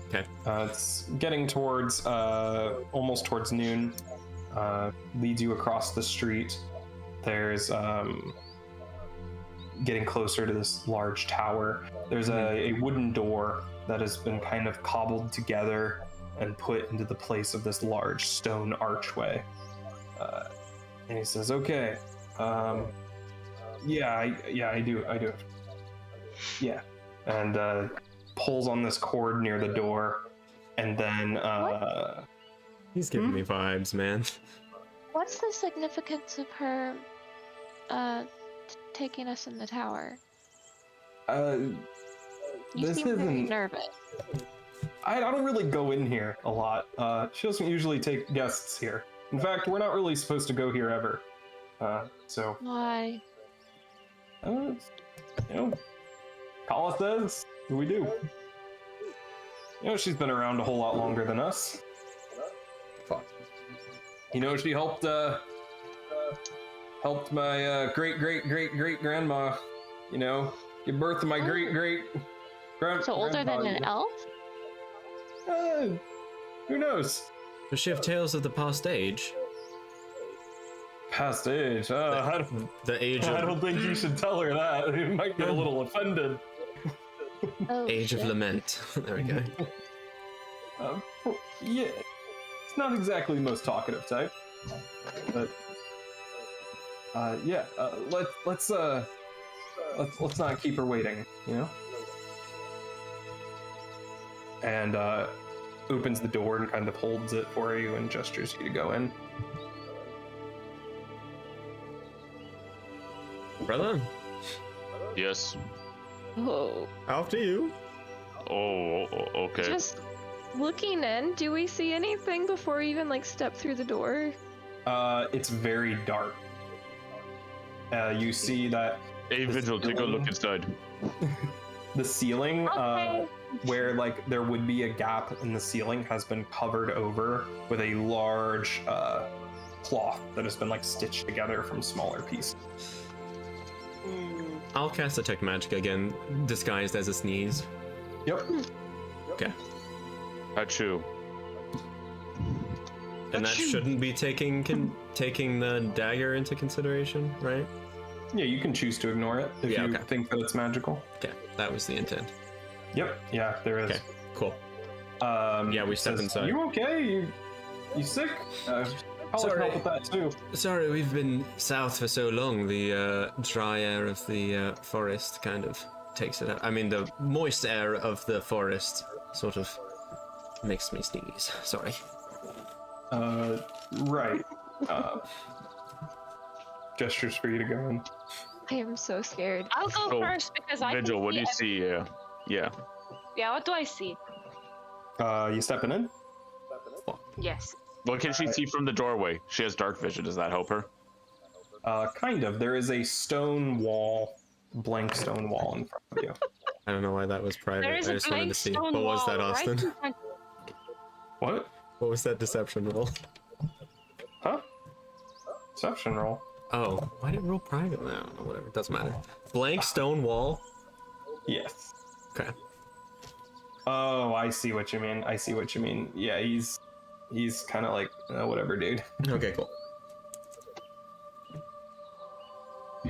Okay. It's getting towards, almost towards noon. Leads you across the street. There's, getting closer to this large tower. There's a wooden door that has been kind of cobbled together and put into the place of this large stone archway. And he says, okay, yeah, I do. Yeah. And pulls on this cord near the door, and then He's giving me vibes, man. What's the significance of her taking us in the tower? You this seem very isn't. nervous. I don't really go in here a lot. She doesn't usually take guests here. In fact, we're not really supposed to go here ever. So, Why? you know, Kala says, we do. You know, she's been around a whole lot longer than us. Fuck. You know, she helped my great grandma, you know, give birth to my great So older than an elf? Who knows? Does she have tales of the past age? Past age. I The age don't of think you should tell her that. You might get a little offended. Oh, age of shit. lament. There we go. Yeah, it's not exactly the most talkative type, but yeah. Let's not keep her waiting, you know. And opens the door and kind of holds it for you and gestures you to go in. Brother, Yes. Oh. after you. Oh, okay. Just looking in, do we see anything before we even like step through the door? It's very dark. You see that Hey, Vigil, take a look inside. the ceiling, Okay. where like there would be a gap in the ceiling, has been covered over with a large cloth that has been like stitched together from smaller pieces. I'll cast detect magic again, disguised as a sneeze. Yep. Okay. Achoo. And that shouldn't be taking the dagger into consideration, right? Yeah, you can choose to ignore it if Yeah, you okay. think that it's magical. Okay, that was the intent. Yep. Yeah, there is. Okay, cool. Yeah, we step inside. You okay? You sick? I'll Sorry. help with that too. Sorry, we've been south for so long. The dry air of the forest kind of takes it out. I mean, the moist air of the forest sort of makes me sneeze. Sorry. Right. Gestures for you to go in. I am so scared. I'll go So, first because I Vigil, can what do you see? Yeah. Yeah, what do I see? You stepping in? Yes. What can she see from the doorway? She has dark vision. Does that help her? Kind of. There is a stone wall, blank stone wall in front of you. I don't know why that was private. There is I a just wanted to blank see. stone What was that, wall Austin? right in front- What? What was that deception roll? Huh? Deception roll. Oh, why did it roll private? I don't know, whatever. It doesn't matter. Blank stone wall? Yes. Okay. Oh, I see what you mean. Yeah, he's kind of like, whatever, dude. Okay, cool.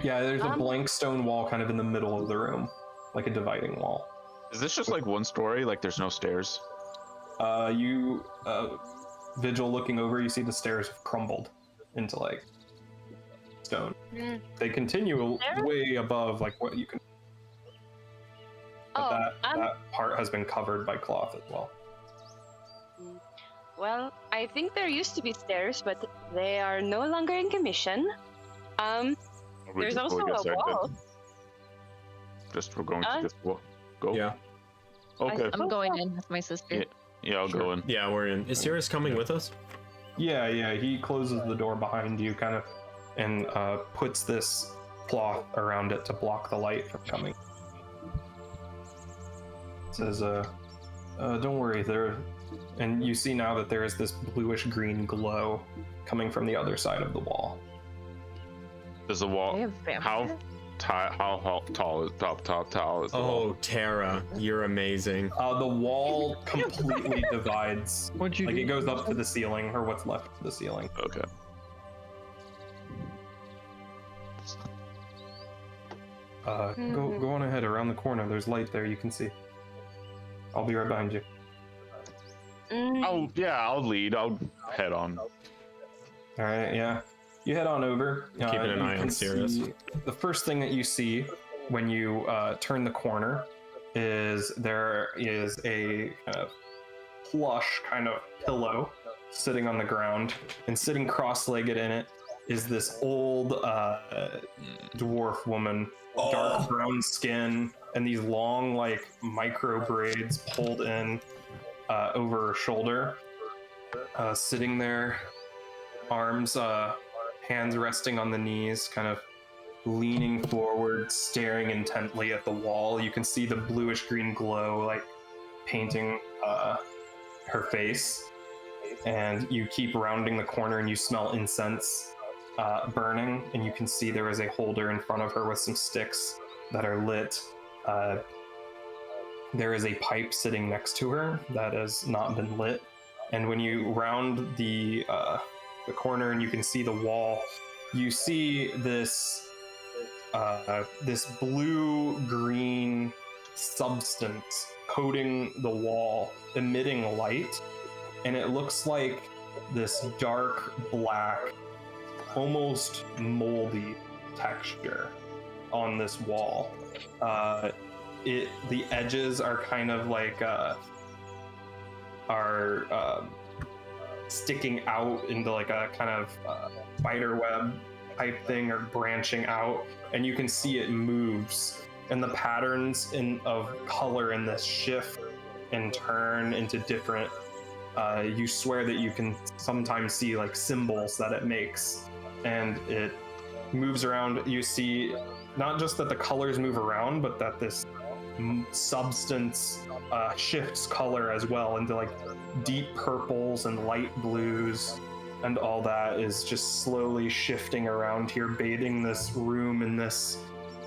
Yeah, there's a blank stone wall kind of in the middle of the room, like a dividing wall. Is this just like one story? Like there's no stairs? Vigil looking over, you see the stairs have crumbled into like stone. They continue way above like what you can. But that part has been covered by cloth as well. Well, I think there used to be stairs, but they are no longer in commission. There's also a wall. Just we're going to this wall. Go. Yeah. Okay. I'm going in with my sister. Yeah, I'll go in. Yeah, we're in. Is Sirius coming with us? Yeah, he closes the door behind you kind of and puts this cloth around it to block the light from coming. Says, don't worry, and you see now that there is this bluish green glow coming from the other side of the wall. Does the wall? How tall is the wall? Oh, Tara, you're amazing. The wall completely divides. What'd you do? It goes up to the ceiling, or what's left of the ceiling. Okay. Go on ahead around the corner. There's light there. You can see. I'll be right behind you. I'll lead. I'll head on. All right. Yeah. You head on over. Keeping an eye on Sirius. The first thing that you see when you turn the corner is there is a plush kind of pillow sitting on the ground, and sitting cross-legged in it is this old dwarf woman, dark brown skin, and these long like micro braids pulled in over her shoulder, sitting there, arms, hands resting on the knees, kind of leaning forward, staring intently at the wall. You can see the bluish green glow like painting her face, and you keep rounding the corner and you smell incense burning, and you can see there is a holder in front of her with some sticks that are lit. There is a pipe sitting next to her that has not been lit, and when you round the corner and you can see the wall, you see this this blue-green substance coating the wall, emitting light, and it looks like this dark black, almost moldy texture on this wall. The edges are kind of like sticking out into like a kind of spider web type thing, or branching out, and you can see it moves, and the patterns of color in this shift and turn into different you swear that you can sometimes see like symbols that it makes, and it moves around. You see not just that the colors move around, but that this substance shifts color as well into like deep purples and light blues, and all that is just slowly shifting around here, bathing this room in this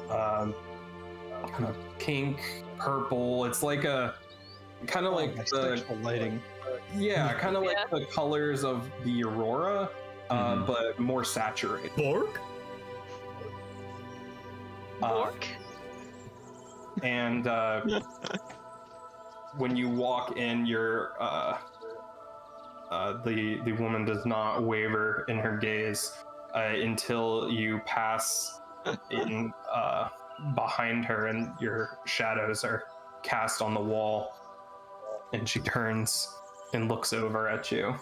kind of pink purple. It's like a kind of like the lighting. Yeah, kind of like the colors of the aurora, but more saturated. Bork? Bork? And when you walk in, you're the woman does not waver in her gaze until you pass in behind her, and your shadows are cast on the wall, and she turns and looks over at you,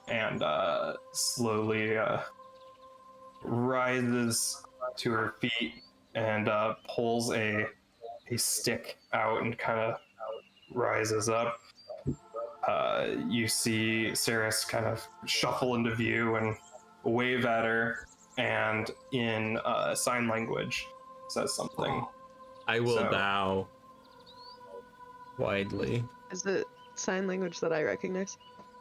and slowly rises to her feet and pulls a stick out and kind of rises up. You see Ceres kind of shuffle into view and wave at her, and in sign language says something. I will bow widely. Is it sign language that I recognize?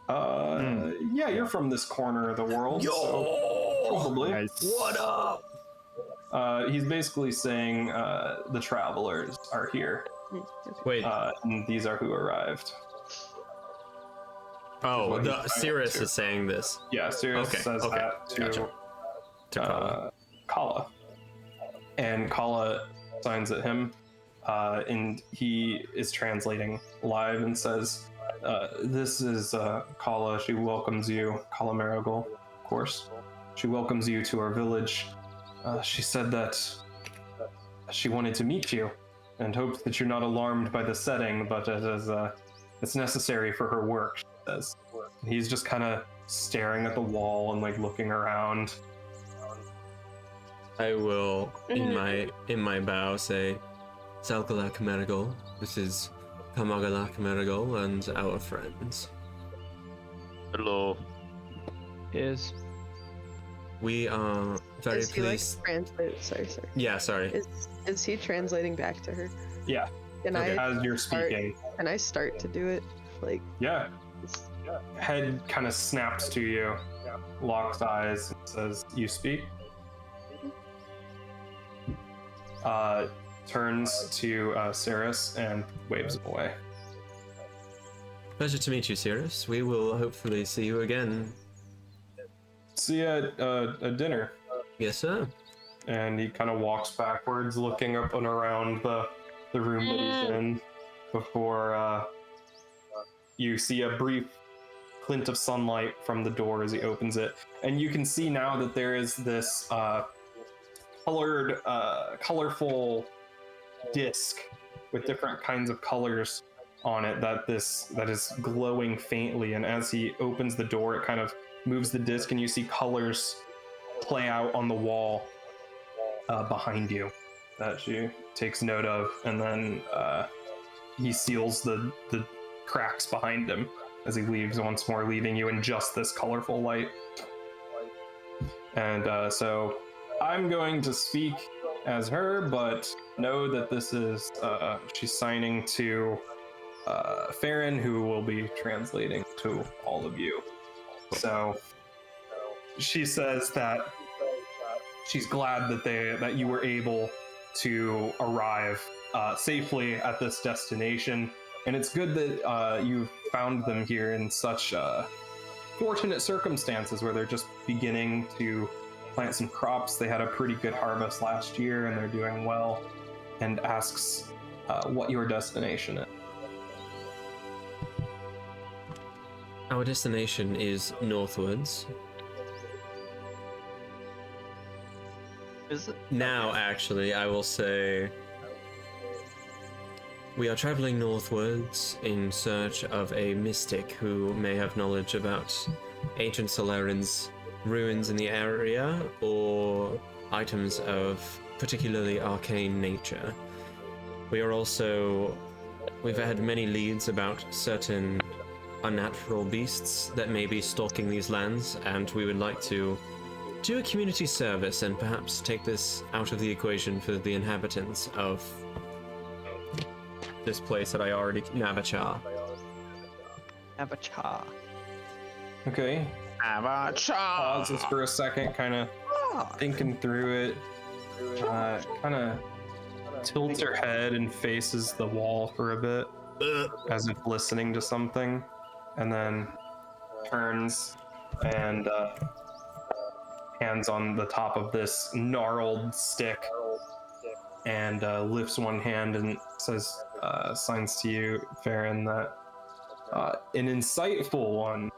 Yeah, you're from this corner of the world. So probably. Nice. What up? He's basically saying the travelers are here. Wait. And these are who arrived. Oh, Cirrus is saying this. Yeah, Cirrus Okay, says okay, that to gotcha. To Kala. Kala. And Kala signs at him, and he is translating live and says, this is Kala. She welcomes you, Kala Marigold, of course. She welcomes you to our village. She said that she wanted to meet you and hopes that you're not alarmed by the setting, but it's necessary for her work, she says. He's just kind of staring at the wall and like looking around. I will, in my bow, say, Salgalak Marigold, this is Kamagalak Marigold and our friends. Hello. Is We are very Is he like pleased. sorry. Yeah, sorry. Is he translating back to her? Yeah, Can Okay. as you're start, speaking. Can I start to do it? Like, Yeah. it's- Head kind of snaps to you, locks eyes, and says, "You speak." Turns to Cirrus and waves him away. Pleasure to meet you, Cirrus. We will hopefully see you again. See you at dinner. Yes, sir. And he kind of walks backwards, looking up and around the room that he's in, before you see a brief glint of sunlight from the door as he opens it. And you can see now that there is this colorful disc with different kinds of colors on it that is glowing faintly. And as he opens the door, it kind of moves the disc, and you see colors play out on the wall behind you that she takes note of, and then he seals the cracks behind him as he leaves once more, leaving you in just this colorful light. And so I'm going to speak as her, but know that this is she's signing to Farron, who will be translating to all of you. So she says that she's glad that you were able to arrive safely at this destination, and it's good that you found them here in such fortunate circumstances where they're just beginning to plant some crops. They had a pretty good harvest last year and they're doing well, and asks what your destination is. Our destination is northwards. is it? Now, actually, I will say we are traveling northwards in search of a mystic who may have knowledge about ancient Solarians' ruins in the area or items of particularly arcane nature. We've had many leads about certain unnatural beasts that may be stalking these lands, and we would like to do a community service and perhaps take this out of the equation for the inhabitants of this place that I already... Navachar. Avatar. Okay. Pauses for a second, kind of thinking through it. Kind of tilts her head and faces the wall for a bit, as if listening to something, and then turns and hands on the top of this gnarled stick and lifts one hand and says, signs to you, Farron, that an insightful one.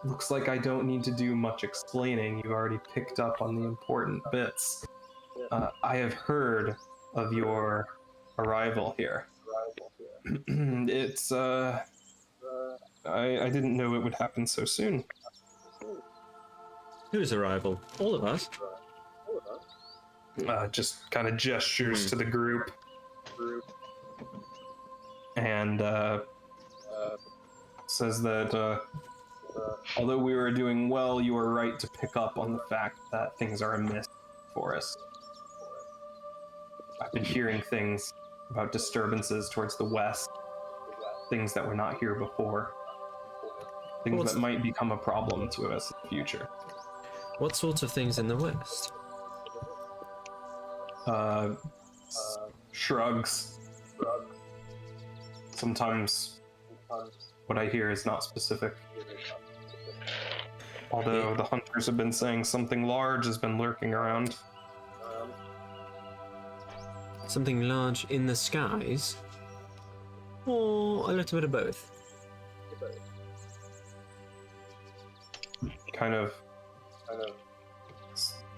Looks like I don't need to do much explaining. You already picked up on the important bits. I have heard of your arrival here. It's, I didn't know it would happen so soon. Whose arrival? All of us? Just kind of gestures to the group. And says that although we were doing well, you were right to pick up on the fact that things are amiss for us. I've been hearing things about disturbances towards the west, things that were not here before, things that might become a problem to us in the future. What sorts of things in the west? Shrugs. Sometimes what I hear is not specific. Although the hunters have been saying something large has been lurking around. something large in the skies, or a little bit of both? Kind of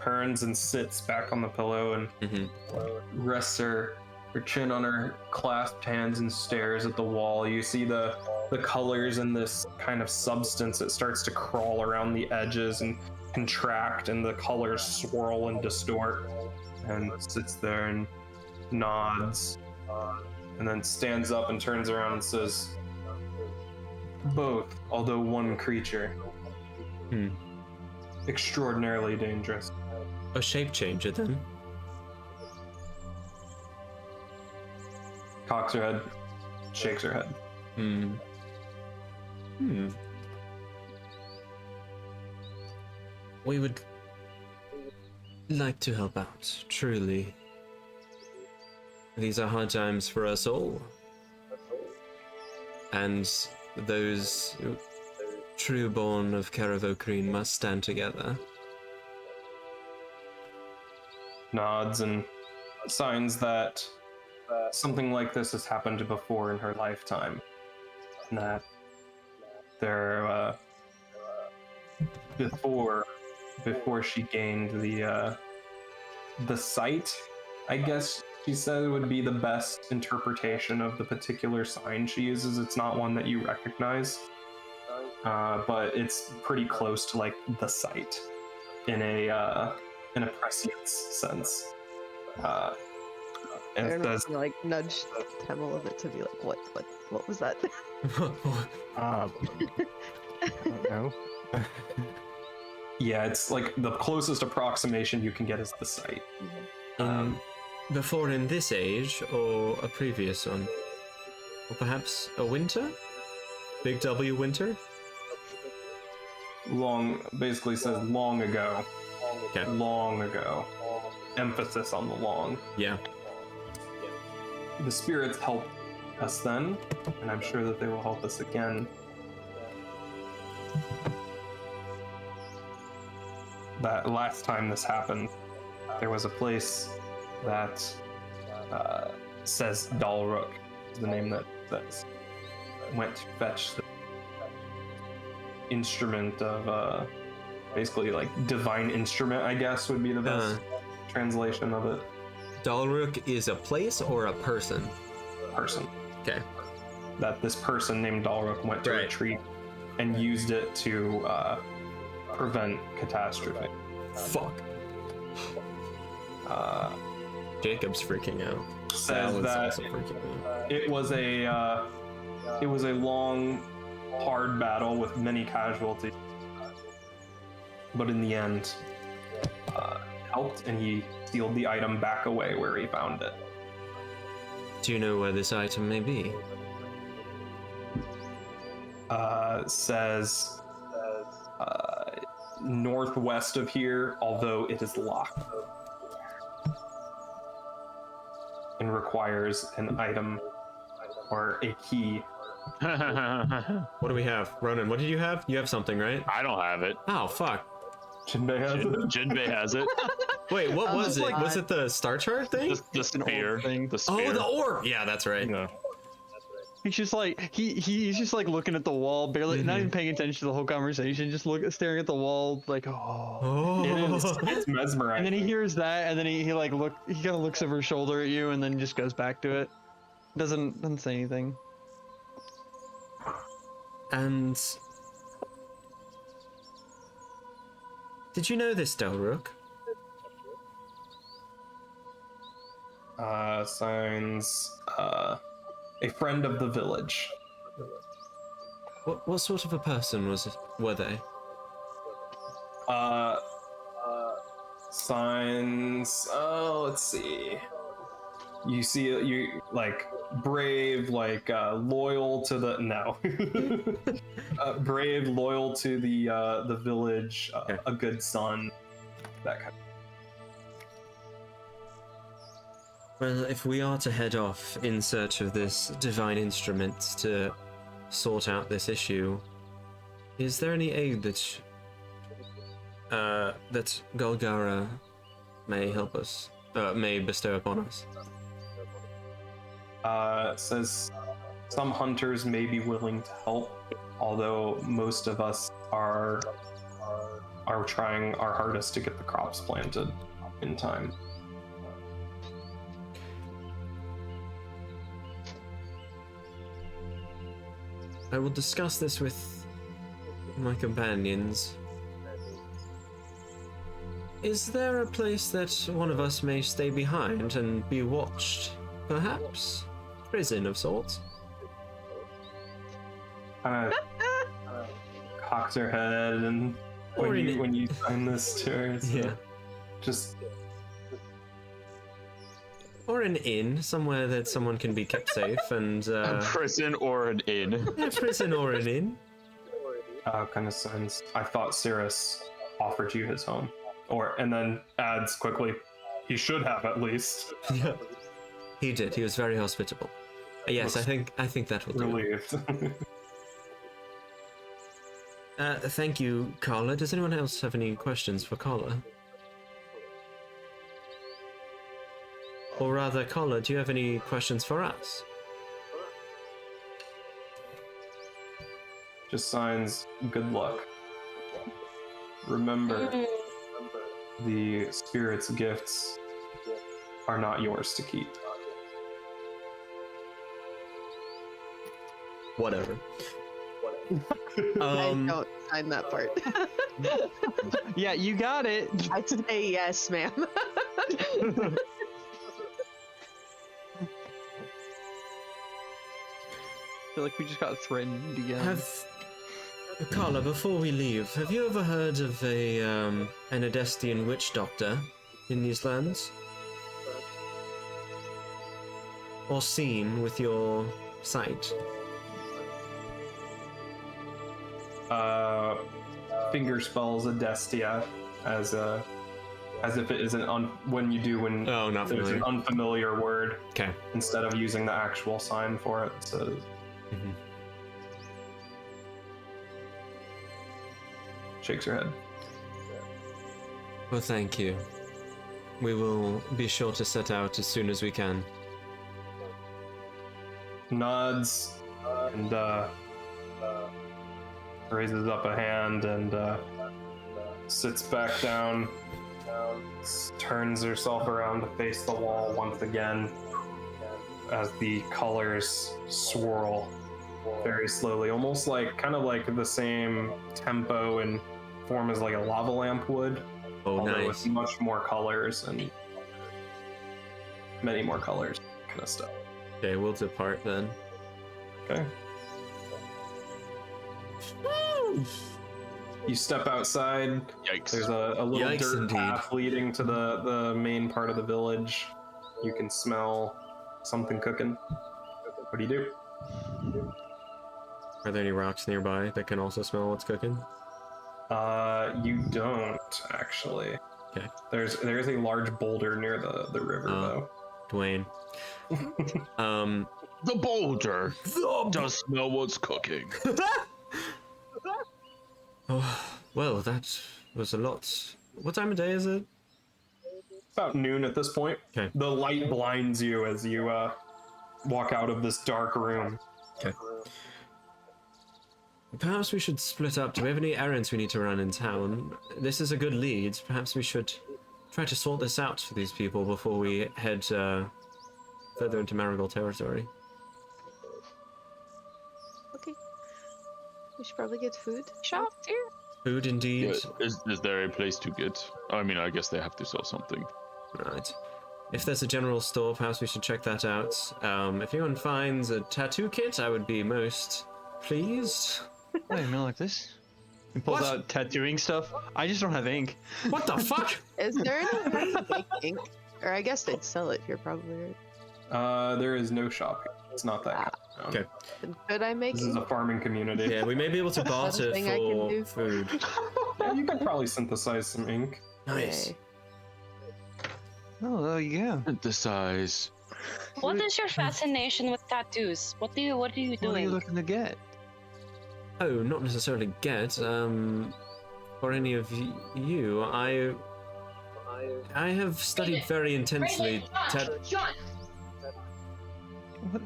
turns and sits back on the pillow and rests her chin on her clasped hands and stares at the wall. You see the colors in this kind of substance that starts to crawl around the edges and contract, and the colors swirl and distort, and sits there and nods, and then stands up and turns around and says, "Both, although one creature. Extraordinarily dangerous." A shape changer, then? Cocks her head, shakes her head. We would like to help out, truly. These are hard times for us all. And those true born of Caravocreen must stand together. Nods and signs that something like this has happened before in her lifetime. And that there, before she gained the sight, I guess she said would be the best interpretation of the particular sign she uses. It's not one that you recognize, but it's pretty close to like the sight in a prescience sense. And it says, like nudge Temel a bit to be like, what was that? I don't know. yeah, it's like the closest approximation you can get is the sight. Before in this age, or a previous one? Or perhaps a winter? Big W winter? Basically says long ago. Okay. Long ago. Emphasis on the long. Yeah. The spirits helped us then, and I'm sure that they will help us again. That last time this happened, there was a place that says Dalrook, is the name that went to fetch the instrument of basically like divine instrument, I guess would be the best translation of it. Dalrook is a place or a person? Person. Okay. That this person named Dalrook went to retreat and used it to prevent catastrophe. Fuck. Jacob's freaking out. Says that also freaking out. it was a long, hard battle with many casualties, but in the end, helped, and he sealed the item back away where he found it. Do you know where this item may be? Says northwest of here, although it is locked and requires an item or a key. What do we have? Ronan, what did you have? You have something, right? I don't have it. Oh, fuck. Jinbei has it. Jinbei has it. Wait, what was it? Was it the star chart thing? The spear. The spear. Oh, the orb! Yeah, that's right. Yeah. He's just like he's just like looking at the wall, barely not even paying attention to the whole conversation, just staring at the wall, like It's mesmerizing. And then he hears that, and then he kind of looks over his shoulder at you, and then just goes back to it. Doesn't say anything. And did you know this, Dalrook? Signs a friend of the village. What sort of a person were they? Signs. Oh, let's see. You see, you like brave, like loyal to the brave, loyal to the village, Okay. a good son, that kind of. Well, if we are to head off in search of this divine instrument to sort out this issue, is there any aid that Galgara may help us, may bestow upon us? Says some hunters may be willing to help, although most of us are trying our hardest to get the crops planted in time. I will discuss this with my companions. Is there a place that one of us may stay behind and be watched? Perhaps? Prison of sorts? Cocks her head, and when you sign this to her, it's just... Or an inn, somewhere that someone can be kept safe and... A prison or an inn. A prison or an inn. Kind of signs. I thought Cirrus offered you his home. And then adds quickly, he should have at least. Yeah. He did. He was very hospitable. Yes, I think that will do. Relieved. Thank you, Carla. Does anyone else have any questions for Carla? Or rather, Carla, do you have any questions for us? Just signs, good luck. Remember, the spirit's gifts are not yours to keep. Whatever. I don't sign that part. Yeah, you got it. I say yes, ma'am. I feel like we just got threatened again. Carla, before we leave, have you ever heard of an Adestian witch doctor in these lands? Or seen with your sight? Finger spells Adestia as if it is when not there's familiar. an unfamiliar word. Okay. Instead of using the actual sign for it, so shakes her head. Well, thank you. We will be sure to set out as soon as we can. Nods and raises up a hand and sits back down, turns herself around to face the wall once again as the colors swirl very slowly, almost kind of like the same tempo and form as like a lava lamp would. Oh, although nice. with much more colors and many more colors, kind of stuff. Okay, we'll depart then. Okay. You step outside. Yikes. There's a little Yikes, dirt indeed. path leading to the main part of the village. You can smell something cooking. What do you do? Are there any rocks nearby that can also smell what's cooking? You don't actually. Okay. There is a large boulder near the river though. Dwayne. The boulder does smell what's cooking. Oh, well, that was a lot. What time of day is it? About noon at this point. Okay. The light blinds you as you walk out of this dark room. Okay. Perhaps we should split up. Do we have any errands we need to run in town? This is a good lead. Perhaps we should try to sort this out for these people before we head further into Marigold territory. Okay. We should probably get food. Shop here. Food, indeed. Is there a place to get? I mean, I guess they have to sell something. Right. If there's a general store, perhaps we should check that out. If anyone finds a tattoo kit, I would be most pleased. I didn't know like this. He pulls What? out tattooing stuff. I just don't have ink. What the fuck? Is there any way to make ink? Or I guess they'd sell it here, probably, right? There is no shop here. It's not that kind of town. Okay. Then could I make This is ink? a farming community. Yeah, we may be able to barter thing I can for do. food. Yeah, you could probably synthesize some ink. Nice. Okay. Oh, yeah. The size. What is your fascination with tattoos? What are you What are you doing? looking to get? Oh, not necessarily get. For any of you, I have studied very intensely. What?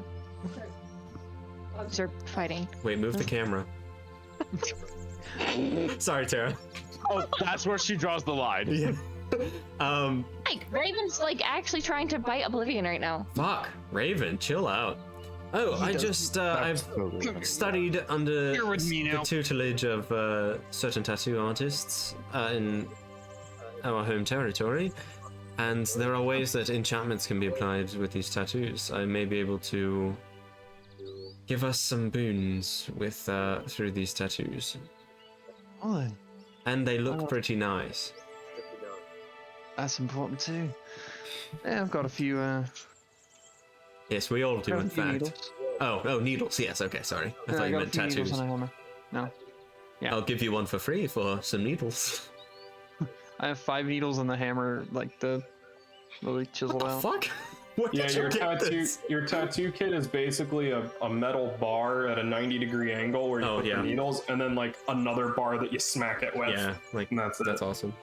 Dogs are fighting. Wait, move the camera. Sorry, Tara. Oh, that's where she draws the line. Yeah. Like, Raven's like actually trying to bite Oblivion right now. Fuck, Raven, chill out. Oh, I just I've studied under You're with me the now. tutelage of certain tattoo artists in our home territory, and there are ways that enchantments can be applied with these tattoos. I may be able to give us some boons with through these tattoos, Oh, and they look pretty nice. that's important too. Yeah, I've got a few. Yes, we all do, got a in few fact. needles. Oh, needles. Yes, okay, sorry. I thought you got a meant few needles tattoos. and a hammer. No, yeah. I'll give you one for free for some needles. I have 5 needles and the hammer, like the really chiseled out. Fuck? Where Yeah, did you your get this? tattoo kit is basically a metal bar at a 90-degree angle where you Oh, put yeah. the needles, and then like another bar that you smack it with. Yeah, like And that's it. that's awesome.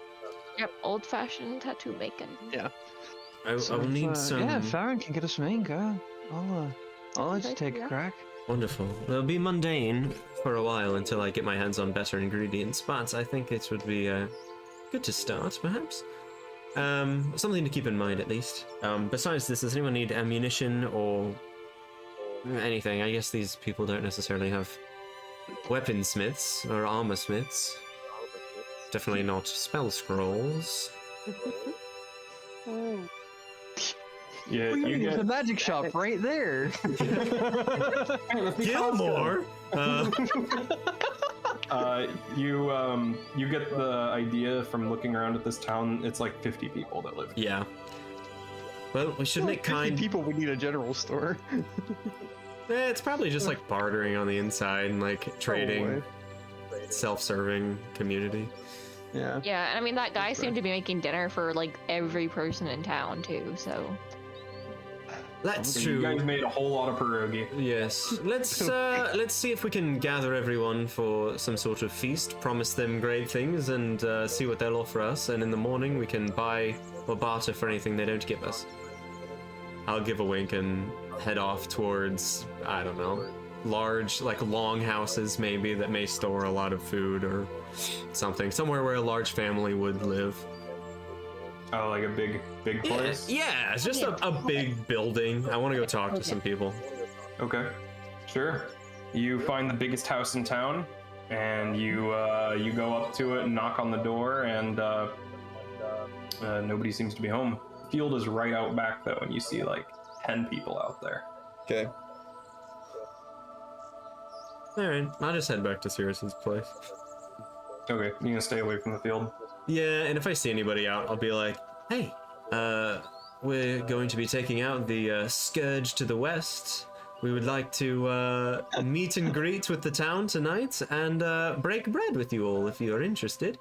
Yep, old-fashioned tattoo making. Yeah. I will if, need some. Yeah, Farron can get us some ink. I'll let you take a crack. Wonderful. It'll be mundane for a while until I get my hands on better ingredients, but I think it would be good to start, perhaps. Something to keep in mind, at least. Besides this, does anyone need ammunition or anything? I guess these people don't necessarily have weaponsmiths or armor smiths. Definitely not spell scrolls. Yeah, You you get the get magic shop right there. Gilmore! you get the idea from looking around at this town. It's like 50 people that live here. Yeah. Well, we should make 50 kind. people. We need a general store. It's probably just like bartering on the inside and like trading, way. self-serving community. Yeah. Yeah, and I mean that guy seemed to be making dinner for like every person in town too. So That's So true. you guys made a whole lot of pierogi. Yes. Let's see if we can gather everyone for some sort of feast. Promise them great things and see what they'll offer us. And in the morning we can buy or barter for anything they don't give us. I'll give a wink and head off towards, I don't know, large, like long houses maybe that may store a lot of food or something. Somewhere where a large family would live. Oh, like a big place? Yeah, it's just a big building. I want to go talk to some people. Okay, sure. You find the biggest house in town, and you go up to it and knock on the door, and nobody seems to be home. The field is right out back though, and you see like 10 people out there. Okay. Alright, I'll just head back to Sirius's place. Okay, you gonna stay away from the field? Yeah, and if I see anybody out, I'll be like, hey, we're going to be taking out the Scourge to the west. We would like to meet and greet with the town tonight and break bread with you all if you're interested.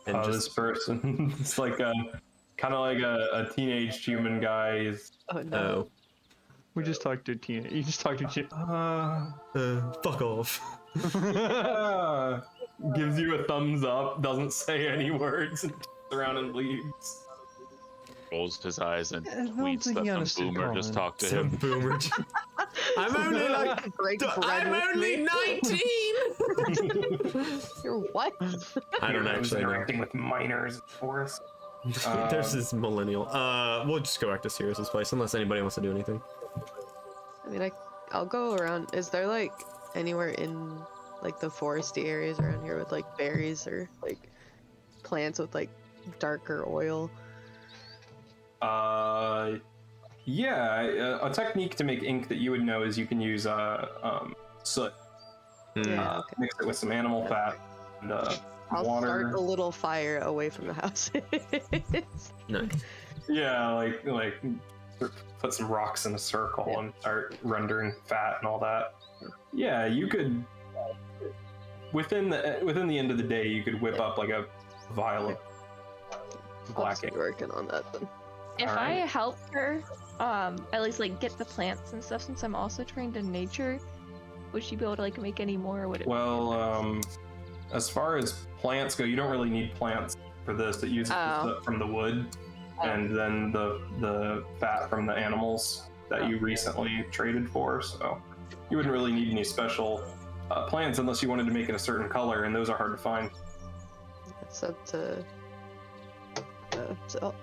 And This person, it's like kind of like a teenage human guy. He's, Oh no. Oh. We just talked to Tina. You just talked to Tina. Fuck off. gives you a thumbs up, doesn't say any words, and turns around and leaves. Rolls his eyes and I don't tweets think he that some understood boomer just Colin. talked to Some him. boomer. I'm only like, Break bread I'm with only me. 19! You're what? I don't Heroes actually know. interacting with minors, of course. There's this millennial. We'll just go back to Sirius's place unless anybody wants to do anything. I mean, I'll go around. Is there like anywhere in like the foresty areas around here with like berries or like plants with like darker oil? Yeah, a technique to make ink that you would know is you can use soot. Yeah, okay. Mix it with some animal fat and I'll water. start a little fire away from the house. Nice. Yeah, like put some rocks in a circle and start rendering fat and all that. Yeah, you could within the end of the day you could whip up like a vial of I'll black just be ink. working on that then. if All I right. help her, at least like get the plants and stuff, since I'm also trained in nature, would she be able to like make any more? Or would it? Well, as far as plants go, you don't really need plants for this. It uses the Oh. soot from the wood and then the fat from the animals. that you recently traded for, so you wouldn't really need any special plants unless you wanted to make it a certain color, and those are hard to find. It's up to. So,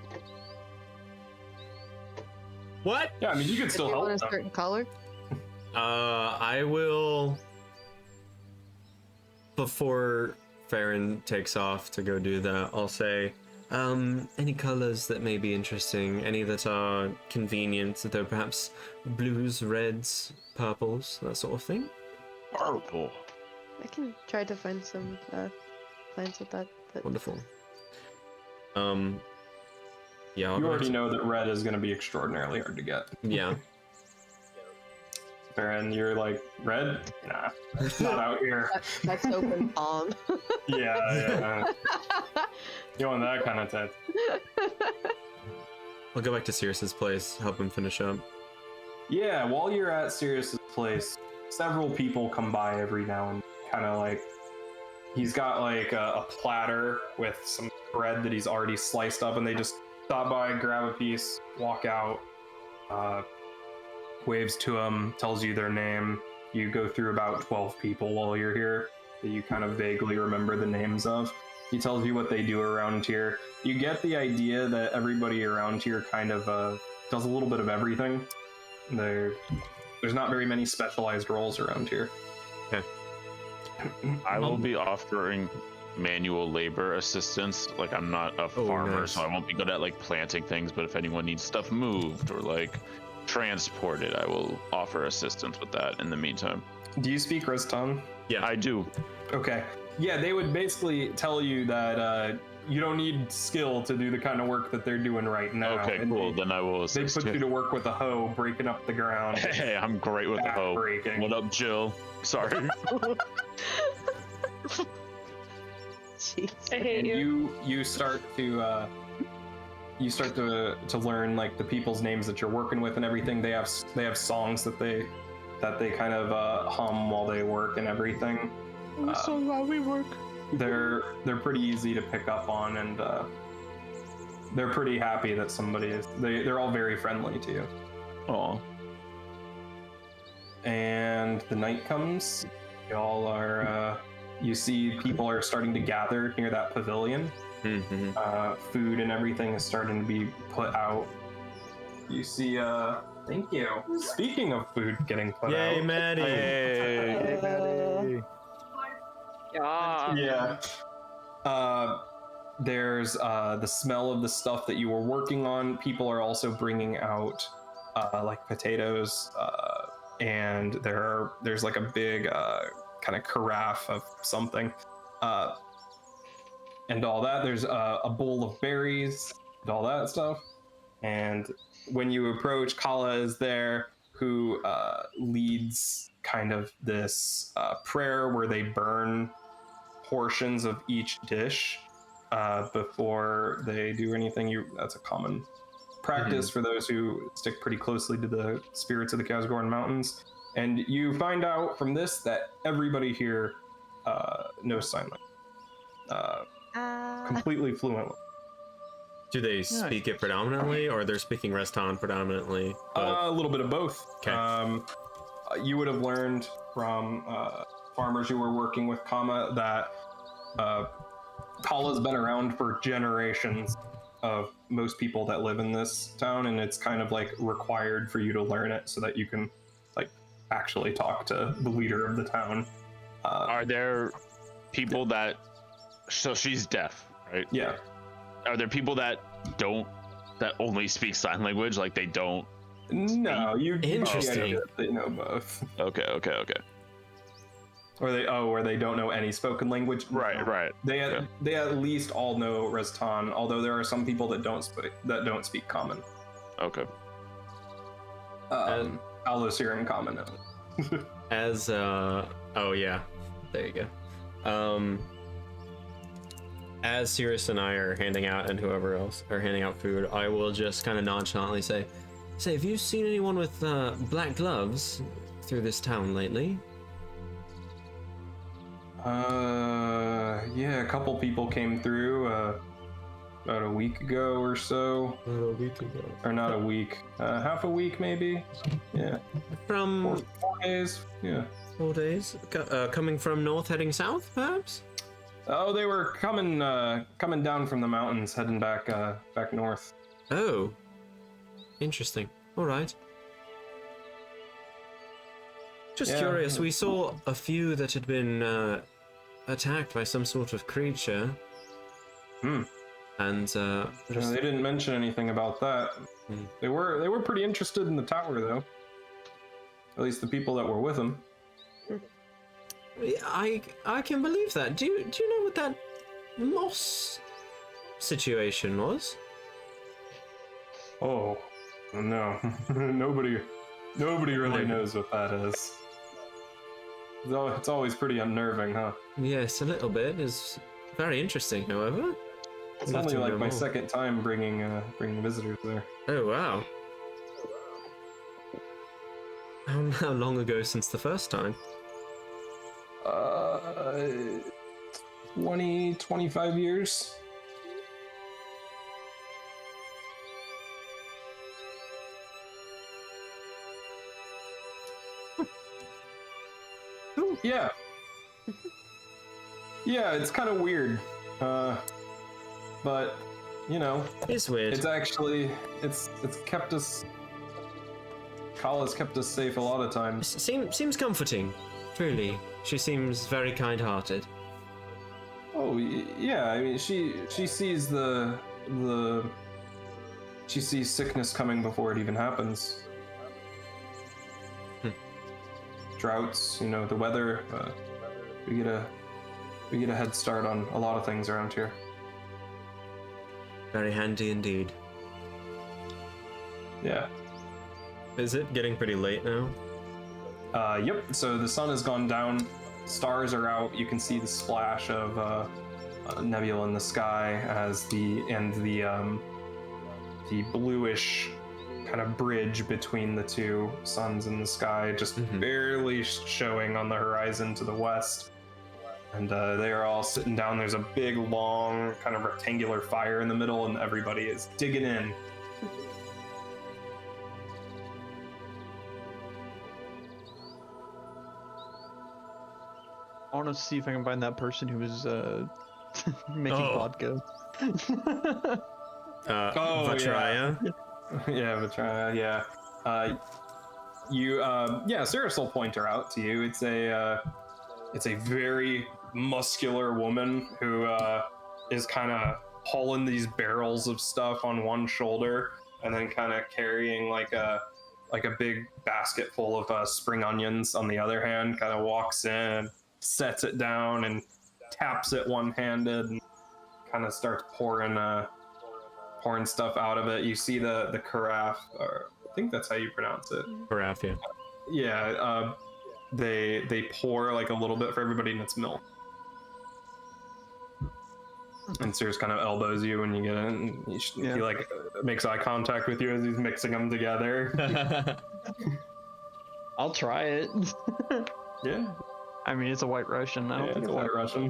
What? Yeah, I mean, you could if still you help want a them. certain color? I will. Before Farron takes off to go do that, I'll say, any colors that may be interesting, any that are convenient, that are perhaps blues, reds, purples, that sort of thing. Purple. I can try to find some plants with that. But Wonderful. Yeah. You already know that red is going to be extraordinarily hard to get. Yeah. And you're like, red? Nah, not out here. that's open palm. Yeah. You want that kind of tent. I'll go back to Sirius's place, help him finish up. Yeah, while you're at Sirius's place, several people come by every now and kind of like, he's got like a platter with some bread that he's already sliced up, and they just stop by, grab a piece, walk out, waves to him, tells you their name. You go through about 12 people while you're here that you kind of vaguely remember the names of. He tells you what they do around here. You get the idea that everybody around here kind of does a little bit of everything. There's not very many specialized roles around here. Okay. I will be offering manual labor assistance. Like, I'm not a farmer, nice. so I won't be good at like planting things, but if anyone needs stuff moved or like transported, I will offer assistance with that in the meantime. Do you speak Reston? Yeah. I do. Okay. Yeah, they would basically tell you that you don't need skill to do the kind of work that they're doing right now. Okay, And cool. Then I will They assist. put you to work with a hoe, breaking up the ground. Hey, I'm great with the hoe. Backbreaking. What up, Jill? Sorry. Jeez. I hate And you. you start to learn like the people's names that you're working with and everything. They have songs that they kind of hum while they work and everything. So while we work. They're pretty easy to pick up on, and they're pretty happy that somebody is. They're all very friendly to you. Aw. And the night comes. Y'all are. You see people are starting to gather near that pavilion. Mm-hmm. Food and everything is starting to be put out. You see. Thank you. Speaking of food getting put Yay, out. Maddie! Hey. Yeah. There's the smell of the stuff that you were working on. People are also bringing out like potatoes, and there's like a big kind of carafe of something, and all that. There's a bowl of berries and all that stuff. And when you approach, Kala is there, who leads kind of this prayer where they burn portions of each dish before they do anything. That's a common practice for those who stick pretty closely to the spirits of the Khazgorn Mountains. And you find out from this that everybody here knows sign language completely fluently. Do they speak it predominantly, or they're speaking Reston predominantly? A little bit of both. Okay. You would have learned from farmers who were working with Kama that Kala's been around for generations of most people that live in this town, and it's kind of like required for you to learn it so that you can like actually talk to the leader of the town. Are there people that? So she's deaf, right? Yeah. Are there people that only speak sign language? Like they don't? No, you. Interesting. They know both. Okay. Or they don't know any spoken language. Right. They at least all know Reston, although there are some people that don't speak Common. Okay. Alosir and Common. As oh yeah, there you go. As Sirius and I are handing out, and whoever else are handing out food, I will just kind of nonchalantly say, have you seen anyone with black gloves through this town lately? Yeah, a couple people came through. about a week ago or so. A week ago. Or not a week, half a week maybe. Yeah, From 4 days. Yeah. 4 days? Coming from north, heading south, perhaps? Oh, they were coming down from the mountains, heading back north. Oh. Interesting. Alright. Just Yeah. curious, we saw a few that had been attacked by some sort of creature. Hmm. And They didn't mention anything about that. Hmm. They were pretty interested in the tower, though. At least the people that were with them. I can believe that. Do you know what that moss situation was? Oh, no. Nobody really knows what that is. It's always pretty unnerving, huh? Yes, a little bit. It's very interesting, however. It's Love only to like know my more. second time bringing visitors there. Oh wow. How long ago since the first time? 25 years. Yeah. Yeah, it's kind of weird. But you know, It's weird. it's actually it's kept us. Kala's kept us safe a lot of times. Seems comforting. Truly, she seems very kind-hearted. Oh yeah, I mean she sees she sees sickness coming before it even happens. Droughts, you know, the weather. We get a head start on a lot of things around here. Very handy indeed. Yeah. Is it getting pretty late now? Yep. So the sun has gone down, stars are out. You can see the splash of a nebula in the sky as the bluish kind of bridge between the two suns in the sky just barely showing on the horizon to the west. And they are all sitting down. There's a big, long, kind of rectangular fire in the middle, and everybody is digging in. I want to see if I can find that person who was making vodka. Vatraya? Yeah, Vatraya, yeah. Cirrus will point her out to you. It's a very muscular woman who is kind of hauling these barrels of stuff on one shoulder and then kind of carrying like a big basket full of spring onions on the other hand. Kind of walks in, sets it down, and taps it one-handed and kind of starts pouring stuff out of it. You see the carafe, or I think that's how you pronounce it. Carafe, yeah. Yeah, they pour like a little bit for everybody, and it's milk. And Cirrus kind of elbows you when you get in. And he like makes eye contact with you as he's mixing them together. I'll try it. Yeah. I mean, it's a White Russian. I don't think It's a White Russian.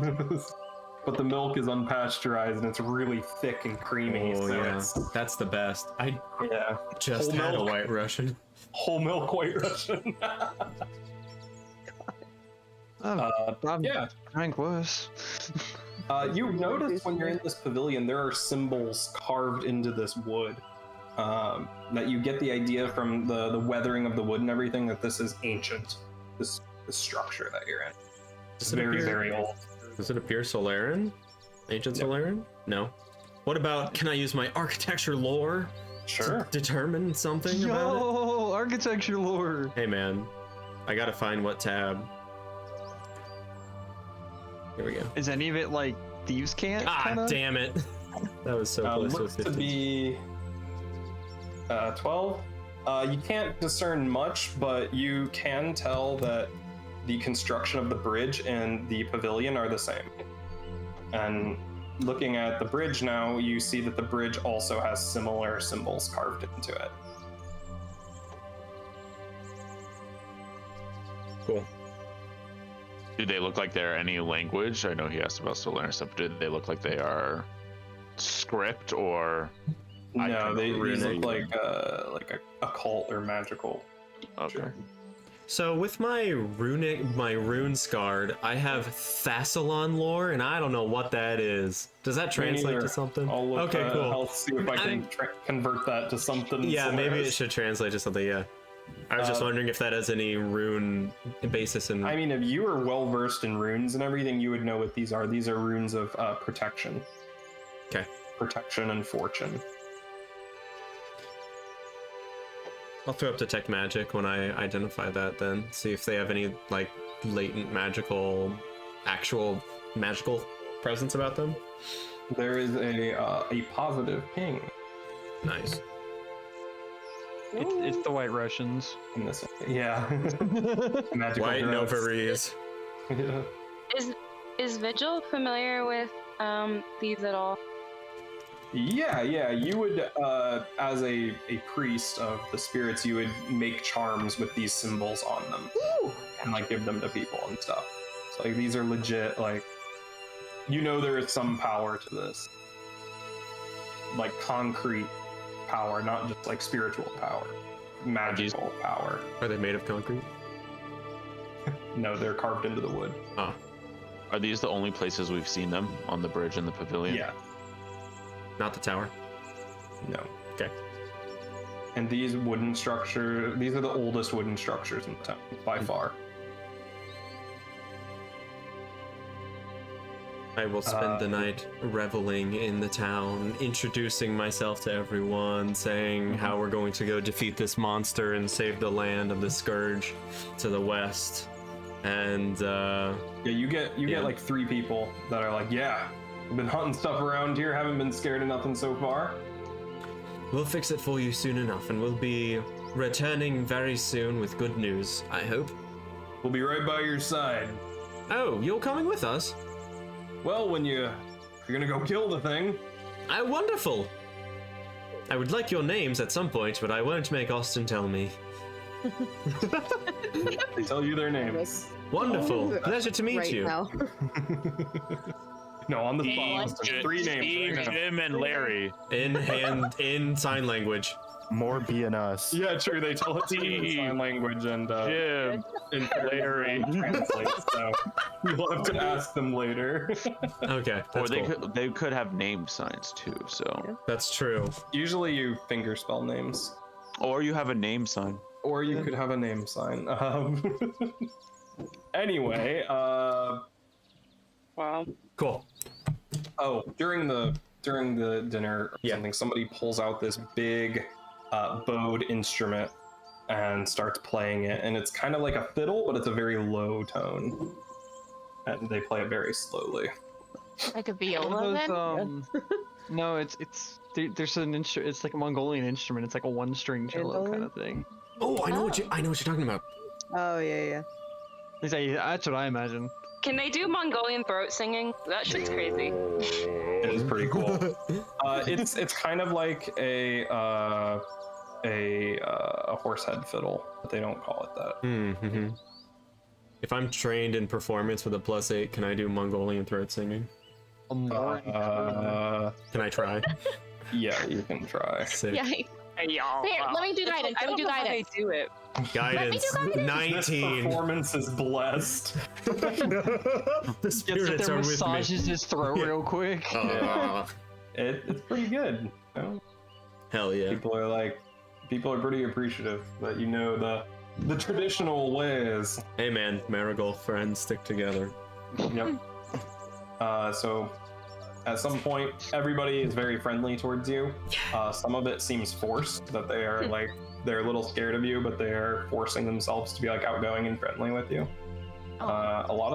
But the milk is unpasteurized and it's really thick and creamy. Oh so yeah, it's, that's the best. I yeah. just Whole had milk. a White Russian. Whole milk White Russian. Yeah. Drank worse. You notice when you're in this pavilion, there are symbols carved into this wood. That you get the idea from the weathering of the wood and everything that this is ancient. This structure that you're in. It's very, very old. Does it appear Solarian? Ancient Solarian? No. What about, can I use my architecture lore Sure. to determine something about it? Yo, architecture lore. Hey man, I gotta find what tab. Here we go. Is any of it like thieves' cant? Ah, kinda? damn it. That was so close to a Looks to 50. be 12. You can't discern much, but you can tell that the construction of the bridge and the pavilion are the same. And looking at the bridge now, you see that the bridge also has similar symbols carved into it. Cool. Do they look like they're any language? I know he asked about Solarian stuff. Do they look like they are script or? I No, can these runic. look like a occult or magical. Okay. Sure. So with my rune scarred, I have Thassalon lore, and I don't know what that is. Does that translate to something? I'll look, Okay, cool. I'll see if I can convert that to something. Yeah, maybe it Solaris. should translate to something. Yeah. I was just wondering if that has any rune basis in. I mean, if you were well versed in runes and everything, you would know what these are. These are runes of protection. Okay. Protection and fortune. I'll throw up Detect Magic when I identify that, then see if they have any like latent actual magical presence about them. There is a positive ping Nice. It's the White Russians. in this. Yeah. Magical White drugs. Novaries. Yeah. Is Vigil familiar with these at all? Yeah. You would, as a priest of the spirits, you would make charms with these symbols on them, and like give them to people and stuff. So like these are legit. Like, you know, there is some power to this, like concrete power, not just like spiritual power, magical power. Are they made of concrete? No, they're carved into the wood. Oh, Are these the only places we've seen them? On the bridge and the pavilion? Yeah. not the tower. No. Okay. And these wooden structures, these are the oldest wooden structures in the town by far. I will spend the night reveling in the town, introducing myself to everyone, saying how we're going to go defeat this monster and save the land of the scourge to the west. And Yeah, you get like 3 people that are like, yeah, I've been hunting stuff around here, haven't been scared of nothing so far. we'll fix it for you soon enough, and we'll be returning very soon with good news, I hope. We'll be right by your side. Oh, you're coming with us? Well, when you're gonna go kill the thing. Wonderful! I would like your names at some point, but I won't make Austin tell me. They tell you their names. Wonderful! Pleasure to meet right you. now. No, on the spot. Steve, 3 names. Steve, right now. Jim, and Larry. In sign language. More B and us. Yeah, true. They tell it to you in Steve. sign language and Jim, in Larry. translate. So you'll have to ask them later. Okay, Or that's they cool. they could have name signs too. So, That's true. Usually, you finger spell names, or you have a name sign. or you could have a name sign. Anyway, Wow. Cool. oh, during the dinner or Yeah. something, somebody pulls out this big bowed instrument and starts playing it, and it's kind of like a fiddle, but it's a very low tone, and they play it very slowly. Like a One viola of then? those, no, there's an instrument. It's like a Mongolian instrument. It's like a one-string cello kind of thing. Oh, I know what you're talking about. Oh yeah. That's what I imagine. Can they do Mongolian throat singing? That shit's crazy. It is pretty cool. It's kind of like a horse head fiddle, but they don't call it that. Mm-hmm. If I'm trained in performance with a +8, can I do Mongolian throat singing? Can I try? Yeah, you can try. Sick. Yeah. Here, let me do guidance. I Let me don't do know how they guidance. do it. Guidance This 19. performance is blessed. The Gets spirits there, are with me. massages his throat real quick. It's pretty good. You know? Hell yeah. People are pretty appreciative that you know the traditional ways. Hey man, Marigold friends stick together. Yep. So at some point, everybody is very friendly towards you. Some of it seems forced, that they are like, they're a little scared of you, but they are forcing themselves to be like outgoing and friendly with you. A lot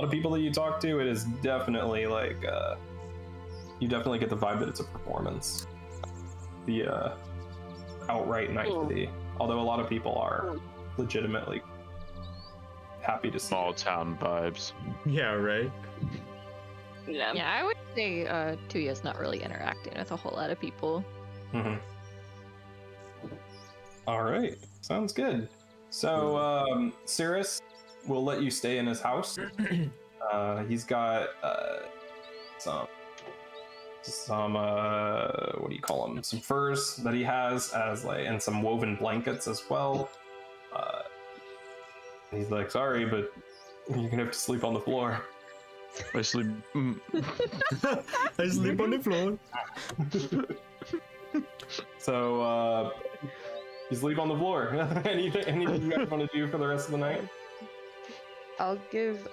of people that you talk to, it is definitely like, you definitely get the vibe that it's a performance. The outright nicety. Although a lot of people are legitimately happy to see Small it. town vibes. Yeah, right? Yeah. Yeah, I would say Tuya's not really interacting with a whole lot of people. Mhm. All right, sounds good. So, Cirrus will let you stay in his house. He's got some some what do you call them? Some furs that he has as like, and some woven blankets as well. He's like, sorry, but you're gonna have to sleep on the floor. I sleep. I sleep on the floor. So you sleep on the floor. Anything you guys want to do for the rest of the night? I'll give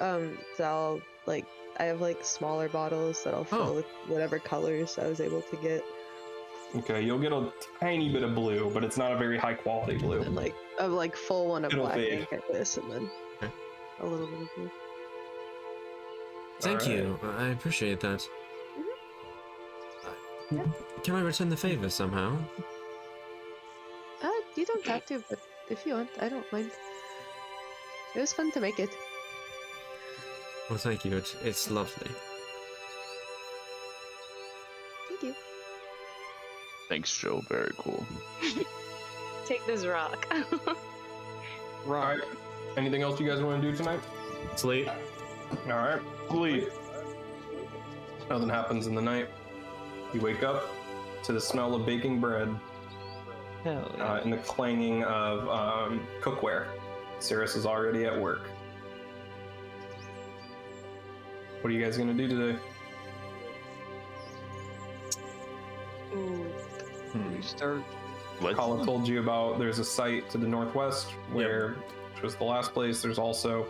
Zal, like, I have like smaller bottles that I'll fill with whatever colors I was able to get. Okay, you'll get a tiny bit of blue, but it's not a very high quality blue. And like a like full one of It'll black fade. ink at this, and then a little bit of blue. Thank Alright. you. I appreciate that. Can I return the favor somehow? You don't have to, but if you want, I don't mind. It was fun to make it. Well, thank you. It's lovely. Thank you. Thanks, Joe. Very cool. Take this rock. Alright. Anything else you guys want to do tonight? Sleep. Alright. Sleep. Nothing happens in the night. You wake up to the smell of baking bread Hell yeah. and the clanging of cookware. Cirrus is already at work. What are you guys going to do today? We start. Let's. Kala told you about there's a site to the northwest where, which was the last place. There's also,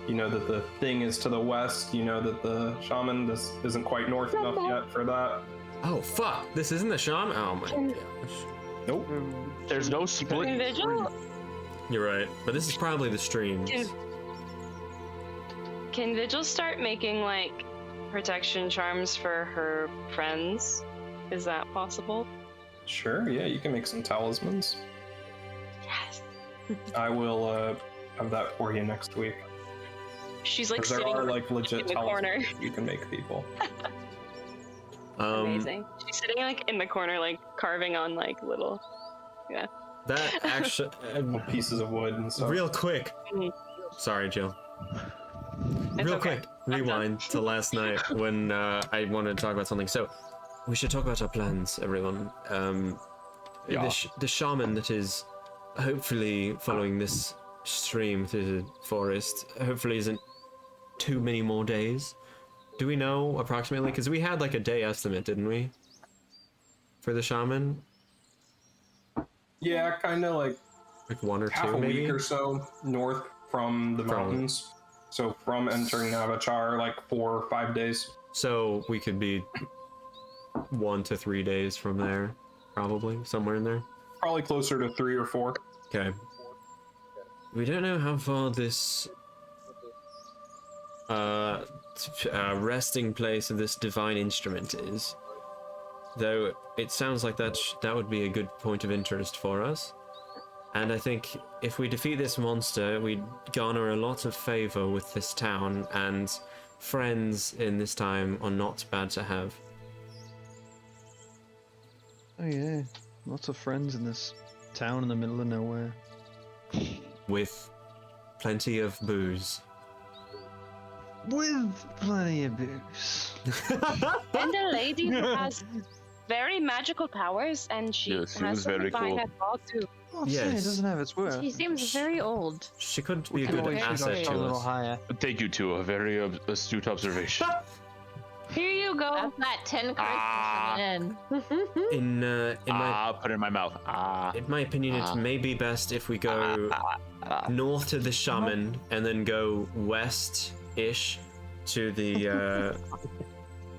you know that the thing is to the west. You know that the shaman, this isn't quite north enough yet for that. Oh fuck! This isn't the shaman. Oh my gosh. Nope. There's no split. Can Vigil? You're right, but this is probably the streams. Can Vigil start making like protection charms for her friends? Is that possible? Sure, yeah, you can make some talismans. Yes. I will have that for you next week. She's like 'Cause there sitting are like legit in the corner. talismans you can make people. Amazing. She's sitting like in the corner, like carving on like little. Yeah. That actually. Pieces of wood and stuff. Real quick. Mhm. Sorry, Jill. It's Real okay. quick, rewind to last night when I wanted to talk about something. So, we should talk about our plans, everyone. Yeah. The shaman that is hopefully following this stream through the forest, hopefully isn't too many more days. Do we know approximately? Because we had like a day estimate, didn't we? For the shaman? Yeah, kind of like Like one or half two, a maybe? week or so north from the mountains. So from entering Navachar, like 4 or 5 days. So we could be 1 to 3 days from there, probably, somewhere in there. Probably closer to 3 or 4. Okay. We don't know how far this resting place of this divine instrument is, though it sounds like that would be a good point of interest for us. And I think if we defeat this monster, we'd garner a lot of favor with this town, and friends in this time are not bad to have. Oh yeah, lots of friends in this town in the middle of nowhere. With plenty of booze. With plenty of booze. And a lady who has very magical powers, and she Yes, she has was some very divine cool. as well too. Well, yes. Yes. It doesn't have its worth. She seems very old. She could be a Can good always shoot asset ourselves a to little us. higher. Thank you to a very astute observation. Here you go. That's that 10 Ah. charisma In my Put it in my mouth. in my opinion, it may be best if we go north to the shaman and then go west-ish to the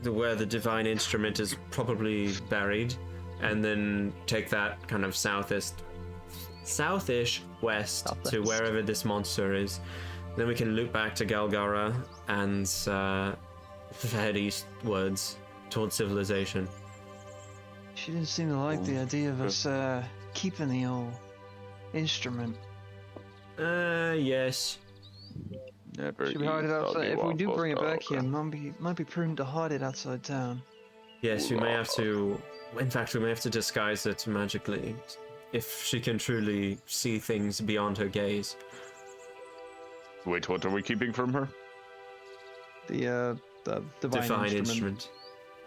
where the divine instrument is probably buried, and then take that kind of southeast southish west to Southwest. wherever this monster is. Then we can loop back to Galgara and head eastwards towards civilization. She didn't seem to like the idea of us keeping the old instrument. Yes. Never Should we hide it eat outside? doggy If we do waffles, bring it back here, dog. might be prudent to hide it outside town. Yes, we may have to. In fact, we may have to disguise it magically, if she can truly see things beyond her gaze. Wait, what are we keeping from her? The divine, Divine instrument. instrument.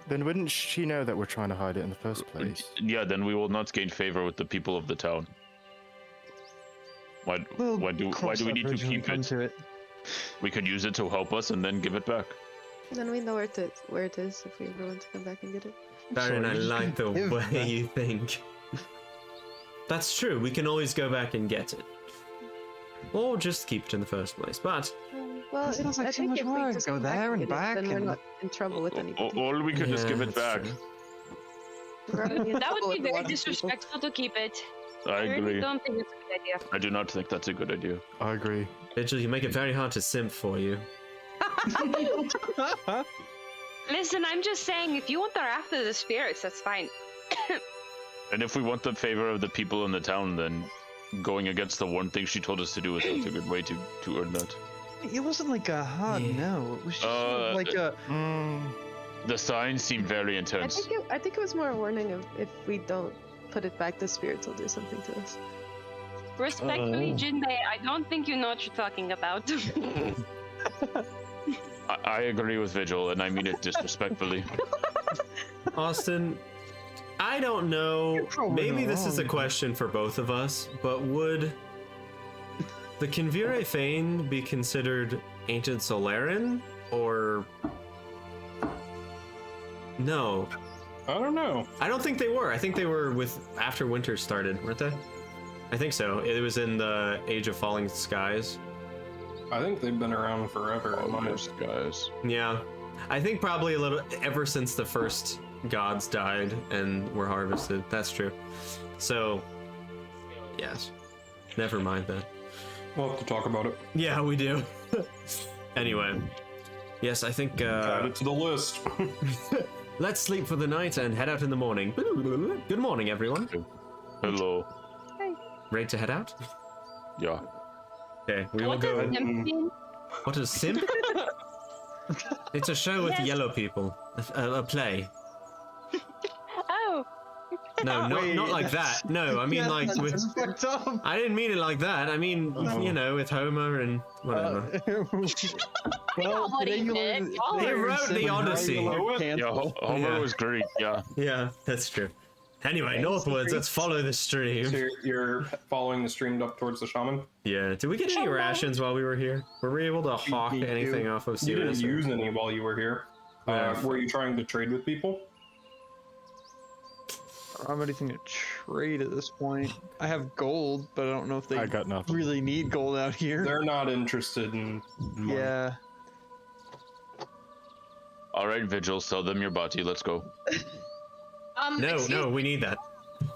Then wouldn't she know that we're trying to hide it in the first place? Yeah, then we will not gain favor with the people of the town. Why do we need to keep it? We could use it to help us and then give it back. Then we know where it is if we ever want to come back and get it. Baron, I like the way you think. That's true. We can always go back and get it, or just keep it in the first place. But Well, It sounds like I so think much if we work. just Go come back there and get it, back then we're and- not in trouble with anybody. Or we could just give it Yeah, back. that's We're already in That trouble would be with a very lot of people. disrespectful to keep it. I I really agree. don't think it's a good idea. I do not think that's a good idea. I agree. Vigil, you make it very hard to simp for you. Listen, I'm just saying, if you want her after the spirits, that's fine. And if we want the favor of the people in the town, then going against the one thing she told us to do is not a good way to earn that. It wasn't like a hard no. It was just sort of like a. The signs seem very intense. I think it was more a warning of if we don't put it back, the spirits will do something to us. Respectfully, Jinbei, I don't think you know what you're talking about. I agree with Vigil, and I mean it disrespectfully. Austin, I don't know. probably Maybe not this is a wrong. question for both of us, but would the Convire Fane be considered ancient Solaran, or no? I don't know. I don't think they were. I think they were with after winter started, weren't they? I think so. It was in the Age of Falling Skies. I think they've been around forever. in my- Those guys. Yeah, I think probably a little ever since the first gods died and were harvested. That's true. So, yes. Never mind that. We'll have to talk about it. Yeah, we do. Anyway, yes, I think Add it to the list. let's sleep for the night and head out in the morning. Good morning, everyone. Hello. Ready to head out? Yeah. Okay, we will What does go. simp mean? What is simp? It's a show with Yes. yellow people. A play. Oh, No, not like that. No, I mean like with. That's fucked up. I didn't mean it like that. I mean, you know, with Homer and whatever. Well, what today he you did. learned- He today you wrote said the how you Odyssey. learned Yeah, cancel. Homer Yeah. was great. Yeah. Yeah, that's true. Anyway, northwards, let's follow the So stream. you're following the stream up towards the shaman? Yeah, did we get any rations while we were here? Were we able to hawk you- anything off of You didn't Cerulean? use any while you were here. Yeah. Were you trying to trade with people? I don't have anything to trade at this point. I have gold, but I don't know if they I got nothing. really need gold out here. They're not interested in money. Yeah. All right, Vigil, sell them your body. Let's go. No, we need that.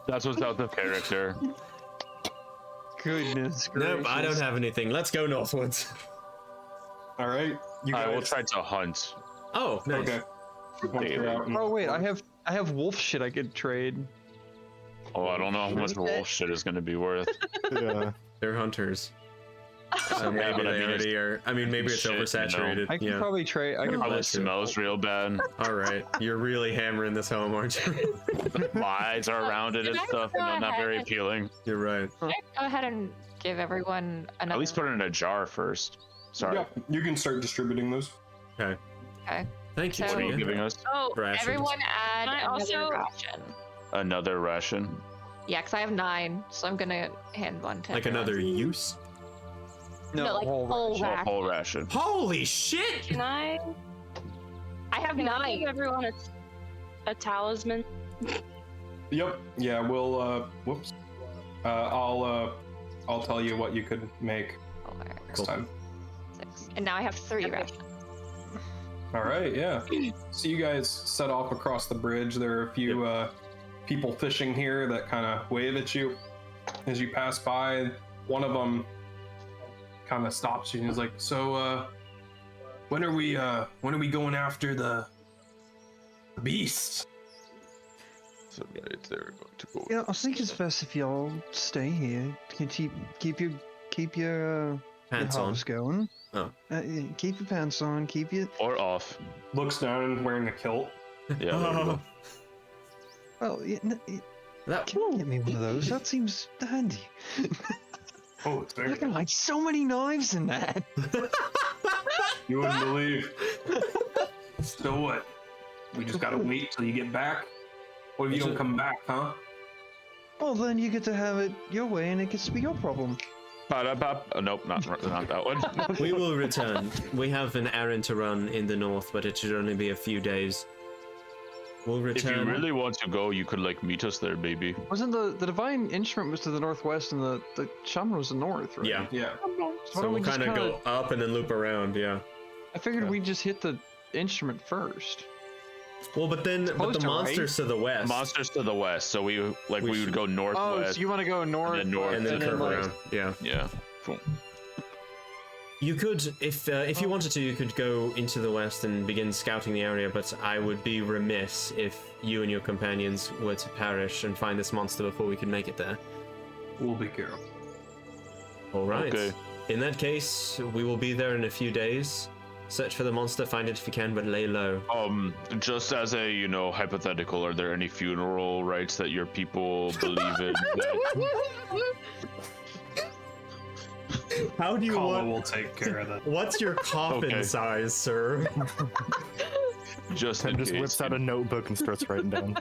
That's what's out of character. Goodness gracious. Nope, I don't have anything. Let's go northwards. All right. You I will guys. try to hunt. Oh, nice. Okay. Once you're out and- Oh wait, I have wolf shit I could trade. Oh, I don't know how much wolf shit is going to be worth. Yeah. They're hunters. So Yeah, maybe but I they mean, already are. I mean, maybe it's shit, you know. oversaturated. I could Yeah. probably trade. I could Probably that's true. smells real bad. All right, you're really hammering this home, aren't you? My eyes are around it and stuff, and they're not very appealing. You're right. Go ahead and give everyone another. At least put it in a jar first. Sorry. Yeah, you can start distributing those. Okay. Okay. Thank you, So- What are you Tuya. giving us? oh, Rations. Everyone add Can I another also- ration. Another ration? Yeah, because I have 9, so I'm gonna hand one to Like everyone. another use? No, like whole A rack. whole ration. Holy shit! can I have give 9. everyone a talisman? Yep. Yeah. We'll. Whoops. I'll tell you what you could make next Cool. time. 6. And now I have 3 rations. All right. Yeah. So you guys set off across the bridge. There are a few people fishing here that kind of wave at you as you pass by. One of them kind of stops you and is like, "So, when are we going after the beast?" So right, they're going to go. Yeah, I think it's best if y'all stay here. Can keep your Pants on. harvest going. Oh. Yeah, keep your pants on. Keep your. Or off. Looks down, wearing a kilt. Yeah, there we go. Well, That, can you get me one of those? That seems handy. Oh, it's very. I can hide so many knives in that. You wouldn't believe. So what? We just gotta wait till you get back. What if you don't come back, huh? Well, then you get to have it your way, and it gets to be your problem. Oh, nope, not that one. We will return. We have an errand to run in the north, but it should only be a few days. We'll If return. you really want to go, you could like meet us there, baby. Wasn't the divine instrument was to the northwest, and the shaman was the north, right? Yeah. Yeah. So we'll kind of go up and then loop around, yeah. I figured we'd just hit the instrument first. Well, but the monsters to the west. Monsters to the west, so we would go northwest. Oh, so you want to go north and then north, and then curve around. Yeah. Yeah. Cool. You could, if you wanted to, you could go into the west and begin scouting the area, but I would be remiss if you and your companions were to perish and find this monster before we could make it there. We'll be careful. All right. Okay. In that case, we will be there in a few days. Search for the monster, find it if you can, but lay low. Just as a, hypothetical, are there any funeral rites that your people believe in? How do you Kala want... will take care of that. What's your coffin size, sir? Just Tim in just case. whips out a notebook and starts writing down.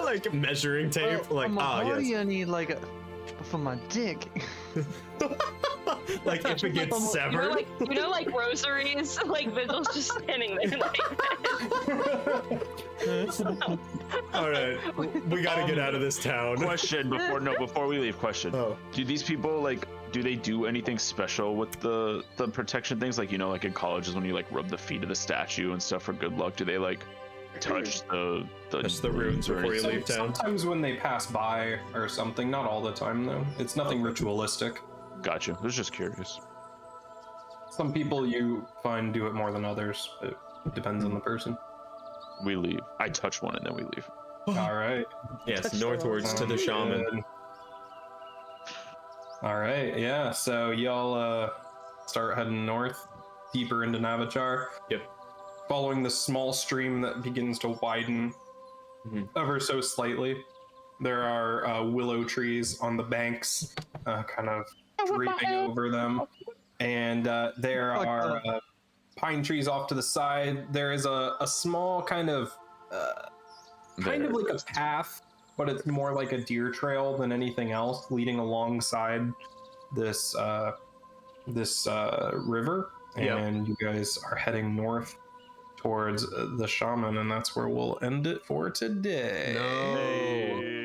Like measuring tape? Like, I need for my dick. Like if it gets severed? Like rosaries? Like Vigil's just standing there like that. All right, we gotta get out of this town. Question before we leave. Question. Oh. Do these people do they do anything special with the protection things? Like like in colleges when you rub the feet of the statue and stuff for good luck. Do they touch the runes before you leave town? Sometimes when they pass by or something, not all the time though. It's nothing ritualistic. Gotcha. I was just curious. Some people you find do it more than others. It depends on the person. We leave. I touch one and then we leave. All right. Yes, northwards to the shaman. Good. All right. Yeah. So y'all start heading north, deeper into Navachar. Yep. Following the small stream that begins to widen ever so slightly. There are willow trees on the banks, kind of draping over them. And there are pine trees off to the side. There is a small kind of like a path, but it's more like a deer trail than anything else, leading alongside this river. And you guys are heading north towards the shaman, and that's where we'll end it for today. No.